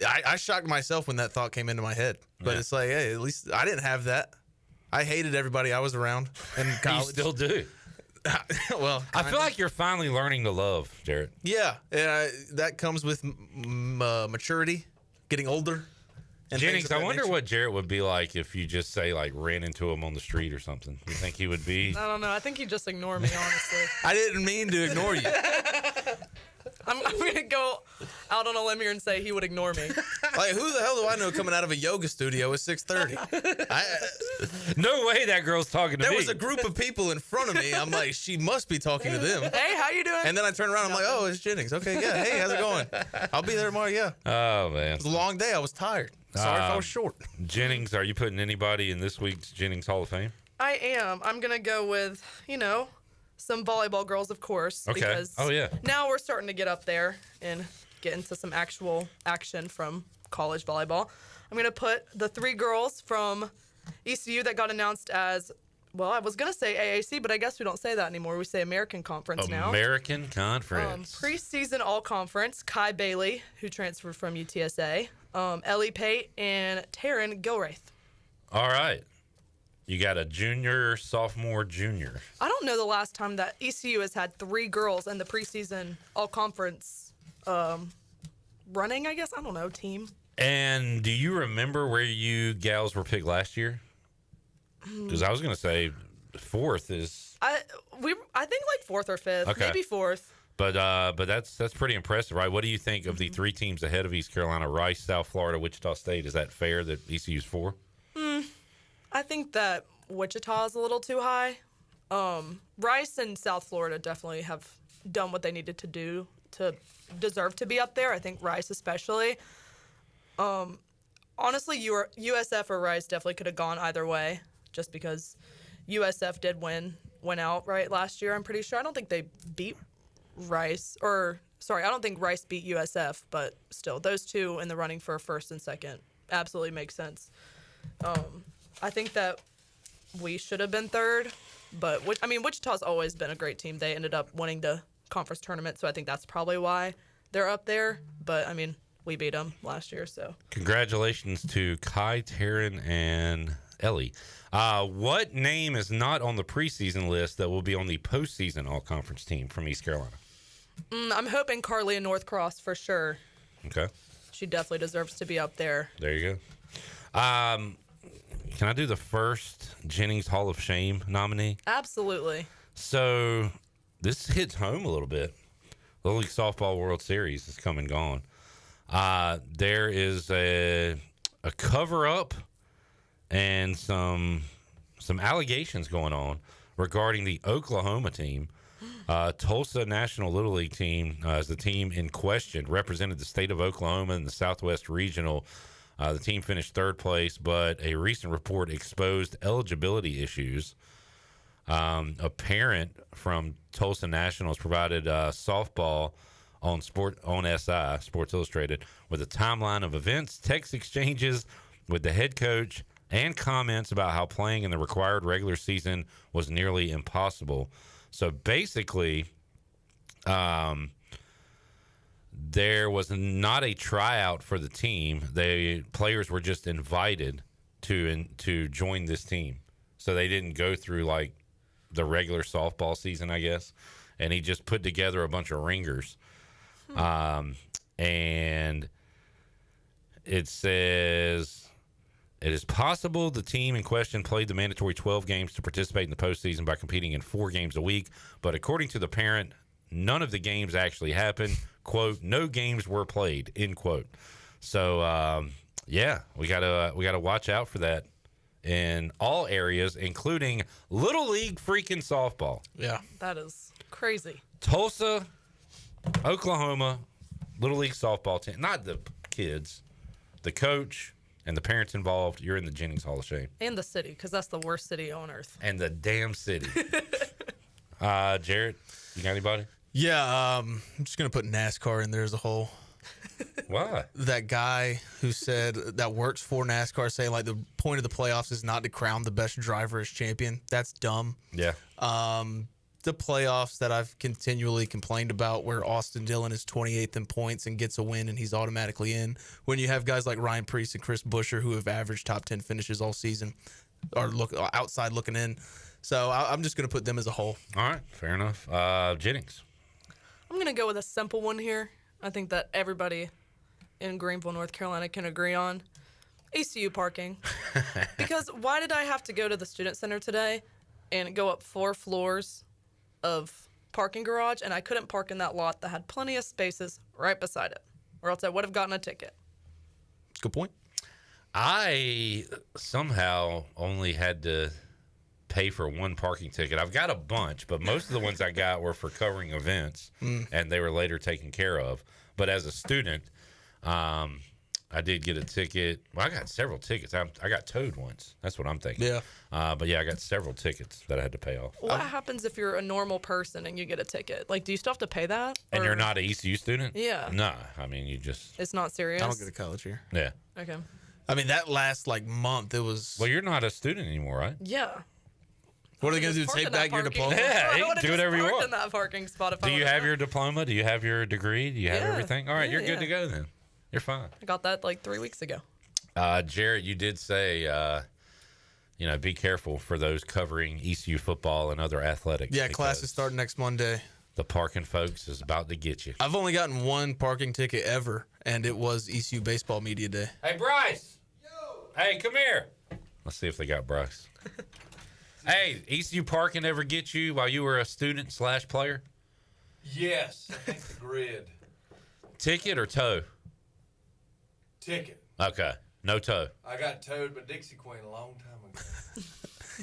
I shocked myself when that thought came into my head. But it's like, hey, at least I didn't have that. I hated everybody I was around in college. You still do. Well, I feel like you're finally learning to love, Jared. Yeah, and that comes with maturity, getting older. And Jennings, I wonder what Jarrett would be like if you just say like ran into him on the street or something. You think he would be? I don't know. I think he'd just ignore me, honestly. I didn't mean to ignore you. I'm going to go out on a limb here and say he would ignore me. Like, who the hell do I know coming out of a yoga studio at 6:30? No way that girl's talking to me. There was a group of people in front of me. I'm like, she must be talking to them. Hey, how you doing? And then I turn around. I'm like, oh, it's Jennings. Okay, yeah. Hey, how's it going? I'll be there tomorrow. Yeah. Oh man, it was a long day. I was tired. Sorry if I was short. Jennings, are you putting anybody in this week's Jennings Hall of Fame? I am. I'm going to go with, some volleyball girls, of course. Okay. Because yeah. now we're starting to get up there and get into some actual action from college volleyball. I'm going to put the 3 girls from ECU that got announced as, well, I was going to say AAC, but I guess we don't say that anymore. We say American Conference now. American Conference. Preseason All-Conference, Kai Bailey, who transferred from UTSA, Ellie Pate, and Taryn Gilraith. All right. You got a junior, sophomore, junior. I don't know the last time that ECU has had 3 girls in the preseason all-conference running, I guess. I don't know, team. And do you remember where you gals were picked last year? Because I was going to say 4th is... I think like 4th or 5th, okay. Maybe 4th. But that's pretty impressive, right? What do you think of the 3 teams ahead of East Carolina, Rice, South Florida, Wichita State? Is that fair that ECU's 4? I think that Wichita is a little too high. Rice and South Florida definitely have done what they needed to do to deserve to be up there. I think Rice especially. Honestly, USF or Rice definitely could have gone either way, just because USF did win out right last year. I'm pretty sure. I don't think they beat Rice, I don't think Rice beat USF, but still, those 2 in the running for 1st and 2nd absolutely makes sense. I think that we should have been 3rd, but Wichita's always been a great team. They ended up winning the conference tournament, so I think that's probably why they're up there. But we beat them last year, so congratulations to Kai, Taryn, and Ellie. What name is not on the preseason list that will be on the postseason all-conference team from East Carolina? I'm hoping Carlia Northcross for sure. Okay, she definitely deserves to be up there. There you go. Can I do the first Jennings Hall of Shame nominee? Absolutely. So this hits home a little bit. Little League Softball World Series is come and gone. There is a cover-up and some allegations going on regarding the Oklahoma team. Tulsa National Little League team is the team in question, represented the state of Oklahoma in the Southwest Regional. The team finished 3rd place, but a recent report exposed eligibility issues. A parent from Tulsa Nationals provided softball on SI, Sports Illustrated, with a timeline of events, text exchanges with the head coach, and comments about how playing in the required regular season was nearly impossible. So basically, there was not a tryout for the team. Players were just invited to join this team. So they didn't go through like the regular softball season, I guess. And he just put together a bunch of ringers. And it says, it is possible the team in question played the mandatory 12 games to participate in the postseason by competing in 4 games a week. But according to the parent, none of the games actually happened. Quote, no games were played, end quote. So, we gotta watch out for that in all areas, including Little League freaking softball. Yeah. That is crazy. Tulsa, Oklahoma, Little League softball team. Not the kids, the coach, and the parents involved, you're in the Jennings Hall of Shame. And the city, because that's the worst city on earth. And the damn city. Jared, you got anybody? Yeah, I'm just going to put NASCAR in there as a whole. Why? That guy who said that works for NASCAR saying like the point of the playoffs is not to crown the best driver as champion. That's dumb. Yeah. The playoffs that I've continually complained about where Austin Dillon is 28th in points and gets a win and he's automatically in. When you have guys like Ryan Preece and Chris Buescher who have averaged top 10 finishes all season or look outside looking in. So I'm just going to put them as a whole. All right. Fair enough. Jennings. I'm going to go with a simple one here. I think that everybody in Greenville, North Carolina can agree on. ECU parking. Because why did I have to go to the student center today and go up 4 floors of parking garage, and I couldn't park in that lot that had plenty of spaces right beside it, or else I would have gotten a ticket. Good point. I somehow only had to pay for 1 parking ticket. I've got a bunch, but most of the ones I got were for covering events, and they were later taken care of. But as a student, I did get a ticket. Well, I got several tickets. I got towed once. That's what I'm thinking. Yeah. But yeah, I got several tickets that I had to pay off. What happens if you're a normal person and you get a ticket? Like, do you still have to pay that? And or- you're not an ECU student? Yeah. Nah. I mean, you just. It's not serious? I don't get a college here. Yeah. Okay. I mean, that last like month, it was. Well, you're not a student anymore, right? Yeah. What are they going to do? Take back your diploma? Yeah, I you would've can do just whatever you parked want. in that parking spot if I Do you would've have known. your diploma? Do you have your degree? Do you have Yeah. everything? All right, you're good Yeah. to go then. You're fine. I got that like 3 weeks ago. Jarrett, you did say, be careful for those covering ECU football and other athletics. Yeah, classes start next Monday. The parking folks is about to get you. I've only gotten 1 parking ticket ever, and it was ECU Baseball Media Day. Hey, Bryce. Yo. Hey, come here. Let's see if they got Bryce. Hey, ECU parking ever get you while you were a student/player? Yes, I think the grid. Ticket or tow? Ticket. Okay, no tow. I got towed by Dixie Queen a long time ago.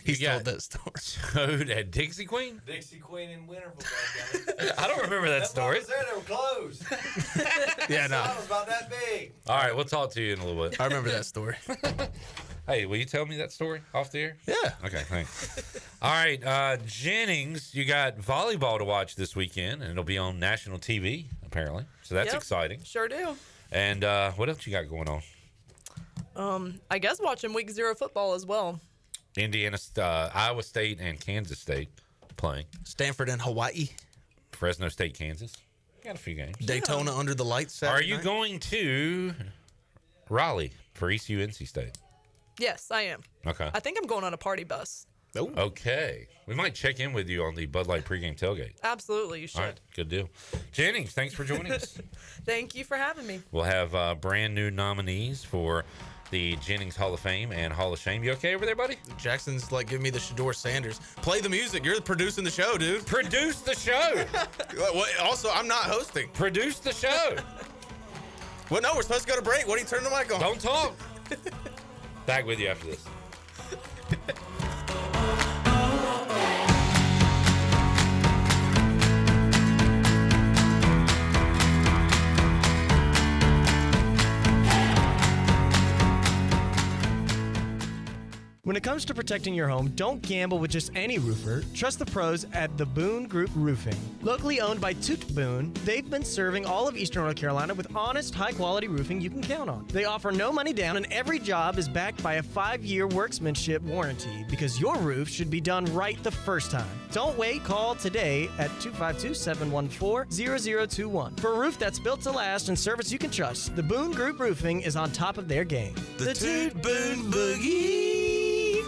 He told that story. Towed at Dixie Queen? Dixie Queen in Winterville. I don't remember that story. I was there, they were closed. Yeah, no. I was about that big. All right, we'll talk to you in a little bit. I remember that story. Hey, will you tell me that story off the air? Yeah. Okay, thanks. All right, Jennings, you got volleyball to watch this weekend, and it'll be on national TV, apparently. So that's Yep, exciting. Sure do. And what else you got going on? I guess watching week 0 football as well. Indiana, Iowa State, and Kansas State playing. Stanford and Hawaii. Fresno State, Kansas. Got a few games. Daytona under the lights. Are Saturday you night. going to Raleigh for ECU NC State? Yes, I am. Okay. I think I'm going on a party bus. Okay. We might check in with you on the Bud Light pregame tailgate. Absolutely, you should. All right, good deal. Jennings, thanks for joining us. Thank you for having me. We'll have brand new nominees for the Jennings Hall of Fame and Hall of Shame. You okay over there, buddy? Jackson's like giving me the Shador Sanders. Play the music. You're producing the show, dude. Produce the show. Also, I'm not hosting. Produce the show. Well, no, we're supposed to go to break. What are you turning the mic on? Don't talk. Back with you after this. When it comes to protecting your home, don't gamble with just any roofer. Trust the pros at the Boone Group Roofing. Locally owned by Toot Boone, they've been serving all of Eastern North Carolina with honest, high-quality roofing you can count on. They offer no money down, and every job is backed by a 5-year workmanship warranty because your roof should be done right the first time. Don't wait. Call today at 252-714-0021. For a roof that's built to last and service you can trust, the Boone Group Roofing is on top of their game. The Toot Boone Boogie.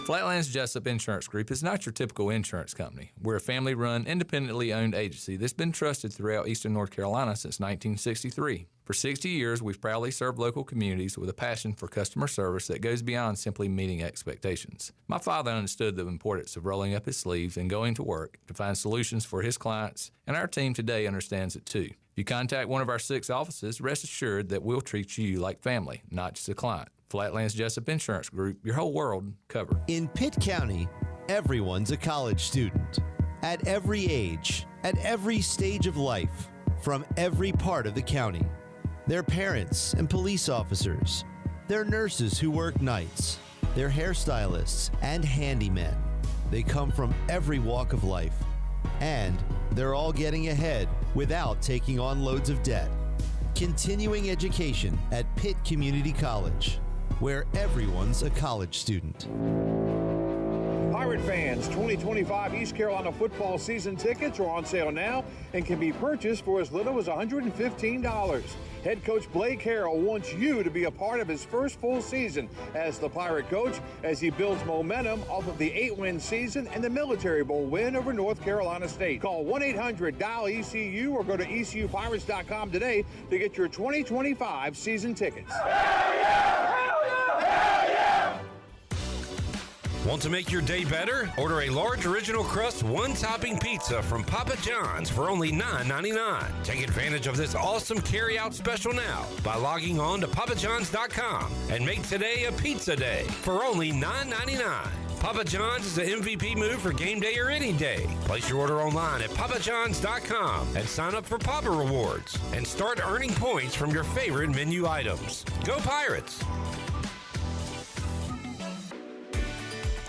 Flatlands Jessup Insurance Group is not your typical insurance company. We're a family-run, independently owned agency that's been trusted throughout Eastern North Carolina since 1963. For 60 years, we've proudly served local communities with a passion for customer service that goes beyond simply meeting expectations. My father understood the importance of rolling up his sleeves and going to work to find solutions for his clients, and our team today understands it too. If you contact one of our 6 offices, rest assured that we'll treat you like family, not just a client. Flatlands Jessup Insurance Group, your whole world covered. In Pitt County, everyone's a college student. At every age, at every stage of life, from every part of the county. They're parents and police officers, They're nurses who work nights. They're hairstylists and handymen. They come from every walk of life. And they're all getting ahead without taking on loads of debt. Continuing education at Pitt Community College, where everyone's a college student. Pirate fans, 2025 East Carolina football season tickets are on sale now and can be purchased for as little as $115. Head coach Blake Harrell wants you to be a part of his first full season as the Pirate coach as he builds momentum off of the 8-win season and the Military Bowl win over North Carolina State. Call 1-800-DIAL-ECU or go to ECUPirates.com today to get your 2025 season tickets. Hell yeah! Hell yeah! Want to make your day better? Order a large original crust one-topping pizza from Papa John's for only $9.99. Take advantage of this awesome carry-out special now by logging on to papajohns.com and make today a pizza day for only $9.99. Papa John's is the MVP move for game day or any day. Place your order online at papajohns.com and sign up for Papa Rewards and start earning points from your favorite menu items. Go Pirates!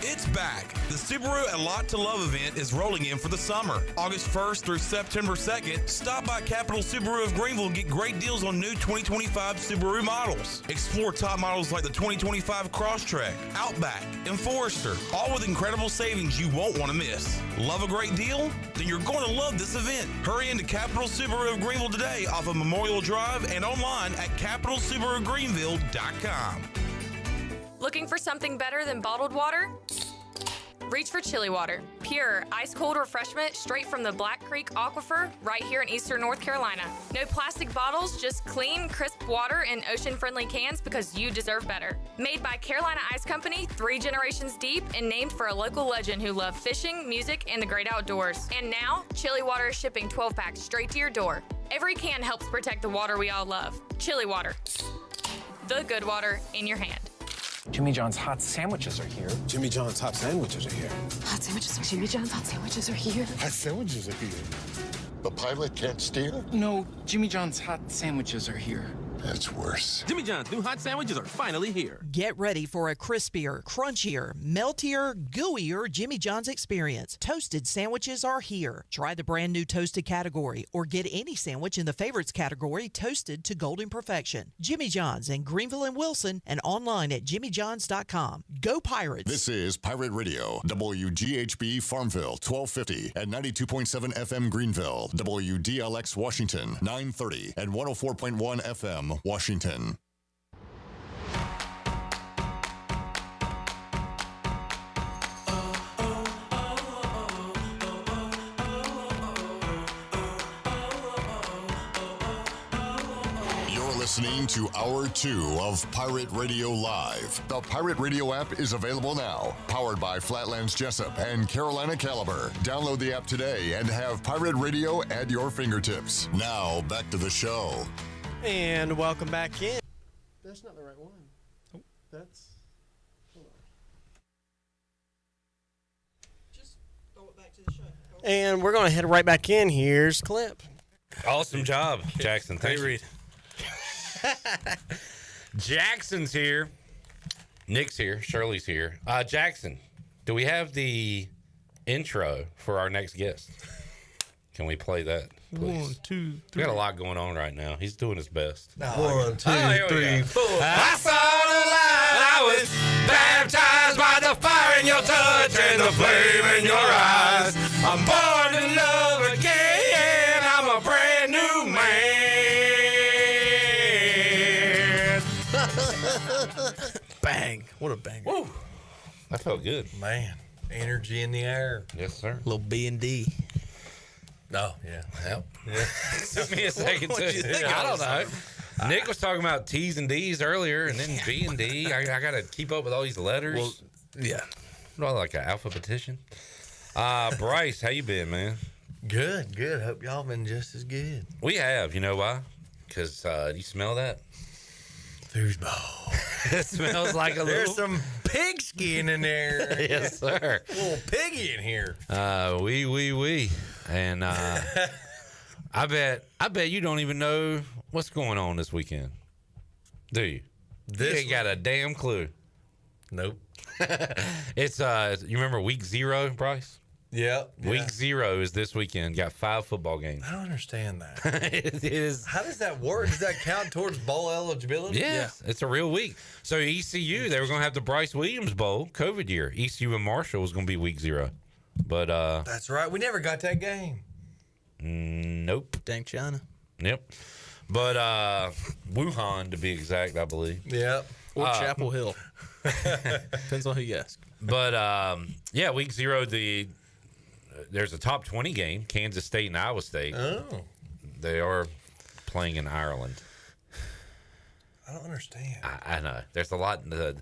It's back. The Subaru A Lot to Love event is rolling in for the summer. August 1st through September 2nd, stop by Capital Subaru of Greenville and get great deals on new 2025 Subaru models. Explore top models like the 2025 Crosstrek, Outback, and Forester, all with incredible savings you won't want to miss. Love a great deal? Then you're going to love this event. Hurry into Capital Subaru of Greenville today off of Memorial Drive and online at capitalsubarugreenville.com. Looking for something better than bottled water? Reach for Chili Water. Pure, ice-cold refreshment straight from the Black Creek Aquifer right here in eastern North Carolina. No plastic bottles, just clean, crisp water in ocean-friendly cans because you deserve better. Made by Carolina Ice Company, 3 generations deep, and named for a local legend who loved fishing, music, and the great outdoors. And now, Chili Water is shipping 12-packs straight to your door. Every can helps protect the water we all love. Chili Water. The good water in your hand. Jimmy John's hot sandwiches are here. Jimmy John's hot sandwiches are here. Hot sandwiches are Jimmy John's hot sandwiches are here. Hot sandwiches are here. The pilot can't steer? No, Jimmy John's hot sandwiches are here. That's worse. Jimmy John's new hot sandwiches are finally here. Get ready for a crispier, crunchier, meltier, gooier Jimmy John's experience. Toasted sandwiches are here. Try the brand new toasted category or get any sandwich in the favorites category toasted to golden perfection. Jimmy John's in Greenville and Wilson and online at jimmyjohns.com. Go Pirates! This is Pirate Radio, WGHB Farmville, 1250 and 92.7 FM Greenville, WDLX Washington, 930 and 104.1 FM. Washington. You're listening to Hour 2 of Pirate Radio Live. The Pirate Radio app is available now. Powered by Flatlands Jessup and Carolina Caliber. Download the app today and have Pirate Radio at your fingertips. Now, back to the show. And welcome back in. That's not the right one. Oh, that's. Hold on. Just throw it back to the show. And we're going to head right back in. Here's Clip. Awesome job, Jackson. Thank you. Jackson's here. Nick's here. Shirley's here. Jackson, do we have the intro for our next guest? Can we play that? Please. 1, 2, 3. We got a lot going on right now. He's doing his best. 1, 2, 3, 4. I saw the light. I was baptized by the fire in your touch and the flame in your eyes. I'm born to love again. I'm a brand new man. Bang. What a banger. Woo. That felt good. Man, energy in the air. Yes, sir. Little B&D. Oh, yeah. Yep. Yeah. Took me a second to. I don't know. Nick was talking about T's and D's earlier, and then B and D. I got to keep up with all these letters. Well, yeah. Not like an alphabetician. Bryce, how you been, man? Good, good. Hope y'all been just as good. We have. You know why? Because you smell that? Foosball. It smells like a There's little... some pig skin in there. Yes, sir. A little piggy in here. We. And I bet you don't even know what's going on this weekend. Do you? You ain't got a damn clue. Nope. It's you remember week 0, Bryce? Yep. Week 0 is this weekend. Got 5 football games. I don't understand that. It is. How does that work? Does that count towards bowl eligibility? Yes, it's a real week. So ECU, they were going to have the Bryce Williams Bowl, COVID year. ECU and Marshall was going to be week 0. But that's right. We never got that game. Nope. Dang China. Yep. But Wuhan, to be exact, I believe. Yep. Or Chapel Hill. Depends on who you ask. But yeah, week 0, there's a top 20 game, Kansas State and Iowa State. Oh. They are playing in Ireland. I don't understand. I know. There's a lot in the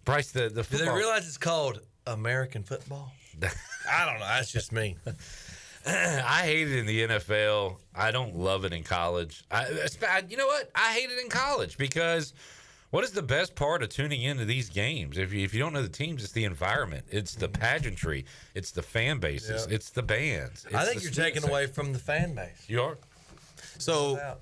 Bryce, the football. Do they realize it's called American football? I don't know. That's just me. I hate it in the NFL. I don't love it in college. You know what? I hate it in college because what is the best part of tuning into these games? If you don't know the teams, it's the environment. It's the pageantry. It's the fan bases. Yep. It's the bands. It's I think you're taking away from the fan base. You are? So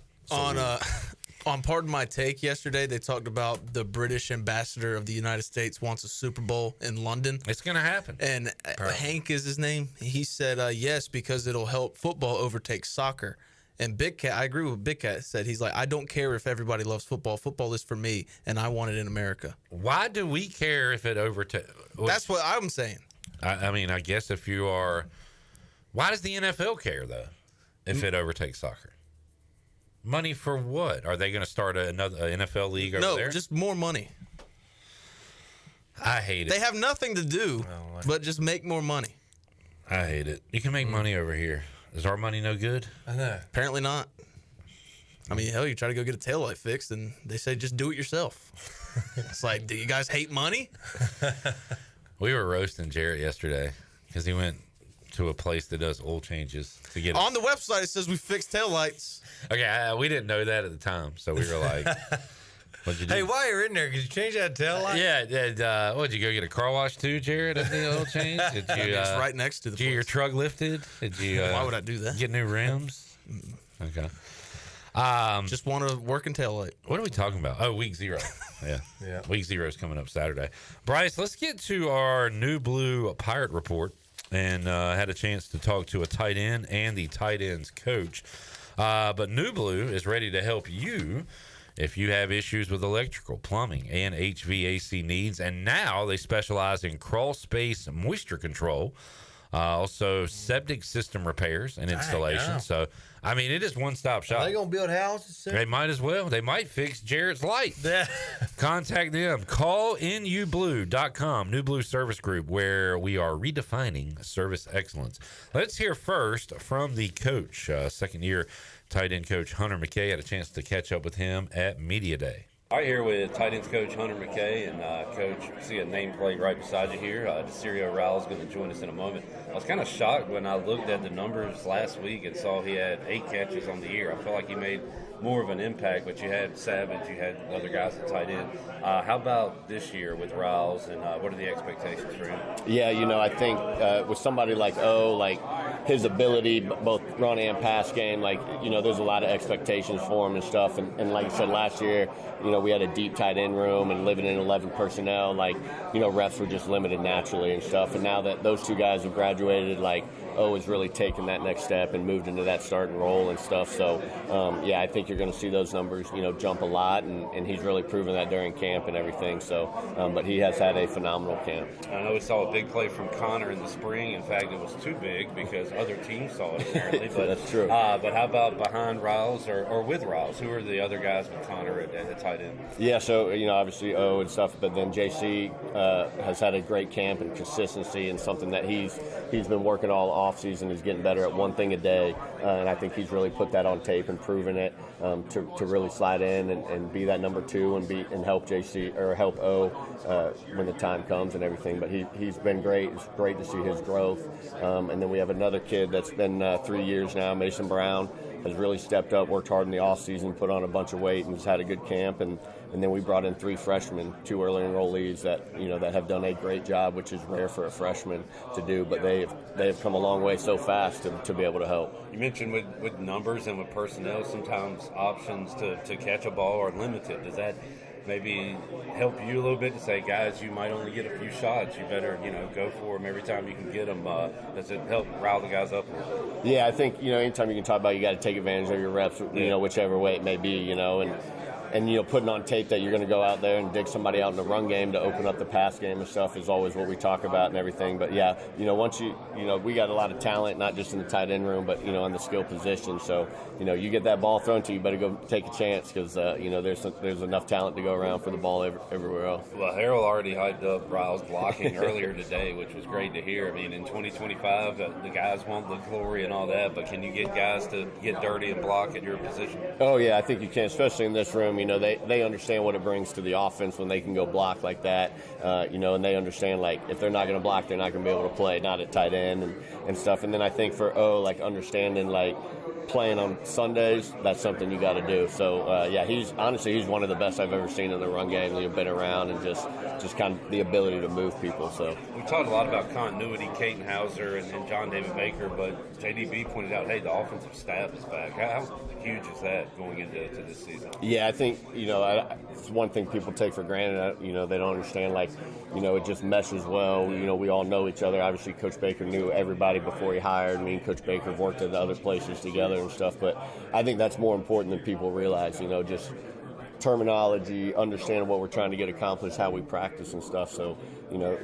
on Pardon My Take yesterday, they talked about the British ambassador of the United States wants a Super Bowl in London. It's going to happen. And Hank is his name. He said, yes, because it'll help football overtake soccer. And Big Cat, I agree with Big Cat, said he's like, I don't care if everybody loves football. Football is for me, and I want it in America. Why do we care if it overtakes? That's what I'm saying. I mean, I guess if you are, why does the NFL care though if it overtakes soccer? Money for what? Are they going to start another NFL league over there? No, just more money. I hate it. They have nothing to do but just make more money. I hate it. You can make money over here. Is our money no good? I know. Apparently not. I mean, hell, you try to go get a taillight fixed, and they say just do it yourself. It's like, do you guys hate money? We were roasting Jarrett yesterday because he went to a place that does oil changes to get on the website. It says we fix taillights. Okay, we didn't know that at the time, so we were like, "What'd you do?" Hey, while you're in there, could you change that tail light? Yeah. What'd you go get a car wash too, Jared? At the oil change? Did you? It's right next to the. Did you get your truck lifted? Did you? Why would I do that? Get new rims. Okay. Just want a working taillight. What are we talking about? Oh, week 0. Yeah. Week 0 is coming up Saturday. Bryce, let's get to our New Blue Pirate Report. And had a chance to talk to a tight end and the tight ends coach. But New Blue is ready to help you if you have issues with electrical, plumbing, and HVAC needs. And now they specialize in crawl space moisture control, also septic system repairs and installation. So, I mean, it is one-stop shop. Are they going to build houses soon? They might as well. They might fix Jarrett's light. Contact them. Call nublue.com, New Blue Service Group, where we are redefining service excellence. Let's hear first from the coach, second-year tight end coach Hunter McKay. Had a chance to catch up with him at Media Day. All right, here with tight ends coach Hunter McKay, and coach, see a nameplate right beside you here. Derio Rouse is going to join us in a moment. I was kind of shocked when I looked at the numbers last week and saw he had 8 catches on the year. I felt like he made more of an impact, but you had Savage, you had other guys at tight end. How about this year with Rouse, and what are the expectations for him? Yeah, I think with somebody like his ability, both run and pass game, there's a lot of expectations for him and stuff. And like I said, last year, we had a deep tight end room and living in 11 personnel, reps were just limited naturally and stuff. And now that those 2 guys have graduated, has really taken that next step and moved into that starting role and stuff. So, I think you're going to see those numbers, jump a lot, and he's really proven that during camp and everything. So, but he has had a phenomenal camp. I know we saw a big play from Connor in the spring. In fact, it was too big because other teams saw it apparently. But, that's true. But how about behind Rouse or with Rouse? Who are the other guys with Connor at the tight end? Yeah, so, obviously O and stuff, but then JC has had a great camp and consistency, and something that he's been working all offseason. He's getting better at one thing a day, and I think he's really put that on tape and proven it to really slide in and be that number 2 and help JC or help O when the time comes and everything. But he's been great. It's great to see his growth. And then we have another kid that's been 3 years now, Mason Brown, has really stepped up, worked hard in the offseason, put on a bunch of weight, and has had a good camp. And then we brought in 3 freshmen, 2 early enrollees that that have done a great job, which is rare for a freshman to do. But they have come a long way so fast to be able to help. You mentioned with numbers and with personnel, sometimes options to catch a ball are limited. Does that maybe help you a little bit to say, guys, you might only get a few shots. You better, go for them every time you can get them. Does it help rile the guys up a little bit? Yeah, I think, anytime you can talk about you got to take advantage of your reps, whichever way it may be, and putting on tape that you're going to go out there and dig somebody out in the run game to open up the pass game and stuff is always what we talk about and everything. But yeah, once we got a lot of talent, not just in the tight end room, but in the skill position. So you get that ball thrown to you, better go take a chance because there's enough talent to go around for the ball everywhere else. Well, Harold already hyped up Rouse blocking earlier today, which was great to hear. I mean, in 2025, the guys want the glory and all that, but can you get guys to get dirty and block at your position? Oh yeah, I think you can, especially in this room. They understand what it brings to the offense when they can go block like that, and they understand, like, if they're not going to block, they're not going to be able to play, not at tight end and stuff. And then I think for understanding, like, playing on Sundays, that's something you got to do. So, he's one of the best I've ever seen in the run game. He's been around and just kind of the ability to move people. So we talked a lot about continuity, Caton Hauser and John David Baker, but JDB pointed out, hey, the offensive staff is back. How huge is that going into this season? Yeah, I think, it's one thing people take for granted. They don't understand, like, it just meshes well. We all know each other. Obviously, Coach Baker knew everybody before he hired. Me and Coach Baker have worked at other places together and stuff. But I think that's more important than people realize, just terminology, understanding what we're trying to get accomplished, how we practice and stuff. So,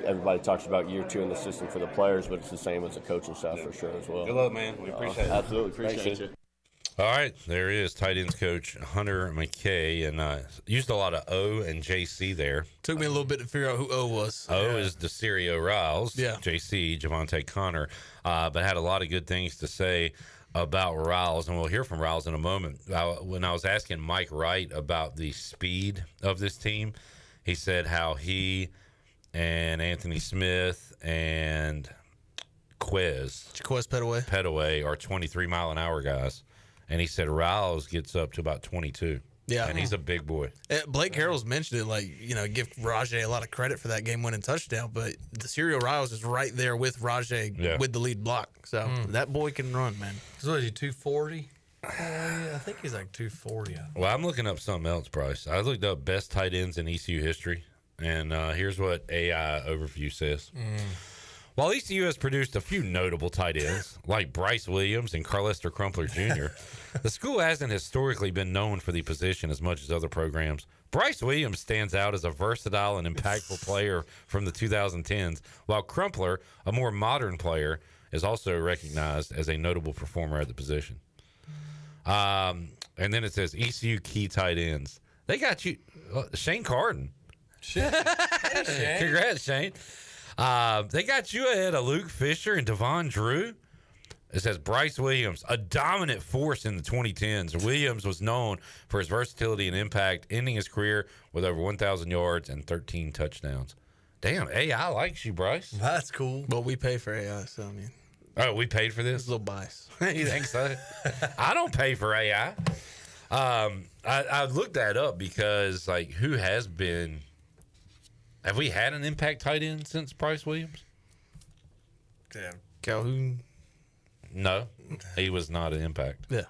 everybody talks about year 2 in the system for the players, but it's the same as the coaching staff for sure as well. Good luck, man. We appreciate it. Absolutely appreciate it. All right, there is tight ends coach Hunter McKay, and used a lot of O and JC there. Took me a little bit to figure out who O was. O is Derio Rouse, yeah. JC, Javante Connor, but had a lot of good things to say about Rouse, and we'll hear from Rouse in a moment. When I was asking Mike Wright about the speed of this team, he said how he and Anthony Smith and Jaquez Petaway are 23-mile-an-hour guys. And he said Rouse gets up to about 22. Yeah. And he's a big boy. Blake Harrell's mentioned it, give Rajay a lot of credit for that game-winning touchdown, but Derio Rouse is right there with Rajay with the lead block. So that boy can run, man. So what is he, 240? I think he's like 240. Well, I'm looking up something else, Bryce. I looked up best tight ends in ECU history, and here's what AI Overview says. While ECU has produced a few notable tight ends, like Bryce Williams and Carlester Crumpler Jr., the school hasn't historically been known for the position as much as other programs. Bryce Williams stands out as a versatile and impactful player from the 2010s, while Crumpler, a more modern player, is also recognized as a notable performer at the position. And then it says ECU key tight ends. They got you, Shane Carden. Hey, Shane. Congrats, Shane. They got you ahead of Luke Fisher and Devon Drew. It says Bryce Williams, a dominant force in the 2010s. Williams was known for his versatility and impact, ending his career with over 1,000 yards and 13 touchdowns. Damn, AI likes you, Bryce. That's cool. But we pay for AI, so I mean. Oh, we paid for this? It's a little bias. You think so? I don't pay for AI. I looked that up because, like, who has been... Have we had an impact tight end since Bryce Williams? Damn. Calhoun? No, he was not an impact. Yeah.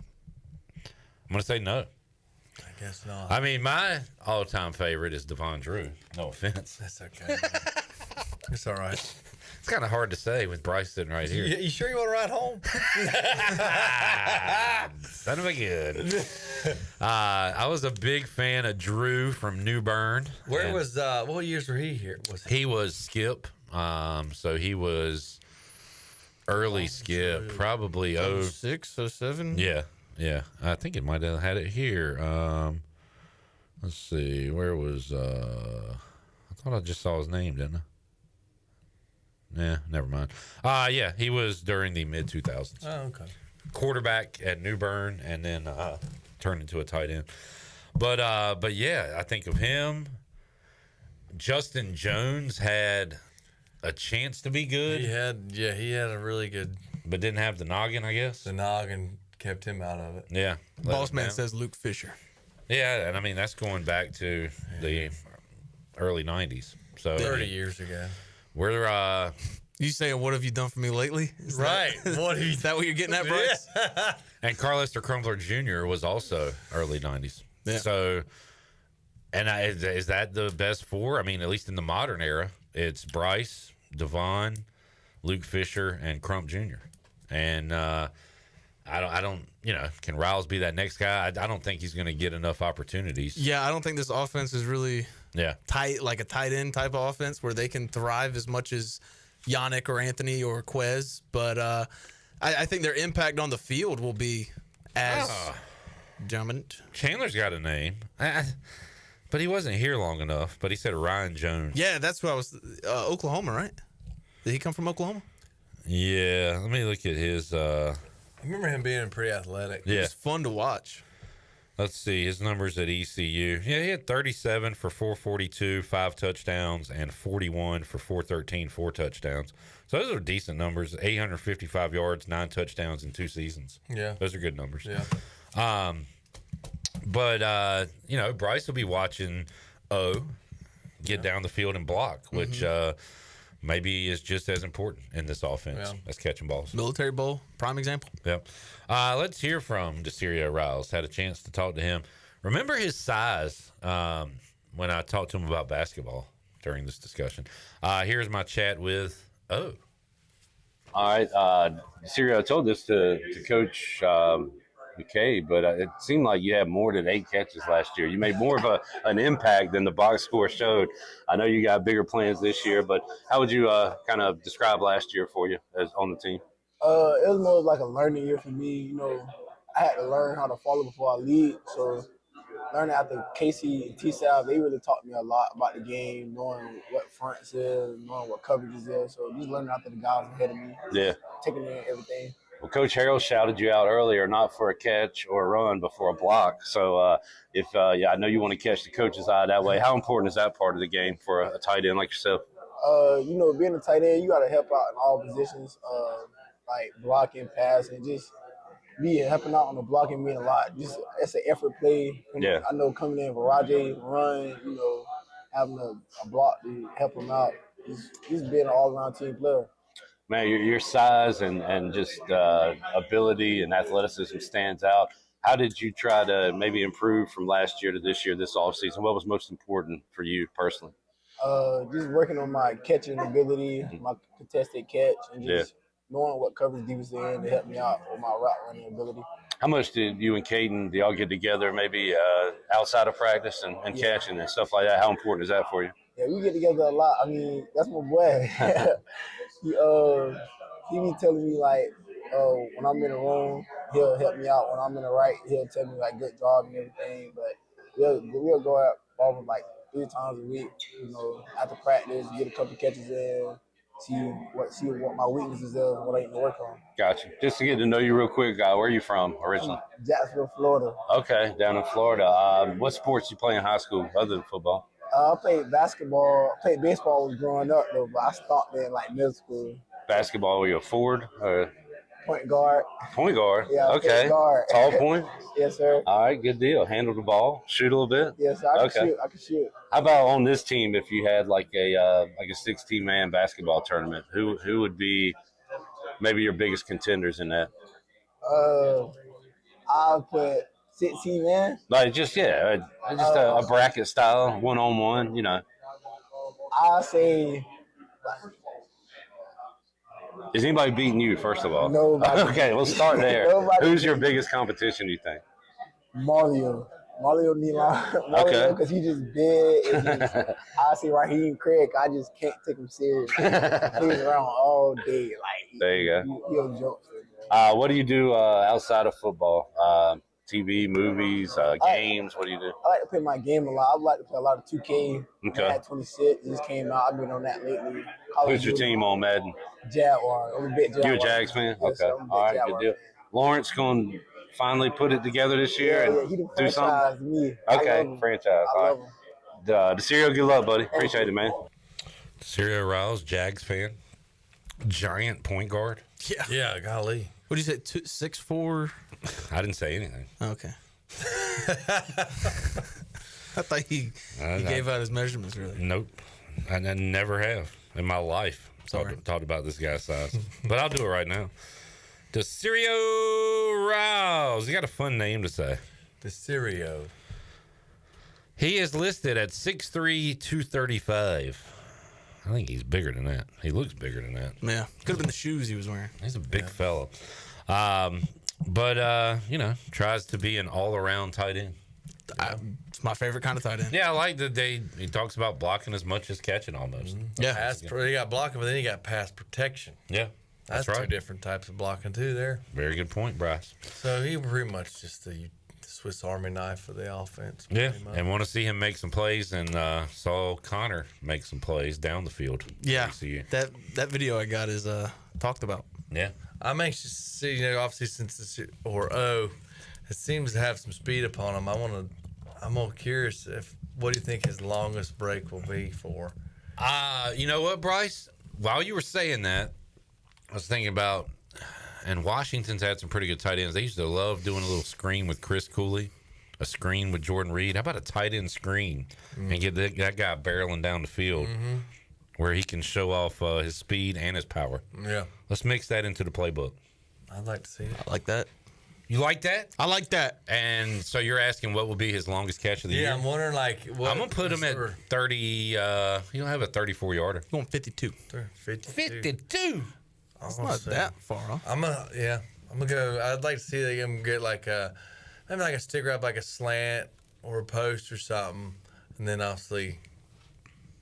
I'm going to say no. I guess not. I mean, my all-time favorite is Devon Drew. No offense. That's okay. It's all right. It's kind of hard to say with Bryce sitting right here. You sure you want to ride home? Son of a good. I was a big fan of Drew from New Bern. Where was what years were he here? He was Skip. So he was early Skip, probably 06, 07? Yeah. I think it might have had it here. Let's see. Where was I thought I just saw his name, didn't I? Yeah, never mind. Yeah, he was during the mid 2000s. Oh, okay. Quarterback at New Bern, and then turned into a tight end. But yeah, I think of him. Justin Jones had a chance to be good. He had a really good, but didn't have the noggin, I guess. The noggin kept him out of it. Yeah. Boss man says Luke Fisher. Yeah, and I mean that's going back to the early 90s. So 30 years ago. We're you saying what have you done for me lately? Is right. Is that what you're getting at, Bryce? Yeah. And Carlester Crumpler Jr. was also early 90s. Yeah. So And is that the best four? I mean, at least in the modern era, it's Bryce, Devon, Luke Fisher, and Crump Jr. And I don't, can Rouse be that next guy? I don't think he's going to get enough opportunities. Yeah, I don't think this offense is really tight, like a tight end type of offense where they can thrive as much as Yannick or Anthony or Quez. But I think their impact on the field will be as dominant. Chandler's got a name, but he wasn't here long enough. But he said Ryan Jones. Yeah, that's who I was. Oklahoma, right? Did he come from Oklahoma? Yeah, let me look at his. I remember him being pretty athletic. Yeah. It was fun to watch. Let's see his numbers at ECU. Yeah, he had 37 for 442, 5 touchdowns, and 41 for 413, 4 touchdowns. So those are decent numbers. 855 yards, 9 touchdowns in 2 seasons. Yeah, those are good numbers. Yeah. But Bryce will be watching get down the field and block, which maybe is just as important in this offense as catching balls. Military Bowl, prime example. Yep. Let's hear from Derio Rouse. Had a chance to talk to him. Remember his size when I talked to him about basketball during this discussion. Here's my chat with All right. Derio, I told this to Coach McKay, but it seemed like you had more than 8 catches last year. You made more of an impact than the box score showed. I know you got bigger plans this year, but how would you kind of describe last year for you as on the team? It was more like a learning year for me. I had to learn how to follow before I lead. So learning after Casey and T-Sal, they really taught me a lot about the game, knowing what fronts is, knowing what coverage is there. So just learning after the guys ahead of me. Yeah. Taking in everything. Well, Coach Harrell shouted you out earlier, not for a catch or a run, but for a block. So I know you want to catch the coach's eye that way. How important is that part of the game for a tight end like yourself? Being a tight end, you got to help out in all positions, like blocking, passing, just helping out on the blocking mean a lot. Just it's an effort play. Yeah. I know coming in for Rajay, run, having a block to help him out. He's being an all-around team player. Man, your size and just ability and athleticism stands out. How did you try to maybe improve from last year to this year, this offseason? What was most important for you personally? Just working on my catching ability, my contested catch, and just knowing what coverage defense in to help me out with my route running ability. How much did you and Caden, do y'all get together maybe outside of practice and catching and stuff like that? How important is that for you? Yeah, we get together a lot. I mean, that's my boy. He be telling me, when I'm in the room, he'll help me out. When I'm in the right, he'll tell me, good job and everything. But we'll go out ball 3 times a week, after practice, get a couple catches in, see what my weaknesses is and what I need to work on. Gotcha. Just to get to know you real quick, where are you from originally? Jacksonville, Florida. Okay, down in Florida. What sports you play in high school other than football? I played basketball. I played baseball when I was growing up, though, but I stopped in middle school. Basketball, were you a forward? Or? Point guard. Point guard? Yeah, okay. Point guard. Tall point? Yes, sir. All right, good deal. Handle the ball, shoot a little bit? Yes, I can shoot. How about on this team, if you had a 16-man basketball tournament, who would be maybe your biggest contenders in that? I'll put 16 man. Just a bracket style, one-on-one, I'll say. Is anybody beating you, first of all? Nobody. Okay, let's start there. Who's your biggest competition, you think? Mario Nila. Okay. Because he just big. I say Raheem Craig. I just can't take him serious. He's around all day. There you go. He'll joke. What do you do outside of football? TV, movies, games? What do you do? I like to play my game a lot. I like to play a lot of 2K. Okay. Madden 26 just came out. I've been on that lately. Who's your team on Madden? Jaguar. I'm a big Jaguar. You a Jags fan? Yes, Okay. I'm a All right, Jaguar good deal. fan. Lawrence going to finally put it together this year and he do something? Me. Okay, franchise. All right. Derio, good luck, buddy. Appreciate it, man. Derio Rouse, Jags fan. Giant point guard. Yeah. Yeah, golly. What did you say, 6'4"? I didn't say anything. Okay. I thought he gave out his measurements earlier. Nope. I never have in my life talked about this guy's size. But I'll do it right now. Derio Rouse. You got a fun name to say. Derio. He is listed at 6'3", 235. I think he's bigger than that. He looks bigger than that. Yeah. Could have been the shoes he was wearing. He's a big fella. But tries to be an all-around tight end. It's my favorite kind of tight end. Yeah, I like that he talks about blocking as much as catching almost. Yeah. You got blocking, but then you got pass protection. Yeah. That's right. two different types of blocking, too, there. Very good point, Bryce. So he pretty much just the Swiss Army knife for the offense. Yeah, and want to see him make some plays, and saw Connor make some plays down the field. Yeah, that video I got is talked about. Yeah. I'm anxious to see, obviously since it seems to have some speed upon him. I'm more curious what do you think his longest break will be for? You know what, Bryce? While you were saying that, I was thinking about, and Washington's had some pretty good tight ends. They used to love doing a little screen with Chris Cooley, a screen with Jordan Reed. How about a tight end screen and get that guy barreling down the field where he can show off his speed and his power? Yeah. Let's mix that into the playbook. I'd like to see it. I like that. You like that? I like that. And so you're asking what will be his longest catch of the year? Yeah, I'm wondering I'm going to put him at 30. He'll have a 34-yarder. Going 52. 52? It's not that far off. I'm gonna go. I'd like to see him get maybe like a stick up, like a slant or a post or something, and then obviously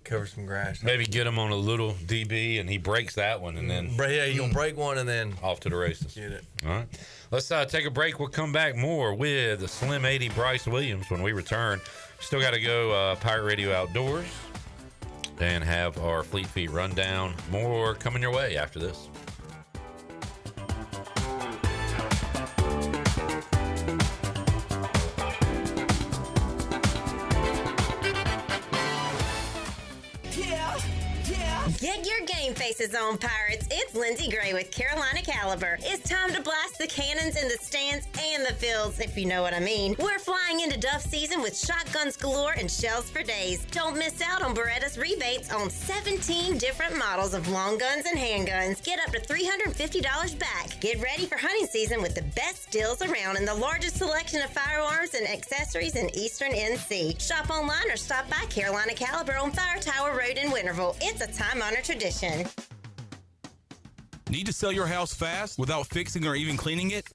cover some grass. Maybe get him on a little DB and he breaks that one, and then you're gonna break one and then off to the races. Get it. All right, let's take a break. We'll come back more with the Slim 80 Bryce Williams when we return. Still got to go Pirate Radio Outdoors and have our Fleet Feet rundown. More coming your way after this. Get your game faces on, Pirates. It's Lindsey Gray with Carolina Caliber. It's time to blast the cannons in the stands and the fields, if you know what I mean. We're flying into duff season with shotguns galore and shells for days. Don't miss out on Beretta's rebates on 17 different models of long guns and handguns. Get up to $350 back. Get ready for hunting season with the best deals around and the largest selection of firearms and accessories in Eastern NC. Shop online or stop by Carolina Caliber on Fire Tower Road in Winterville. It's a time-honored tradition. Need to sell your house fast without fixing or even cleaning it?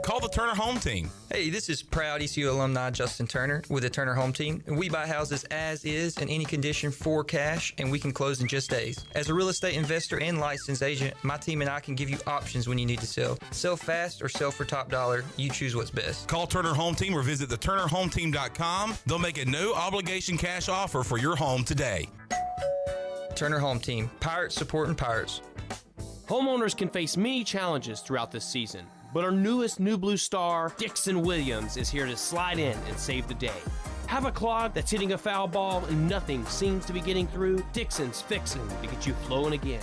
Call the Turner Home Team. Hey, this is proud ECU alumni Justin Turner with the Turner Home Team. We buy houses as is in any condition for cash, and we can close in just days. As a real estate investor and licensed agent, my team and I can give you options when you need to sell. Sell fast or sell for top dollar. You choose what's best. Call Turner Home Team or visit theturnerhometeam.com. They'll make a no-obligation cash offer for your home today. Turner Home Team. Pirates supporting Pirates. Homeowners can face many challenges throughout this season, but our newest New Blue star, Dixon Williams, is here to slide in and save the day. Have a clog that's hitting a foul ball and nothing seems to be getting through? Dixon's fixing to get you flowing again.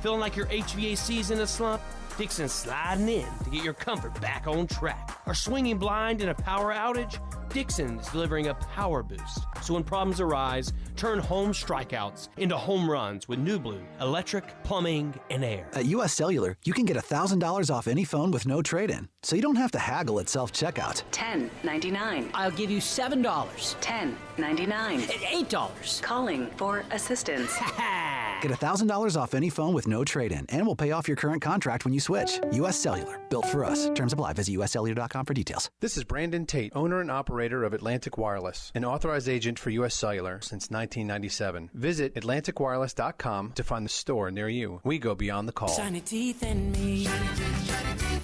Feeling like your HVAC's in a slump? Dixon's sliding in to get your comfort back on track. Are swinging blind in a power outage? Dixon is delivering a power boost. So when problems arise, turn home strikeouts into home runs with New Blue, electric, plumbing, and air. At U.S. Cellular, you can get $1,000 off any phone with no trade-in, so you don't have to haggle at self-checkout. $10.99. I'll give you $7. $10.99. $8. Calling for assistance. Get $1,000 off any phone with no trade-in, and we'll pay off your current contract when you switch. U.S. Cellular, built for us. Terms apply. Visit uscellular.com for details. This is Brandon Tate, owner and operator of Atlantic Wireless, an authorized agent for U.S. Cellular since 1997. Visit atlanticwireless.com to find the store near you. We go beyond the call. Shiny teeth in me.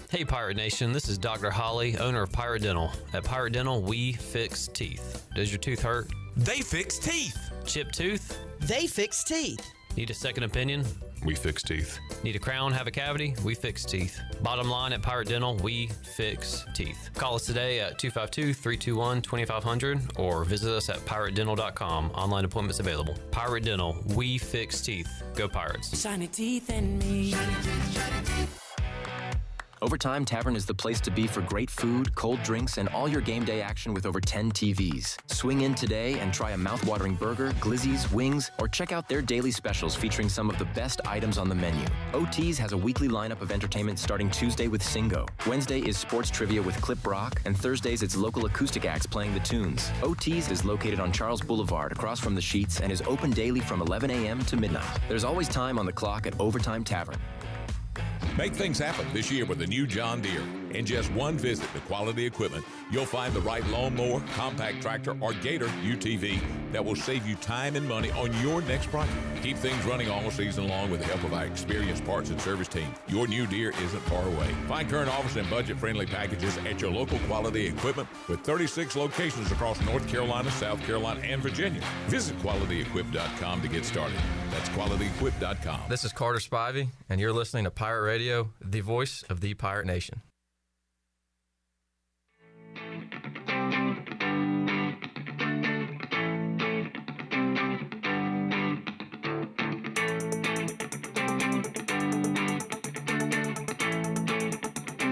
Hey Pirate Nation, this is Dr. Holly, owner of Pirate Dental. At Pirate Dental, we fix teeth. Does your tooth hurt? They fix teeth. Chipped tooth? They fix teeth. Need a second opinion? We fix teeth. Need a crown, have a cavity? We fix teeth. Bottom line at Pirate Dental, we fix teeth. Call us today at 252-321-2500 or visit us at piratedental.com. Online appointments available. Pirate Dental, we fix teeth. Go Pirates. Shiny teeth in me. Overtime Tavern is the place to be for great food, cold drinks, and all your game day action with over 10 TVs. Swing in today and try a mouth-watering burger, glizzies, wings, or check out their daily specials featuring some of the best items on the menu. OT's has a weekly lineup of entertainment starting Tuesday with Singo. Wednesday is sports trivia with Clip Brock, and Thursdays it's local acoustic acts playing the tunes. OT's is located on Charles Boulevard across from the Sheets and is open daily from 11 a.m. to midnight. There's always time on the clock at Overtime Tavern. Make things happen this year with the new John Deere. In just one visit to Quality Equipment, you'll find the right lawnmower, compact tractor, or Gator UTV that will save you time and money on your next project. Keep things running all season long with the help of our experienced parts and service team. Your new Deere isn't far away. Find current offers and budget-friendly packages at your local Quality Equipment with 36 locations across North Carolina, South Carolina, and Virginia. Visit QualityEquip.com to get started. That's QualityEquip.com. This is Carter Spivey, and you're listening to Pirate Radio, the voice of the Pirate Nation.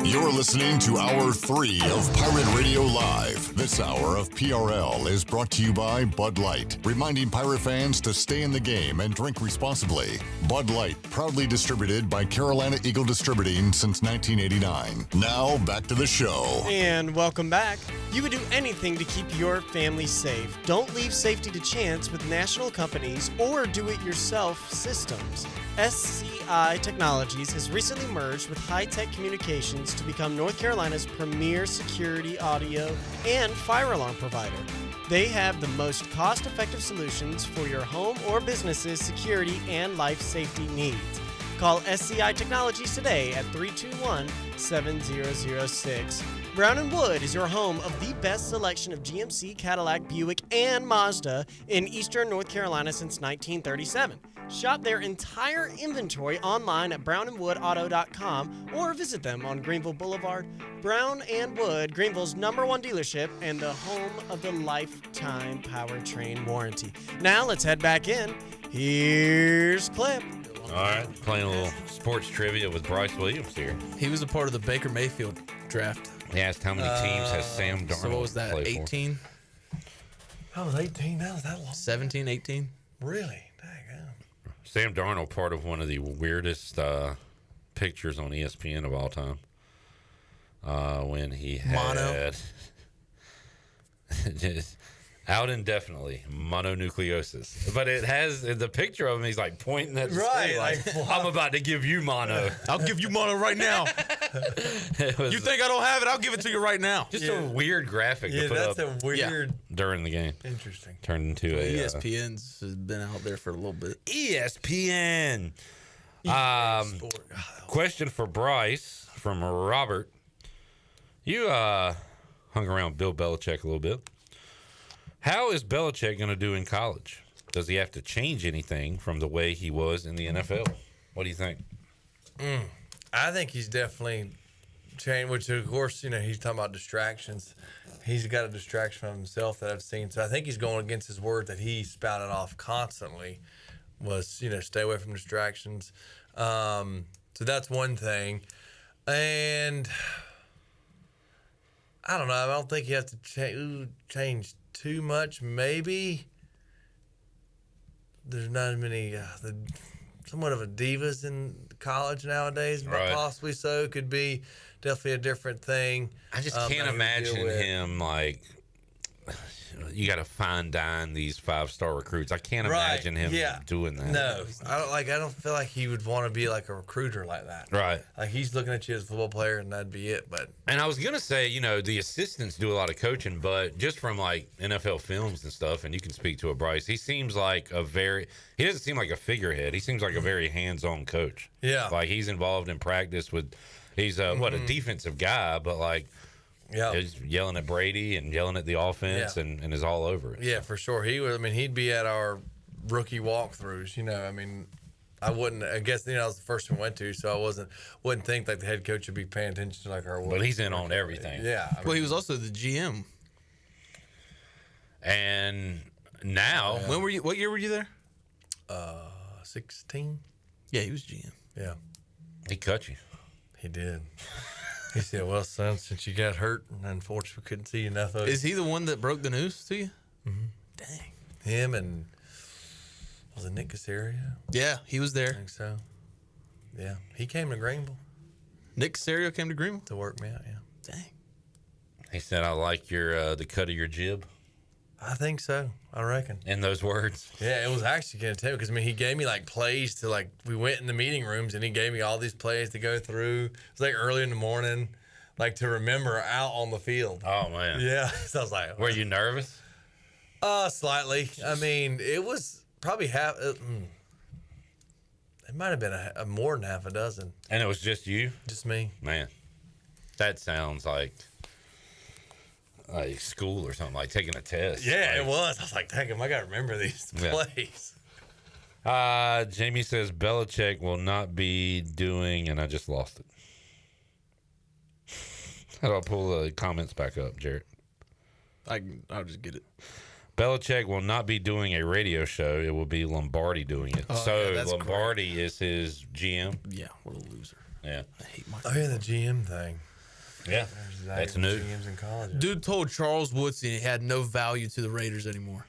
You're listening to Hour 3 of Pirate Radio Live. This hour of PRL is brought to you by Bud Light, reminding Pirate fans to stay in the game and drink responsibly. Bud Light, proudly distributed by Carolina Eagle Distributing since 1989. Now, back to the show. And welcome back. You would do anything to keep your family safe. Don't leave safety to chance with national companies or do-it-yourself systems. SCI Technologies has recently merged with High-Tech Communications to become North Carolina's premier security, audio, and fire alarm provider. They have the most cost-effective solutions for your home or business's security and life safety needs. Call SCI Technologies today at 321-7006. Brown & Wood is your home of the best selection of GMC, Cadillac, Buick, and Mazda in eastern North Carolina since 1937. Shop their entire inventory online at brownandwoodauto.com or visit them on Greenville Boulevard. Brown & Wood, Greenville's #1 dealership and the home of the lifetime powertrain warranty. Now let's head back in. Here's Clip. All right, playing a little sports trivia with Bryce Williams here. He was a part of the Baker Mayfield draft. He asked how many teams has Sam Darnold So what was that, played 18? I was 18. That was that long. 17, 18? Really? Sam Darnold, part of one of the weirdest pictures on ESPN of all time. When he had just out indefinitely mononucleosis, but it has the picture of him. He's like pointing at the screen, like I'm about to give you mono. I'll give you mono right now. You think I don't have it? I'll give it to you right now. Just a weird graphic to put up. That's a weird during the game. Interesting. Turned into a ESPN's has been out there for a little bit. ESPN. Question for Bryce from Robert. You hung around Bill Belichick a little bit. How is Belichick going to do in college? Does he have to change anything from the way he was in the NFL? What do you think? I think he's definitely changed, which of course, he's talking about distractions. He's got a distraction from himself that I've seen. So I think he's going against his word that he spouted off constantly was, stay away from distractions. So that's one thing. And I don't know. I don't think you have to change too much. Maybe there's not as many somewhat of a divas in college nowadays, but possibly so. Could be definitely a different thing. I just can't imagine him like you got to fine dine these 5-star recruits. I can't imagine him doing that. No, I don't feel like he would want to be like a recruiter like that. Right. Like he's looking at you as a football player, and that'd be it. And I was gonna say, the assistants do a lot of coaching, but just from like NFL films and stuff, and you can speak to Bryce. He seems like he doesn't seem like a figurehead. He seems like a very hands-on coach. Yeah. Like he's involved in practice with. He's a defensive guy, but like. Yeah, he's yelling at Brady and yelling at the offense and is all over it. Yeah, for sure. He'd be at our rookie walkthroughs. I wouldn't. I guess I was the first one we went to, so I wouldn't think like the head coach would be paying attention to like our. But he's in on everything. Yeah. He was also the GM. And now, when were you? What year were you there? 16. Yeah, he was GM. Yeah, he cut you. He did. He said, well, son, since you got hurt, and unfortunately we couldn't see enough of it. Is he the one that broke the news to you? Mm-hmm. Dang. Him and, was it Nick Casario? Yeah, he was there. I think so. Yeah, he came to Greenville. Nick Casario came to Greenville? To work me out, yeah. Dang. He said, I like your the cut of your jib. I think so. I reckon. In those words. Yeah, it was actually going to tell me because, I mean, he gave me, like, plays to, like, we went in the meeting rooms and he gave me all these plays to go through. It was, like, early in the morning, like, to remember out on the field. Oh, man. Yeah. So I was like. Were you nervous? Slightly. I mean, it was probably half. It might have been more than half a dozen. And it was just you? Just me. Man, that sounds like school or something, like taking a test. Yeah, like, it was. I was like, dang, I got to remember these plays. Jamie says Belichick will not be doing, and I just lost it. How do I pull the comments back up, Jarrett? I'll just get it. Belichick will not be doing a radio show. It will be Lombardi doing it. Yeah, Lombardi is his GM. Yeah, what a loser. Yeah. I hate my. Oh, yeah, the GM thing. Yeah, that's new. GMs in college. Dude told Charles Woodson he had no value to the Raiders anymore.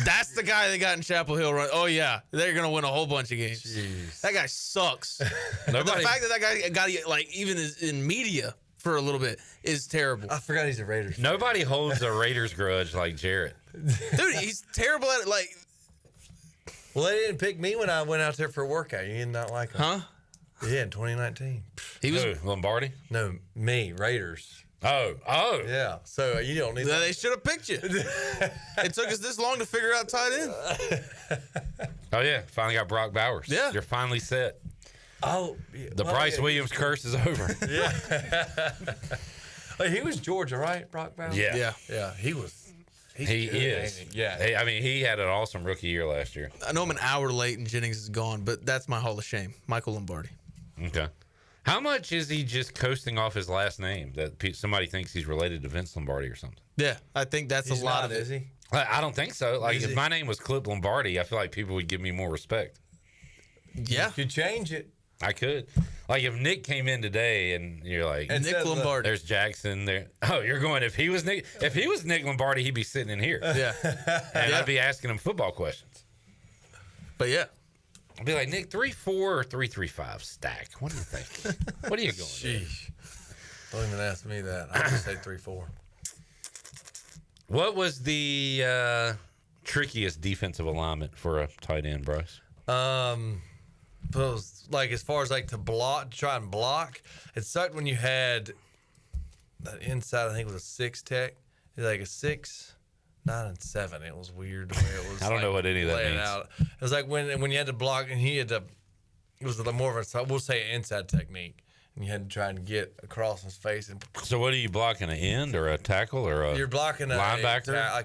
That's the guy they got in Chapel Hill. Right? Oh, yeah. They're going to win a whole bunch of games. Jeez. That guy sucks. The Nobody- fact that guy got, like, even in media for a little bit is terrible. I forgot he's a Raiders fan. Nobody holds a Raiders grudge like Jarrett. Dude, he's terrible at it. Like, well, they didn't pick me when I went out there for a workout. You did not like him. huh? Yeah, in 2019. He was. Who, Lombardi? No, me, Raiders. Oh. Yeah, so you don't need that. They should have picked you. It took us this long to figure out tight end. Oh, yeah. Finally got Brock Bowers. Yeah. You're finally set. Oh, yeah. The Bryce Williams curse is over. Yeah. He was Georgia, right? Brock Bowers? Yeah. Yeah, he was. He is. Yeah. Hey, I mean, he had an awesome rookie year last year. I know I'm an hour late and Jennings is gone, but that's my Hall of Shame. Michael Lombardi. Okay. How much is he just coasting off his last name that somebody thinks he's related to Vince Lombardi or something? Yeah, I think that's He's a lot not, of it. is he? I don't think so. Like, Is if he? my name was Clip Lombardi, I feel like people would give me more respect. Yeah. You could change it. I could. Like, if Nick came in today and you're like, And Nick Lombardi. there's Jackson there. Oh, you're going, if he was Nick Lombardi, he'd be sitting in here. Yeah. And Yeah. I'd be asking him football questions. But yeah. I'd be like, Nick, 3-4 or 3-3-5 stack. What do you think? What are you going with? Sheesh. Don't even ask me that. I would say 3-4. What was the trickiest defensive alignment for a tight end, Bryce? But it was like as far as like to try and block, it sucked when you had that inside. I think it was a 6 tech. It was like a 6, 9, and 7. It was weird the way it was. I don't know what any of that laying means. out. It was like when you had to block and he had to. It was more of a we'll say inside technique, and you had to try and get across his face and. So what are you blocking, an end or a tackle or a You're blocking linebacker? I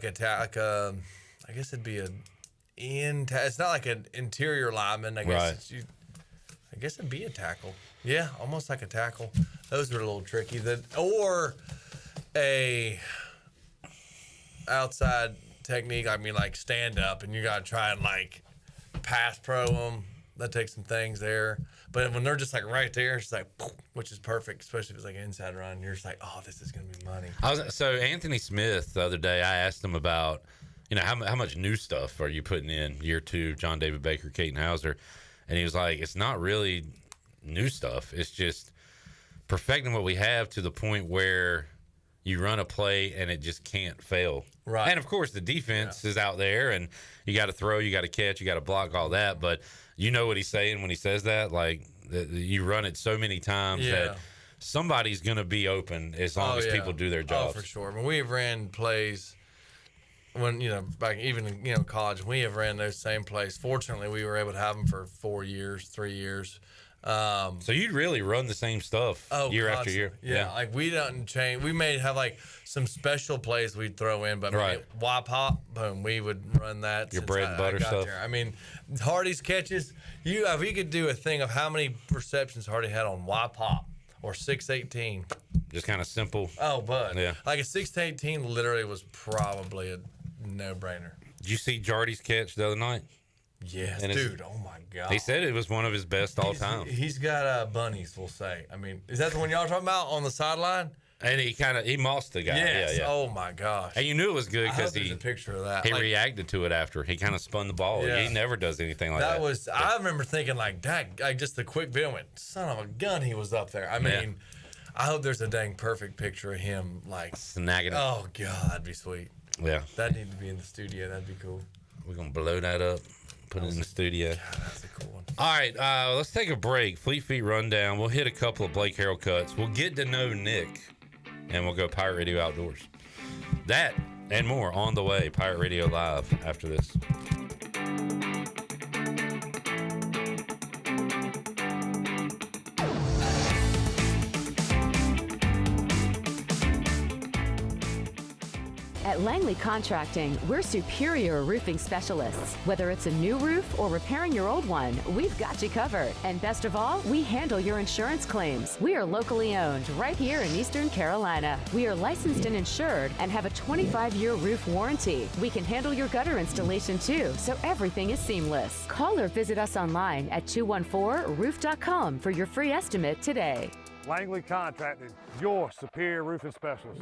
guess it'd be it's not like an interior lineman. I guess I guess it'd be a tackle. Yeah, almost like a tackle. Those are a little tricky. Or a outside technique. I mean, like stand up, and you got to try and like pass pro them. That takes some things there. But when they're just like right there, it's like, which is perfect, especially if it's like an inside run. You're just like, oh, this is going to be money. So Anthony Smith, the other day, I asked him about, how much new stuff are you putting in year 2, John David Baker, Caton Hauser? And he was like, it's not really new stuff. It's just perfecting what we have to the point where you run a play and it just can't fail. Right. And, of course, the defense is out there, and you got to throw, you got to catch, you got to block, all that. But you know what he's saying when he says that? Like, you run it so many times that somebody's going to be open as long as people do their jobs. Oh, for sure. I mean, we have ran plays when, back even in, college, we have ran those same plays. Fortunately, we were able to have them for 4 years, 3 years. So you'd really run the same stuff year after year. Yeah, like we don't change. We may have like some special plays we'd throw in, but Y pop, boom, we would run that. Your bread and butter stuff. There. I mean, Hardy's catches. If you could do a thing of how many receptions Hardy had on Y pop or 6-18. Just kind of simple. Oh, bud. Yeah. Like a 6-18 literally was probably a no-brainer. Did you see Jardy's catch the other night? Yes, And dude. Oh my God. He said it was one of his best all time. He's got bunnies, we'll say. I mean, is that the one y'all talking about on the sideline? And he mossed the guy. Yes. Yeah. Oh my gosh. And you knew it was good because there's a picture of that. He Like, reacted to it after he kind of spun the ball. Yeah. He never does anything like that. that was. I remember thinking like, dang, like just the quick video went, son of a gun, he was up there. I mean, I hope there's a dang perfect picture of him like snagging it. Oh God, that'd be sweet. Yeah. That need to be in the studio. That'd be cool. We're gonna blow that up, put it in the studio. God, that's a cool one. All right, let's take a break. Fleet Feet rundown. We'll hit a couple of Blake Harrell cuts. We'll get to know Nick, and we'll go Pirate Radio Outdoors. That and more on the way. Pirate Radio Live after this. At Langley Contracting, we're superior roofing specialists. Whether it's a new roof or repairing your old one, we've got you covered. And best of all, we handle your insurance claims. We are locally owned right here in Eastern Carolina. We are licensed and insured and have a 25-year roof warranty. We can handle your gutter installation too, so everything is seamless. Call or visit us online at 214roof.com for your free estimate today. Langley Contracting, your superior roofing specialist.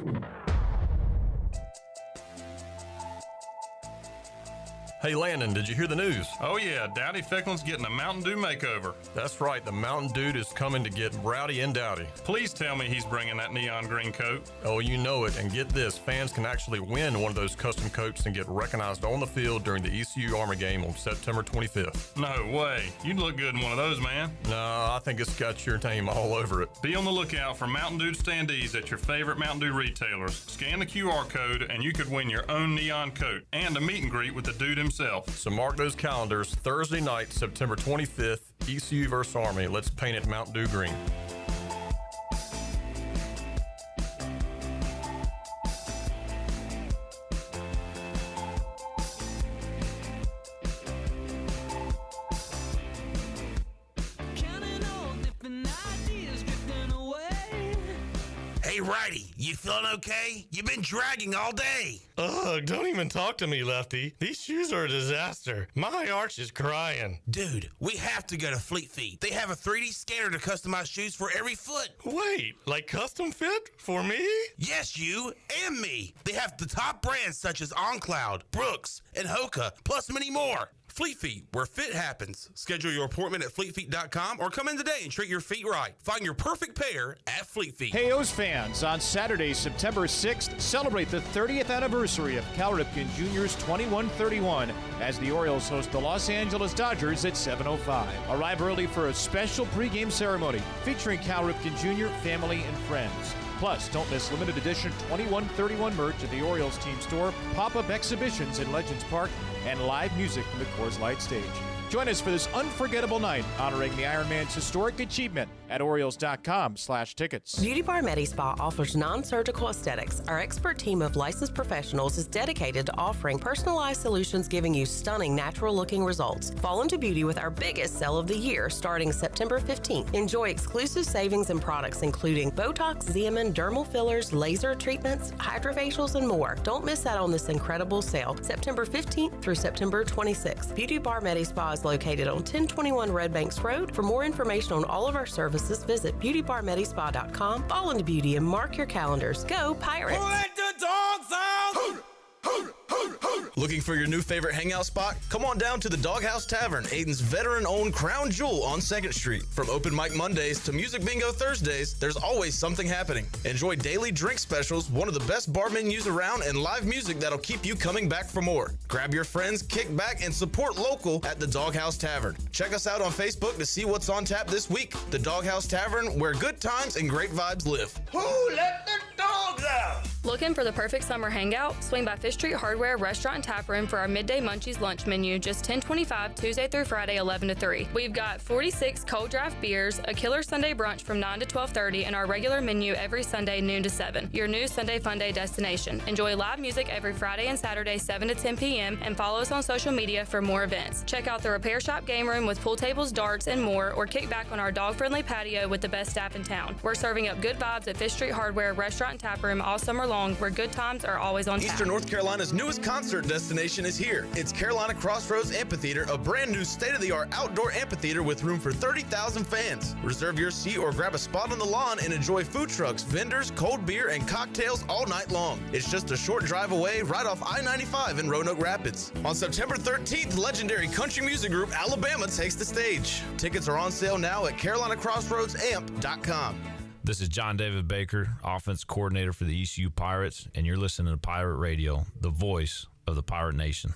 Hey Landon, did you hear the news? Oh yeah, Dowdy Ficklin's getting a Mountain Dew makeover. That's right, the Mountain Dude is coming to get rowdy and dowdy. Please tell me he's bringing that neon green coat. Oh, you know it, and get this, fans can actually win one of those custom coats and get recognized on the field during the ECU Army game on September 25th. No way, you'd look good in one of those, man. No, I think it's got your name all over it. Be on the lookout for Mountain Dew standees at your favorite Mountain Dew retailers. Scan the QR code and you could win your own neon coat and a meet and greet with the dude himself. So mark those calendars, Thursday night, September 25th, ECU vs. Army. Let's paint it Mountain Dew green. Hey, Righty, you feeling okay? You've been dragging all day. Ugh, don't even talk to me, Lefty. These shoes are a disaster. My arch is crying. Dude, we have to go to Fleet Feet. They have a 3D scanner to customize shoes for every foot. Wait, like custom fit? For me? Yes, you and me. They have the top brands such as OnCloud, Brooks, and Hoka, plus many more. Fleet Feet, where fit happens. Schedule your appointment at fleetfeet.com or come in today and treat your feet right. Find your perfect pair at Fleet Feet. Hey, O's fans, on Saturday, September 6th, celebrate the 30th anniversary of Cal Ripken Jr.'s 21-31 as the Orioles host the Los Angeles Dodgers at 7:05. Arrive early for a special pregame ceremony featuring Cal Ripken Jr., family, and friends. Plus, don't miss limited edition 21-31 merch at the Orioles team store, pop-up exhibitions in Legends Park, and live music from the Coors Light stage. Join us for this unforgettable night honoring the Ironman's historic achievement at Orioles.com/tickets. Beauty Bar Medi Spa offers non-surgical aesthetics. Our expert team of licensed professionals is dedicated to offering personalized solutions giving you stunning natural-looking results. Fall into beauty with our biggest sale of the year starting September 15th. Enjoy exclusive savings and products including Botox, Xeomin, dermal fillers, laser treatments, hydrofacials, and more. Don't miss out on this incredible sale. September 15th through September 26th. Beauty Bar Medi Spa is located on 1021 Red Banks Road. For more information on all of our services, visit beautybarmedispa.com. Fall into beauty and mark your calendars. Go Pirates! Let the dogs out! Looking for your new favorite hangout spot? Come on down to the Doghouse Tavern, Aiden's veteran-owned crown jewel on 2nd Street. From open mic Mondays to music bingo Thursdays, there's always something happening. Enjoy daily drink specials, one of the best bar menus around, and live music that'll keep you coming back for more. Grab your friends, kick back, and support local at the Doghouse Tavern. Check us out on Facebook to see what's on tap this week. The Doghouse Tavern, where good times and great vibes live. Who let the dogs out? Looking for the perfect summer hangout? Swing by Fish Street Hardware Restaurant and Tap Room for our Midday Munchies lunch menu, just $10.25 Tuesday through Friday, 11 to 3. We've got 46 cold draft beers, a killer Sunday brunch from 9 to 12:30, and our regular menu every Sunday, noon to 7. Your new Sunday Fun Day destination. Enjoy live music every Friday and Saturday, 7 to 10 p.m., and follow us on social media for more events. Check out the Repair Shop game room with pool tables, darts, and more, or kick back on our dog-friendly patio with the best staff in town. We're serving up good vibes at Fish Street Hardware Restaurant and Tap Room all summer long long, where good times are always on tap. Eastern North Carolina's newest concert destination is here. It's Carolina Crossroads Amphitheater, a brand new state-of-the-art outdoor amphitheater with room for 30,000 fans. Reserve your seat or grab a spot on the lawn and enjoy food trucks, vendors, cold beer, and cocktails all night long. It's just a short drive away right off I-95 in Roanoke Rapids. On September 13th, legendary country music group Alabama takes the stage. Tickets are on sale now at CarolinaCrossroadsAmp.com. This is John David Baker, offense coordinator for the ECU Pirates, and you're listening to Pirate Radio, the voice of the Pirate Nation.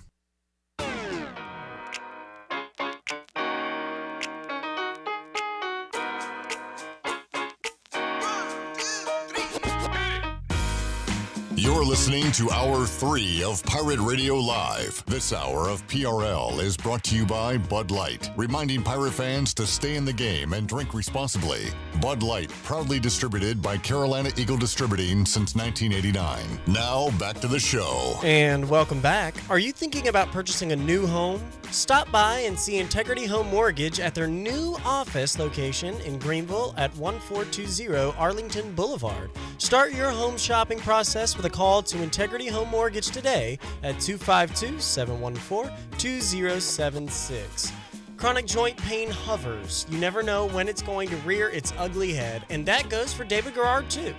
You're listening to Hour 3 of Pirate Radio Live. This hour of PRL is brought to you by Bud Light, reminding Pirate fans to stay in the game and drink responsibly. Bud Light, proudly distributed by Carolina Eagle Distributing since 1989. Now, back to the show. And welcome back. Are you thinking about purchasing a new home? Stop by and see Integrity Home Mortgage at their new office location in Greenville at 1420 Arlington Boulevard. Start your home shopping process with a call to Integrity Home Mortgage today at 252-714-2076. Chronic joint pain hovers. You never know when it's going to rear its ugly head, and that goes for David Garrard too.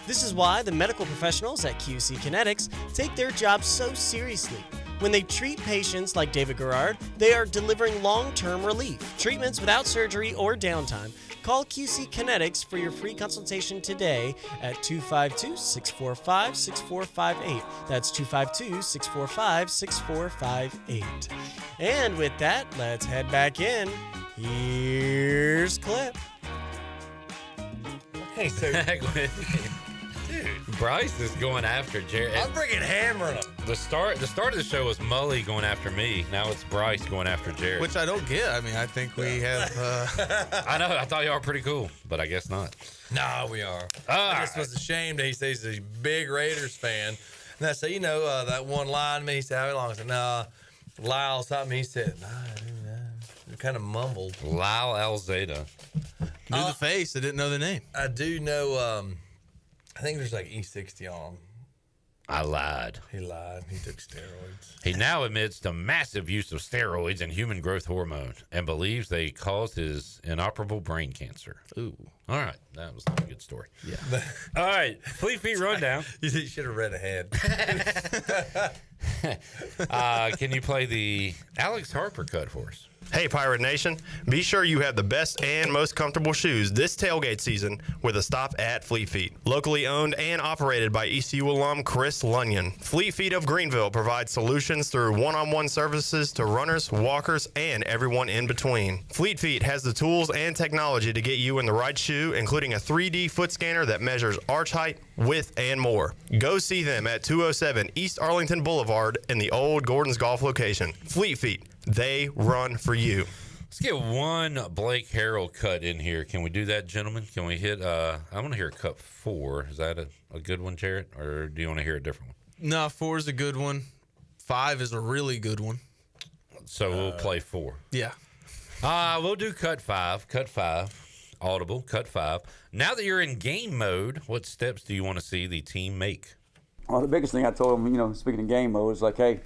This is why the medical professionals at QC Kinetics take their job so seriously. When they treat patients like David Garrard, they are delivering long-term relief, treatments without surgery or downtime. Call QC Kinetics for your free consultation today at 252-645-6458. That's 252-645-6458. And with that, let's head back in. Here's Clip. Okay, so dude, Bryce is going after Jared. I'm freaking hammering him. The start of the show was Mully going after me. Now it's Bryce going after Jared. Which I don't get. I mean, I think we have. I know. I thought y'all were pretty cool, but I guess not. No, we are. I just was ashamed that he says he's a big Raiders fan. And I said, that one line, he said, how long? I said, nah, Lyle something. He said, nah. He kind of mumbled. Lyle Alzada. Knew the face. I didn't know the name. I do know, I think there's like E60 on him. I lied. He lied. He took steroids. He now admits to massive use of steroids and human growth hormone and believes they caused his inoperable brain cancer. Ooh. All right. That was not a good story. Yeah. All right. Fleet Feet Rundown. You should have read ahead. Can you play the Alex Harper cut for us? Hey, Pirate Nation. Be sure you have the best and most comfortable shoes this tailgate season with a stop at Fleet Feet. Locally owned and operated by ECU alum Chris Lunyon. Fleet Feet of Greenville provides solutions through one-on-one services to runners, walkers, and everyone in between. Fleet Feet has the tools and technology to get you in the right shoe, including a 3D foot scanner that measures arch height, width, and more. Go see them at 207 East Arlington Boulevard in the old Gordon's Golf location. Fleet Feet. They run for you. Let's get one Blake Harrell cut in here. Can we do that, gentlemen? Can we hit? I want to hear cut 4. Is that a good one, Jared? Or do you want to hear a different one? No, 4 is a good one. 5 is a really good one. So we'll play 4. Yeah. We'll do cut 5. Cut 5. Audible. Cut 5. Now that you're in game mode, what steps do you want to see the team make? Well, the biggest thing I told them, speaking of game mode, is like, hey,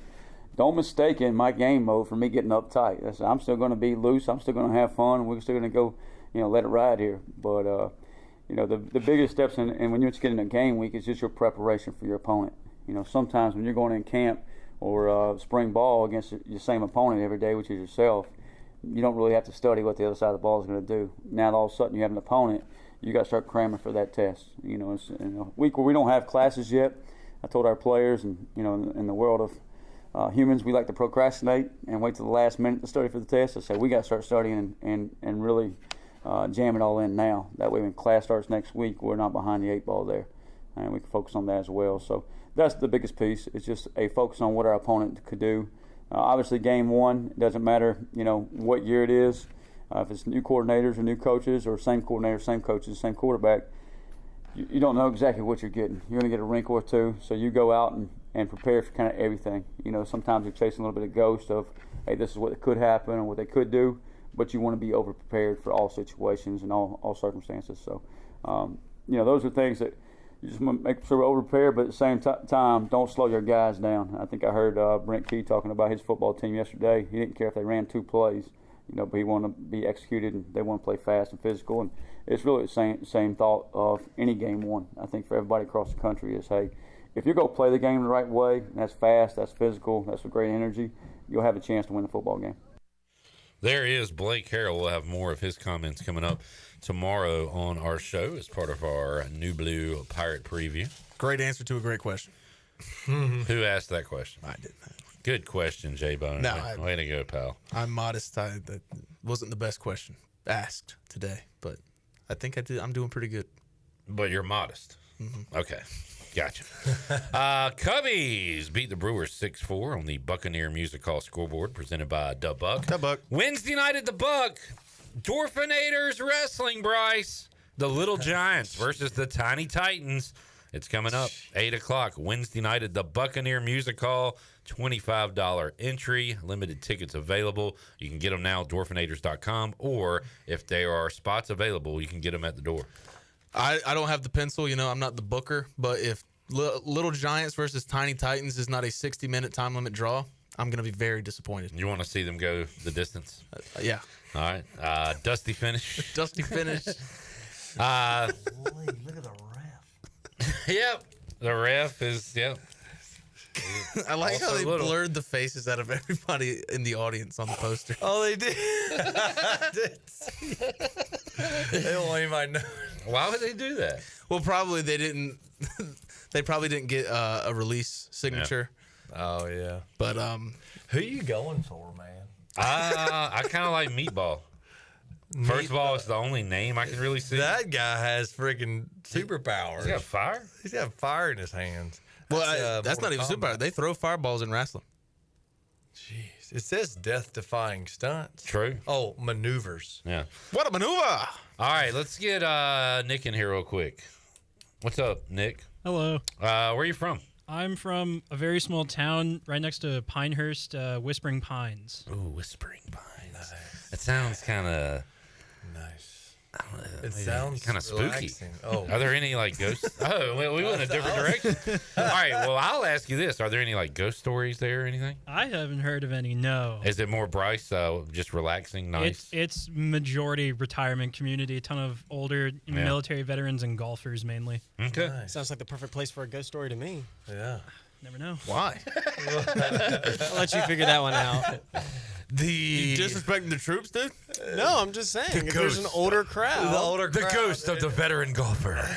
don't mistake in my game mode for me getting uptight. I said, I'm still going to be loose. I'm still going to have fun. We're still going to go, let it ride here. But, the biggest steps, and when you're just getting a game week, is just your preparation for your opponent. Sometimes when you're going in camp or spring ball against your same opponent every day, which is yourself, you don't really have to study what the other side of the ball is going to do. Now, all of a sudden, you have an opponent, you got to start cramming for that test. It's in a week where we don't have classes yet. I told our players, and, in the world of humans, we like to procrastinate and wait till the last minute to study for the test. I said we got to start studying and really jam it all in now. That way when class starts next week, we're not behind the 8 ball there. And we can focus on that as well. So that's the biggest piece. It's just a focus on what our opponent could do. Obviously, game 1, it doesn't matter, what year it is. If it's new coordinators or new coaches or same coordinator, same coaches, same quarterback, you don't know exactly what you're getting. You're going to get a wrinkle or two. So you go out and prepare for kind of everything. Sometimes you're chasing a little bit of ghost of, hey, this is what could happen or what they could do, but you want to be over-prepared for all situations and all circumstances. So, those are things that, you just want to make sure we're over-prepared, but at the same time, don't slow your guys down. I think I heard Brent Key talking about his football team yesterday. He didn't care if they ran 2 plays, but he wanted to be executed, and they want to play fast and physical. And it's really the same thought of any game one. I think for everybody across the country is, hey, if you're going to play the game the right way, and that's fast, that's physical, that's with great energy, you'll have a chance to win the football game. There is Blake Harrell. We'll have more of his comments coming up tomorrow on our show as part of our New Blue Pirate preview. Great answer to a great question. Who asked that question? I did that. Good question, J-Bone. Way to go, pal. I'm modest. That wasn't the best question asked today, but I think I'm doing pretty good. But you're modest. Okay. Gotcha. Cubbies beat the Brewers 6-4 on the Buccaneer Music Hall scoreboard, presented by Da Buck. Da Buck. Wednesday night at the Buck, Dorfinators Wrestling, Bryce. The Little Giants versus the Tiny Titans. It's coming up 8 o'clock Wednesday night at the Buccaneer Music Hall. $25 entry, limited tickets available. You can get them now at Dorfinators.com, or if there are spots available, you can get them at the door. I don't have the pencil, I'm not the booker, but if Little Giants versus Tiny Titans is not a 60-minute time limit draw, I'm going to be very disappointed. You want to see them go the distance? Yeah. All right. Dusty finish. Dusty finish. Look at the ref. Yep. The ref is, yep. I like Also how they little. blurred the faces out of everybody in the audience on the poster. Oh, they did. I did see it. They won't even know. Why would they do that? Well, probably they didn't. They probably didn't get a release signature. Oh yeah. But who you going for, man? I kind of like Meatball. First of all, it's the only name I can really see. That guy has freaking superpowers. He's got fire? He's got fire in his hands. Well, that's not even superpower. They throw fireballs in wrestling. Jeez. It says death-defying stunts. True. Oh, maneuvers. Yeah. What a maneuver! All right, let's get Nick in here real quick. What's up, Nick? Hello. Where are you from? I'm from a very small town right next to Pinehurst, Whispering Pines. Ooh, Whispering Pines. Nice. It sounds kind of nice. It sounds kind of spooky. relaxing. Oh, are there any like ghosts? Oh, well, we went a different direction. All right. Well, I'll ask you this: are there any like ghost stories there or anything? I haven't heard of any. No. Is it more Bryce? Just relaxing, nice. It's majority retirement community. A ton of older military veterans and golfers mainly. Okay. Nice. Sounds like the perfect place for a ghost story to me. Yeah. Never know. Why? I'll let you figure that one out. You disrespecting the troops, dude? No, I'm just saying. If there's an older crowd. The ghost of the veteran golfer.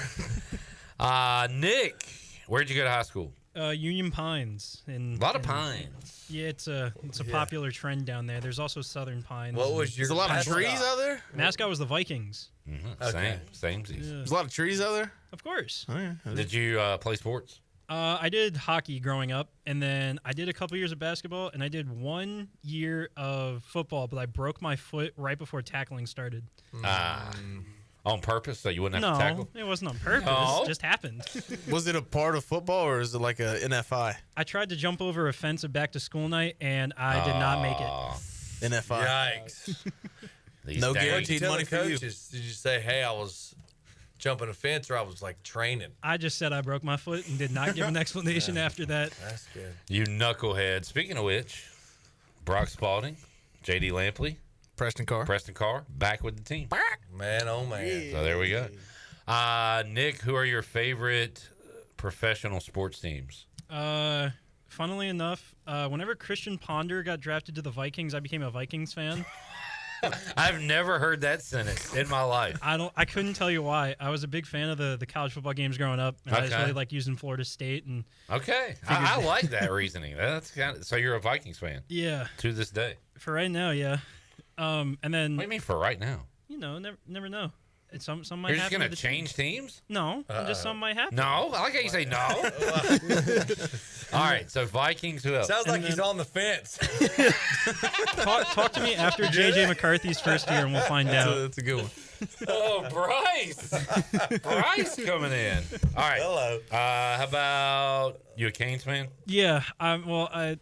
Nick, where'd you go to high school? Union Pines. A lot of pines. Yeah, it's a popular trend down there. There's also Southern Pines. What was your There's a lot of trees out there? Mascot was the Vikings. Mm-hmm. Okay. Same. Yeah. There's a lot of trees out there? Of course. Oh, yeah. Did you play sports? I did hockey growing up, and then I did a couple years of basketball, and I did 1 year of football, but I broke my foot right before tackling started. On purpose, so you wouldn't have to tackle? No, it wasn't on purpose. Oh. It just happened. Was it a part of football, or is it like a NFI? I tried to jump over a fence at back to school night, and I did not make it. NFI. Yikes. No guaranteed money for you. Did you say, hey, I was jumping a fence, or I was like training? I just said I broke my foot and did not give an explanation after that. That's good. You knucklehead. Speaking of which, Brock Spalding, J.D. Lampley, Preston Carr, back with the team. Man, oh man. So there we go. Nick, who are your favorite professional sports teams? Funnily enough, whenever Christian Ponder got drafted to the Vikings, I became a Vikings fan. I've never heard that sentence in my life. I couldn't tell you why. I was a big fan of the college football games growing up, and I just Okay. really like using Florida State. And Okay, I like that reasoning. That's so you're a Vikings fan. Yeah. To this day. For right now, yeah. And then. What do you mean for right now? You know, never know. It's some might You're just happen. gonna to the change teams? No, just some might happen. No, I like how you say no. All right, so Vikings. Who else? Sounds like he's on the fence. Talk to me after JJ McCarthy's first year, and we'll find out. That's a good one. Oh, Bryce! Bryce coming in. All right. Hello. How about you? A Canes fan? Yeah. I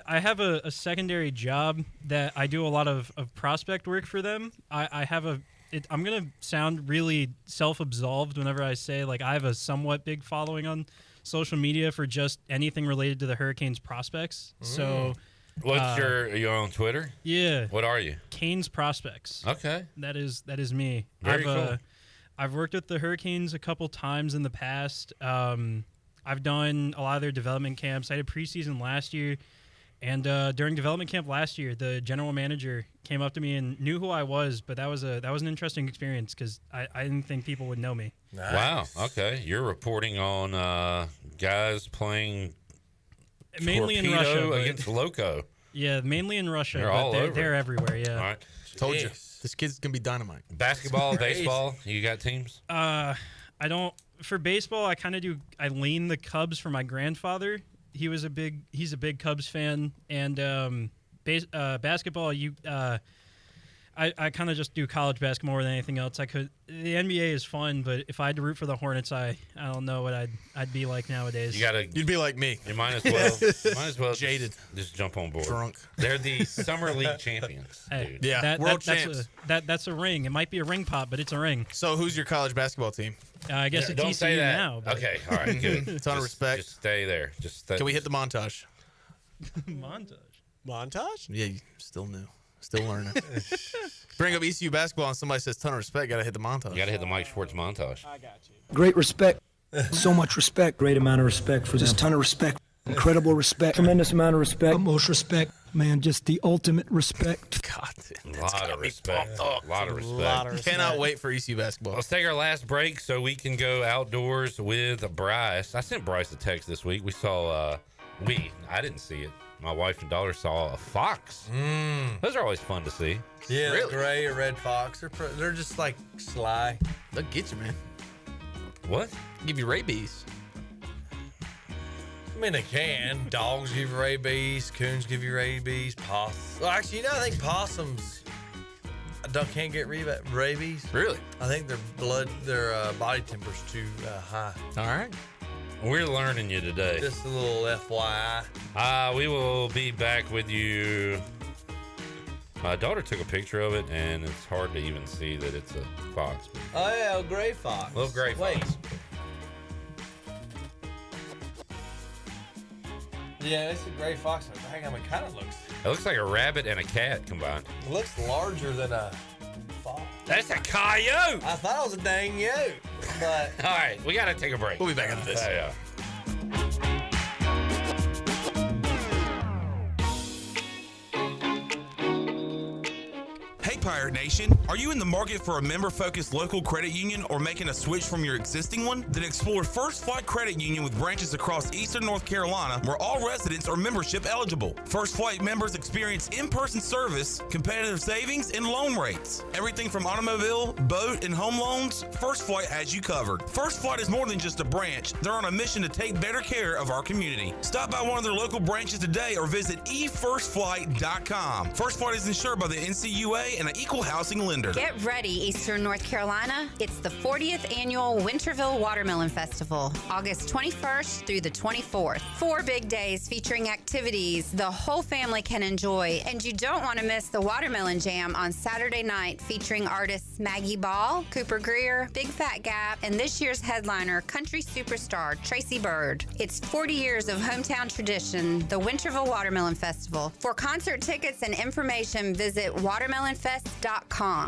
have a secondary job that I do a lot of prospect work for them. I have a I'm going to sound really self-absolved whenever I say, like, I have a somewhat big following on social media for just anything related to the Hurricanes prospects. So... What's are you on Twitter? Yeah. What are you? Canes Prospects. Okay. That is me. Very cool. I've worked with the Hurricanes a couple times in the past. I've done a lot of their development camps. I did preseason last year, and during development camp last year, the general manager came up to me and knew who I was. But that was an interesting experience because I didn't think people would know me. Nice. Wow. Okay, you're reporting on guys playing mainly torpedo in Russia against Loco. Yeah, mainly in Russia. They're all over. They're everywhere. Yeah. All right. Told you. This kid's gonna be dynamite. Basketball, baseball. You got teams? I don't. For baseball, I lean the Cubs for my grandfather. He's a big Cubs fan, and basketball. I kind of just do college basketball more than anything else. The NBA is fun, but if I had to root for the Hornets, I don't know what I'd be like nowadays. You'd be like me. You might as well jaded. Just jump on board. Drunk. They're the summer league champions. Hey, Dude. Yeah, world champs. That's a ring. It might be a ring pop, but it's a ring. So who's your college basketball team? I guess it's don't say TCU that. now. But. Okay, all right, good. Ton of respect. Just stay there. Can we hit the montage? Montage? Yeah, you still new. Still learning. Bring up ECU basketball and somebody says ton of respect, gotta hit the montage. You gotta hit the Mike Schwartz montage. I got you. Great respect. So much respect. Great amount of respect for them. Just ton of respect. Incredible respect. Tremendous amount of respect. Most respect. Man, just the ultimate respect. God, a lot of respect. A lot of respect. Cannot wait for ECU basketball. Let's take our last break so we can go outdoors with Bryce. I sent Bryce a text this week. We saw, I didn't see it. My wife and daughter saw a fox. Those are always fun to see. Yeah, Really? gray or red fox. They're just like sly. They'll get you, man. What? Give you rabies. I mean, they can. Dogs give you rabies. Coons give you rabies. Possums. Well, actually, I think possums can't get rabies. Really? I think their body temperature's too high. All right. We're learning you today. Just a little FYI. We will be back with you. My daughter took a picture of it, and it's hard to even see that it's a fox. Oh, yeah, a gray fox. Little gray fox. Wait. Yeah, it's a gray fox. Hang on, it kind of looks... It looks like a rabbit and a cat combined. It looks larger than a fox. That's a coyote! I thought it was a dang yote, but... All right, we got to take a break. We'll be back into this. Yeah. Hey Pirate Nation, are you in the market for a member-focused local credit union or making a switch from your existing one? Then explore First Flight Credit Union with branches across Eastern North Carolina where all residents are membership eligible. First Flight members experience in-person service, competitive savings, and loan rates. Everything from automobile, boat, and home loans, First Flight has you covered. First Flight is more than just a branch. They're on a mission to take better care of our community. Stop by one of their local branches today or visit efirstflight.com. First Flight is insured by the NCUA and an equal housing lender. Get ready, Eastern North Carolina. It's the 40th annual Winterville Watermelon Festival, August 21st through the 24th. 4 big days featuring activities the whole family can enjoy. And you don't want to miss the Watermelon Jam on Saturday night featuring artists Maggie Ball, Cooper Greer, Big Fat Gap, and this year's headliner, country superstar Tracy Byrd. It's 40 years of hometown tradition, the Winterville Watermelon Festival. For concert tickets and information, visit watermelonfest.com.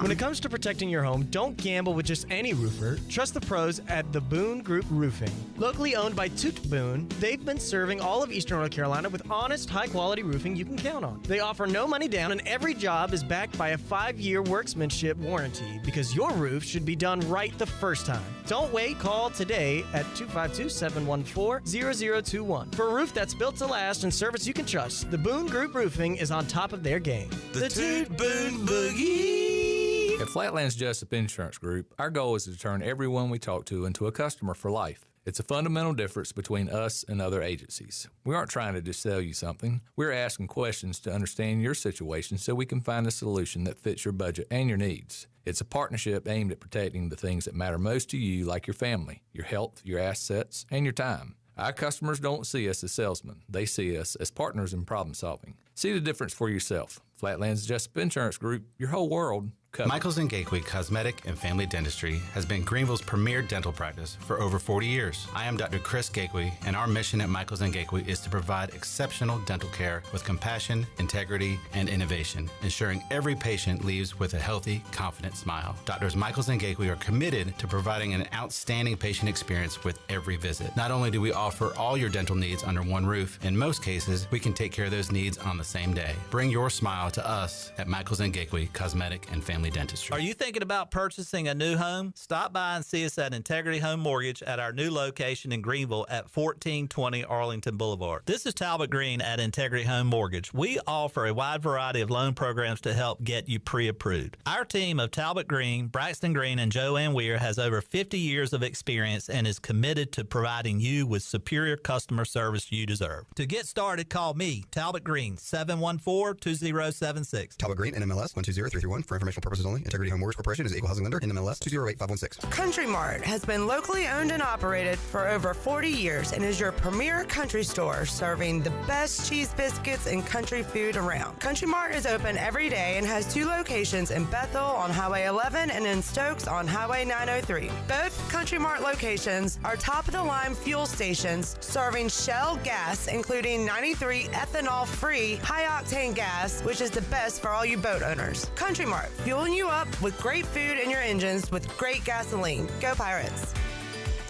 When it comes to protecting your home, don't gamble with just any roofer. Trust the pros at the Boone Group Roofing. Locally owned by Toot Boone, they've been serving all of Eastern North Carolina with honest, high-quality roofing you can count on. They offer no money down, and every job is backed by a 5-year workmanship warranty because your roof should be done right the first time. Don't wait. Call today at 252-714-0021. For a roof that's built to last and service you can trust, the Boone Group Roofing is on top of their game. The Toot Boone Boogie. At Flatlands Jessup Insurance Group, our goal is to turn everyone we talk to into a customer for life. It's a fundamental difference between us and other agencies. We aren't trying to just sell you something. We're asking questions to understand your situation so we can find a solution that fits your budget and your needs. It's a partnership aimed at protecting the things that matter most to you, like your family, your health, your assets, and your time. Our customers don't see us as salesmen. They see us as partners in problem solving. See the difference for yourself. Flatlands Jessup Insurance Group, your whole world covered. Michaels & Gateway Cosmetic and Family Dentistry has been Greenville's premier dental practice for over 40 years. I am Dr. Chris Gateway, and our mission at Michaels & Gateway is to provide exceptional dental care with compassion, integrity, and innovation, ensuring every patient leaves with a healthy, confident smile. Doctors Michaels & Gateway are committed to providing an outstanding patient experience with every visit. Not only do we offer all your dental needs under one roof, in most cases, we can take care of those needs on the same day. Bring your smile to us at Michaels & Gateway Cosmetic and Family Dentistry. Are you thinking about purchasing a new home? Stop by and see us at Integrity Home Mortgage at our new location in Greenville at 1420 Arlington Boulevard. This is Talbot Green at Integrity Home Mortgage. We offer a wide variety of loan programs to help get you pre-approved. Our team of Talbot Green, Braxton Green, and Joanne Weir has over 50 years of experience and is committed to providing you with superior customer service you deserve. To get started, call me, Talbot Green, 714-2076. Talbot Green, NMLS 120331. For informational purposes only. Integrity Home Mortgage Corporation is an equal housing lender. NMLS 208516. Country Mart has been locally owned and operated for over 40 years and is your premier country store serving the best cheese biscuits and country food around. Country Mart is open every day and has 2 locations in Bethel on Highway 11 and in Stokes on Highway 903. Both Country Mart locations are top-of-the-line fuel stations serving Shell gas, including 93 ethanol-free high-octane gas, which is the best for all you boat owners. Country Mart, fueling you up with great food in your engines with great gasoline. Go Pirates!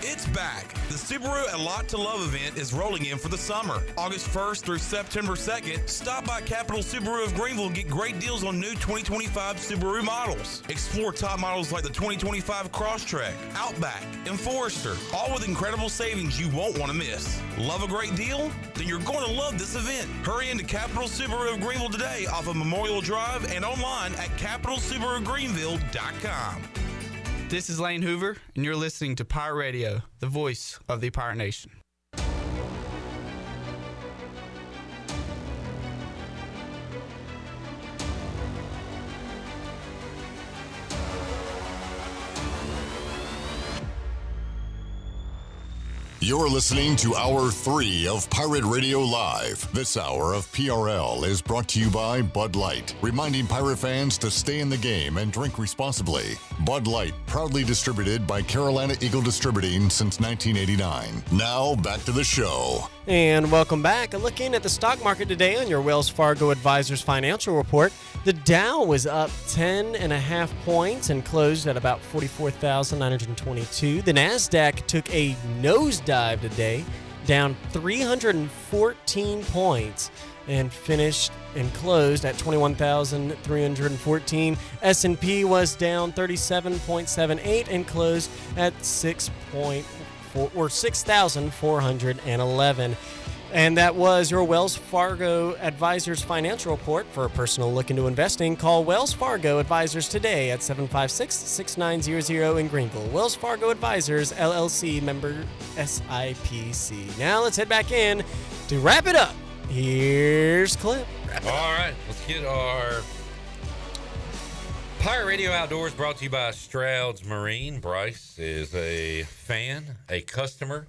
It's back. The Subaru A Lot to Love event is rolling in for the summer. August 1st through September 2nd, stop by Capital Subaru of Greenville and get great deals on new 2025 Subaru models. Explore top models like the 2025 Crosstrek, Outback, and Forester, all with incredible savings you won't want to miss. Love a great deal? Then you're going to love this event. Hurry into Capital Subaru of Greenville today off of Memorial Drive and online at capitalsubarugreenville.com. This is Lane Hoover, and you're listening to Pirate Radio, the voice of the Pirate Nation. You're listening to Hour 3 of Pirate Radio Live. This hour of PRL is brought to you by Bud Light, reminding pirate fans to stay in the game and drink responsibly. Bud Light, proudly distributed by Carolina Eagle Distributing since 1989. Now, back to the show. And welcome back. Looking at the stock market today on your Wells Fargo Advisors Financial Report, the Dow was up 10.5 points and closed at about 44,922. The NASDAQ took a nosedive today, down 314 points and finished and closed at 21,314. S&P was down 37.78 and closed at 6,411. And that was your Wells Fargo Advisors Financial Report. For a personal look into investing, call Wells Fargo Advisors today at 756-6900 in Greenville. Wells Fargo Advisors, LLC, member SIPC. Now let's head back in to wrap it up. Here's Clip. All right, let's get our Pirate Radio Outdoors brought to you by Stroud's Marine. Bryce is a fan, a customer,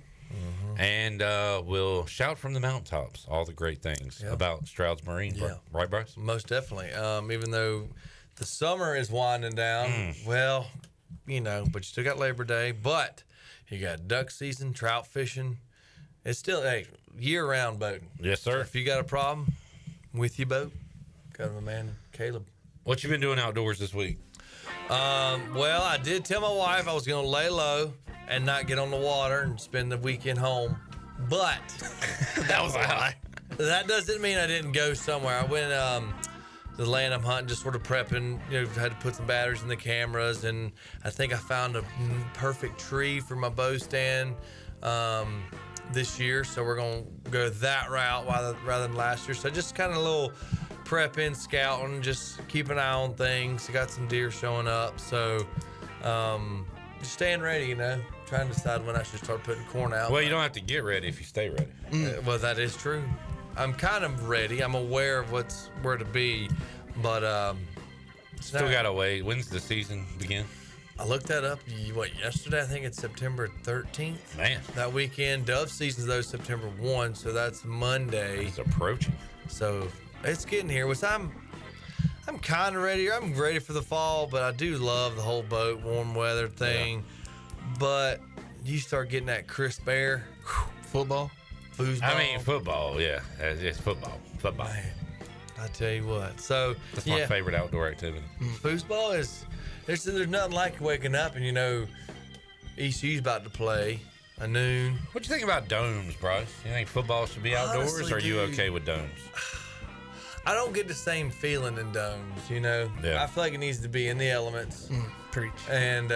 and will shout from the mountaintops all the great things about Stroud's Marine. Yeah. Right, Bryce? Most definitely. Even though the summer is winding down, well, you know, but you still got Labor Day, but you got duck season, trout fishing. It's still a year-round boating. Yes, sir. If you got a problem with your boat, go to my man Caleb. What you been doing outdoors this week? Well, I did tell my wife I was going to lay low and not get on the water and spend the weekend home, but that was a lie. That doesn't mean I didn't go somewhere. I went to the land I'm hunting, just sort of prepping. You know, had to put some batteries in the cameras, and I think I found a perfect tree for my bow stand this year, so we're going to go that route rather than last year. So just kind of a little prepping, scouting, just keep an eye on things. I got some deer showing up, so just staying ready, you know, trying to decide when I should start putting corn out. Well, you don't have to get ready if you stay ready. Well, that is true. I'm kind of ready. I'm aware of where to be, but still got to wait. When's the season begin? I looked that up, yesterday? I think it's September 13th. Man. That weekend. Dove season's though September 1, so that's Monday. It's approaching. So it's getting here, which I'm I'm kind of ready. I'm ready for the fall, but I do love the whole boat, warm weather thing. Yeah. But you start getting that crisp air. Football. Foosball. I mean, football, yeah. It's football. Football. Man, I tell you what. So that's my favorite outdoor activity. Foosball is, there's nothing like waking up and ECU's about to play a noon. What do you think about domes, Bryce? You think football should be outdoors, Honestly, or are you okay with domes? I don't get the same feeling in domes, Yeah. I feel like it needs to be in the elements. Preach. And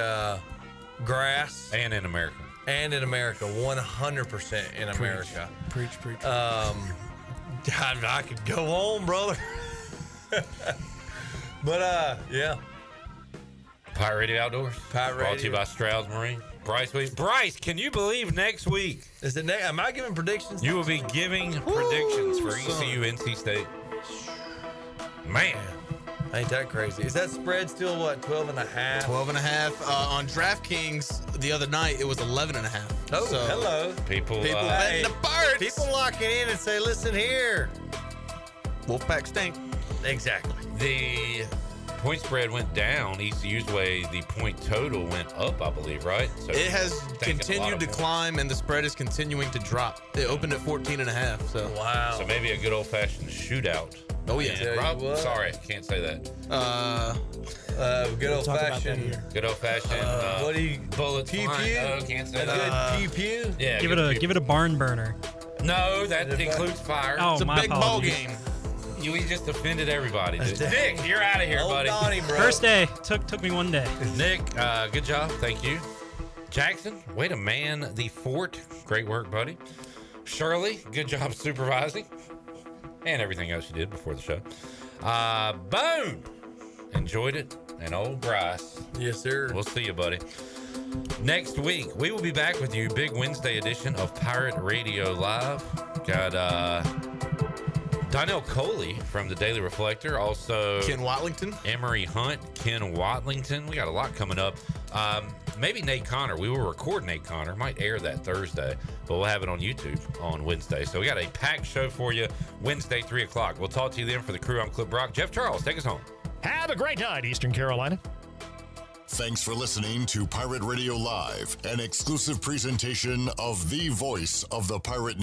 grass. And in America. 100% in America. Preach. I could go on, brother. But, yeah. Pirate Radio Outdoors. Pirate Brought to you Radio. by Stroud's Marine. Bryce, can you believe next week? Is it? Am I giving predictions? You will be giving predictions for ECU, NC State. Man. Ain't that crazy? Is that spread still, 12.5? 12.5. On DraftKings the other night, it was 11.5. Oh, hello. People betting the Pirates. People locking in and say, listen here. Wolfpack stink. Exactly. The point spread went down ECU's way. The point total went up, I believe, right? So It has continued to climb, and the spread is continuing to drop. It opened at 14.5. So wow. So maybe a good old-fashioned shootout. Oh, yeah. And Rob, sorry, can't say that. Good old-fashioned. Good old-fashioned. What do you? Bullets Pew flying. pew? No, can't say A that. good pew pew? Yeah. Give it a barn burner. No, that includes fire. Oh, it's a my big ball apologies. game. We just offended everybody. Nick, you're out of here, buddy. Donnie, bro. First day took me 1 day. Nick, good job. Thank you. Jackson, way to man the fort. Great work, buddy. Shirley, good job supervising. And everything else you did before the show. Boone, enjoyed it. And old Bryce. Yes, sir. We'll see you, buddy. Next week, we will be back with you. Big Wednesday edition of Pirate Radio Live. Got Donnell Coley from the Daily Reflector. Also, Ken Watlington. Emery Hunt, Ken Watlington. We got a lot coming up. Maybe Nate Connor. We will record Nate Connor. Might air that Thursday, but we'll have it on YouTube on Wednesday. So we got a packed show for you Wednesday, 3 o'clock. We'll talk to you then. For the crew, I'm Clip Brock. Jeff Charles, take us home. Have a great night, Eastern Carolina. Thanks for listening to Pirate Radio Live, an exclusive presentation of the voice of the Pirate Nation.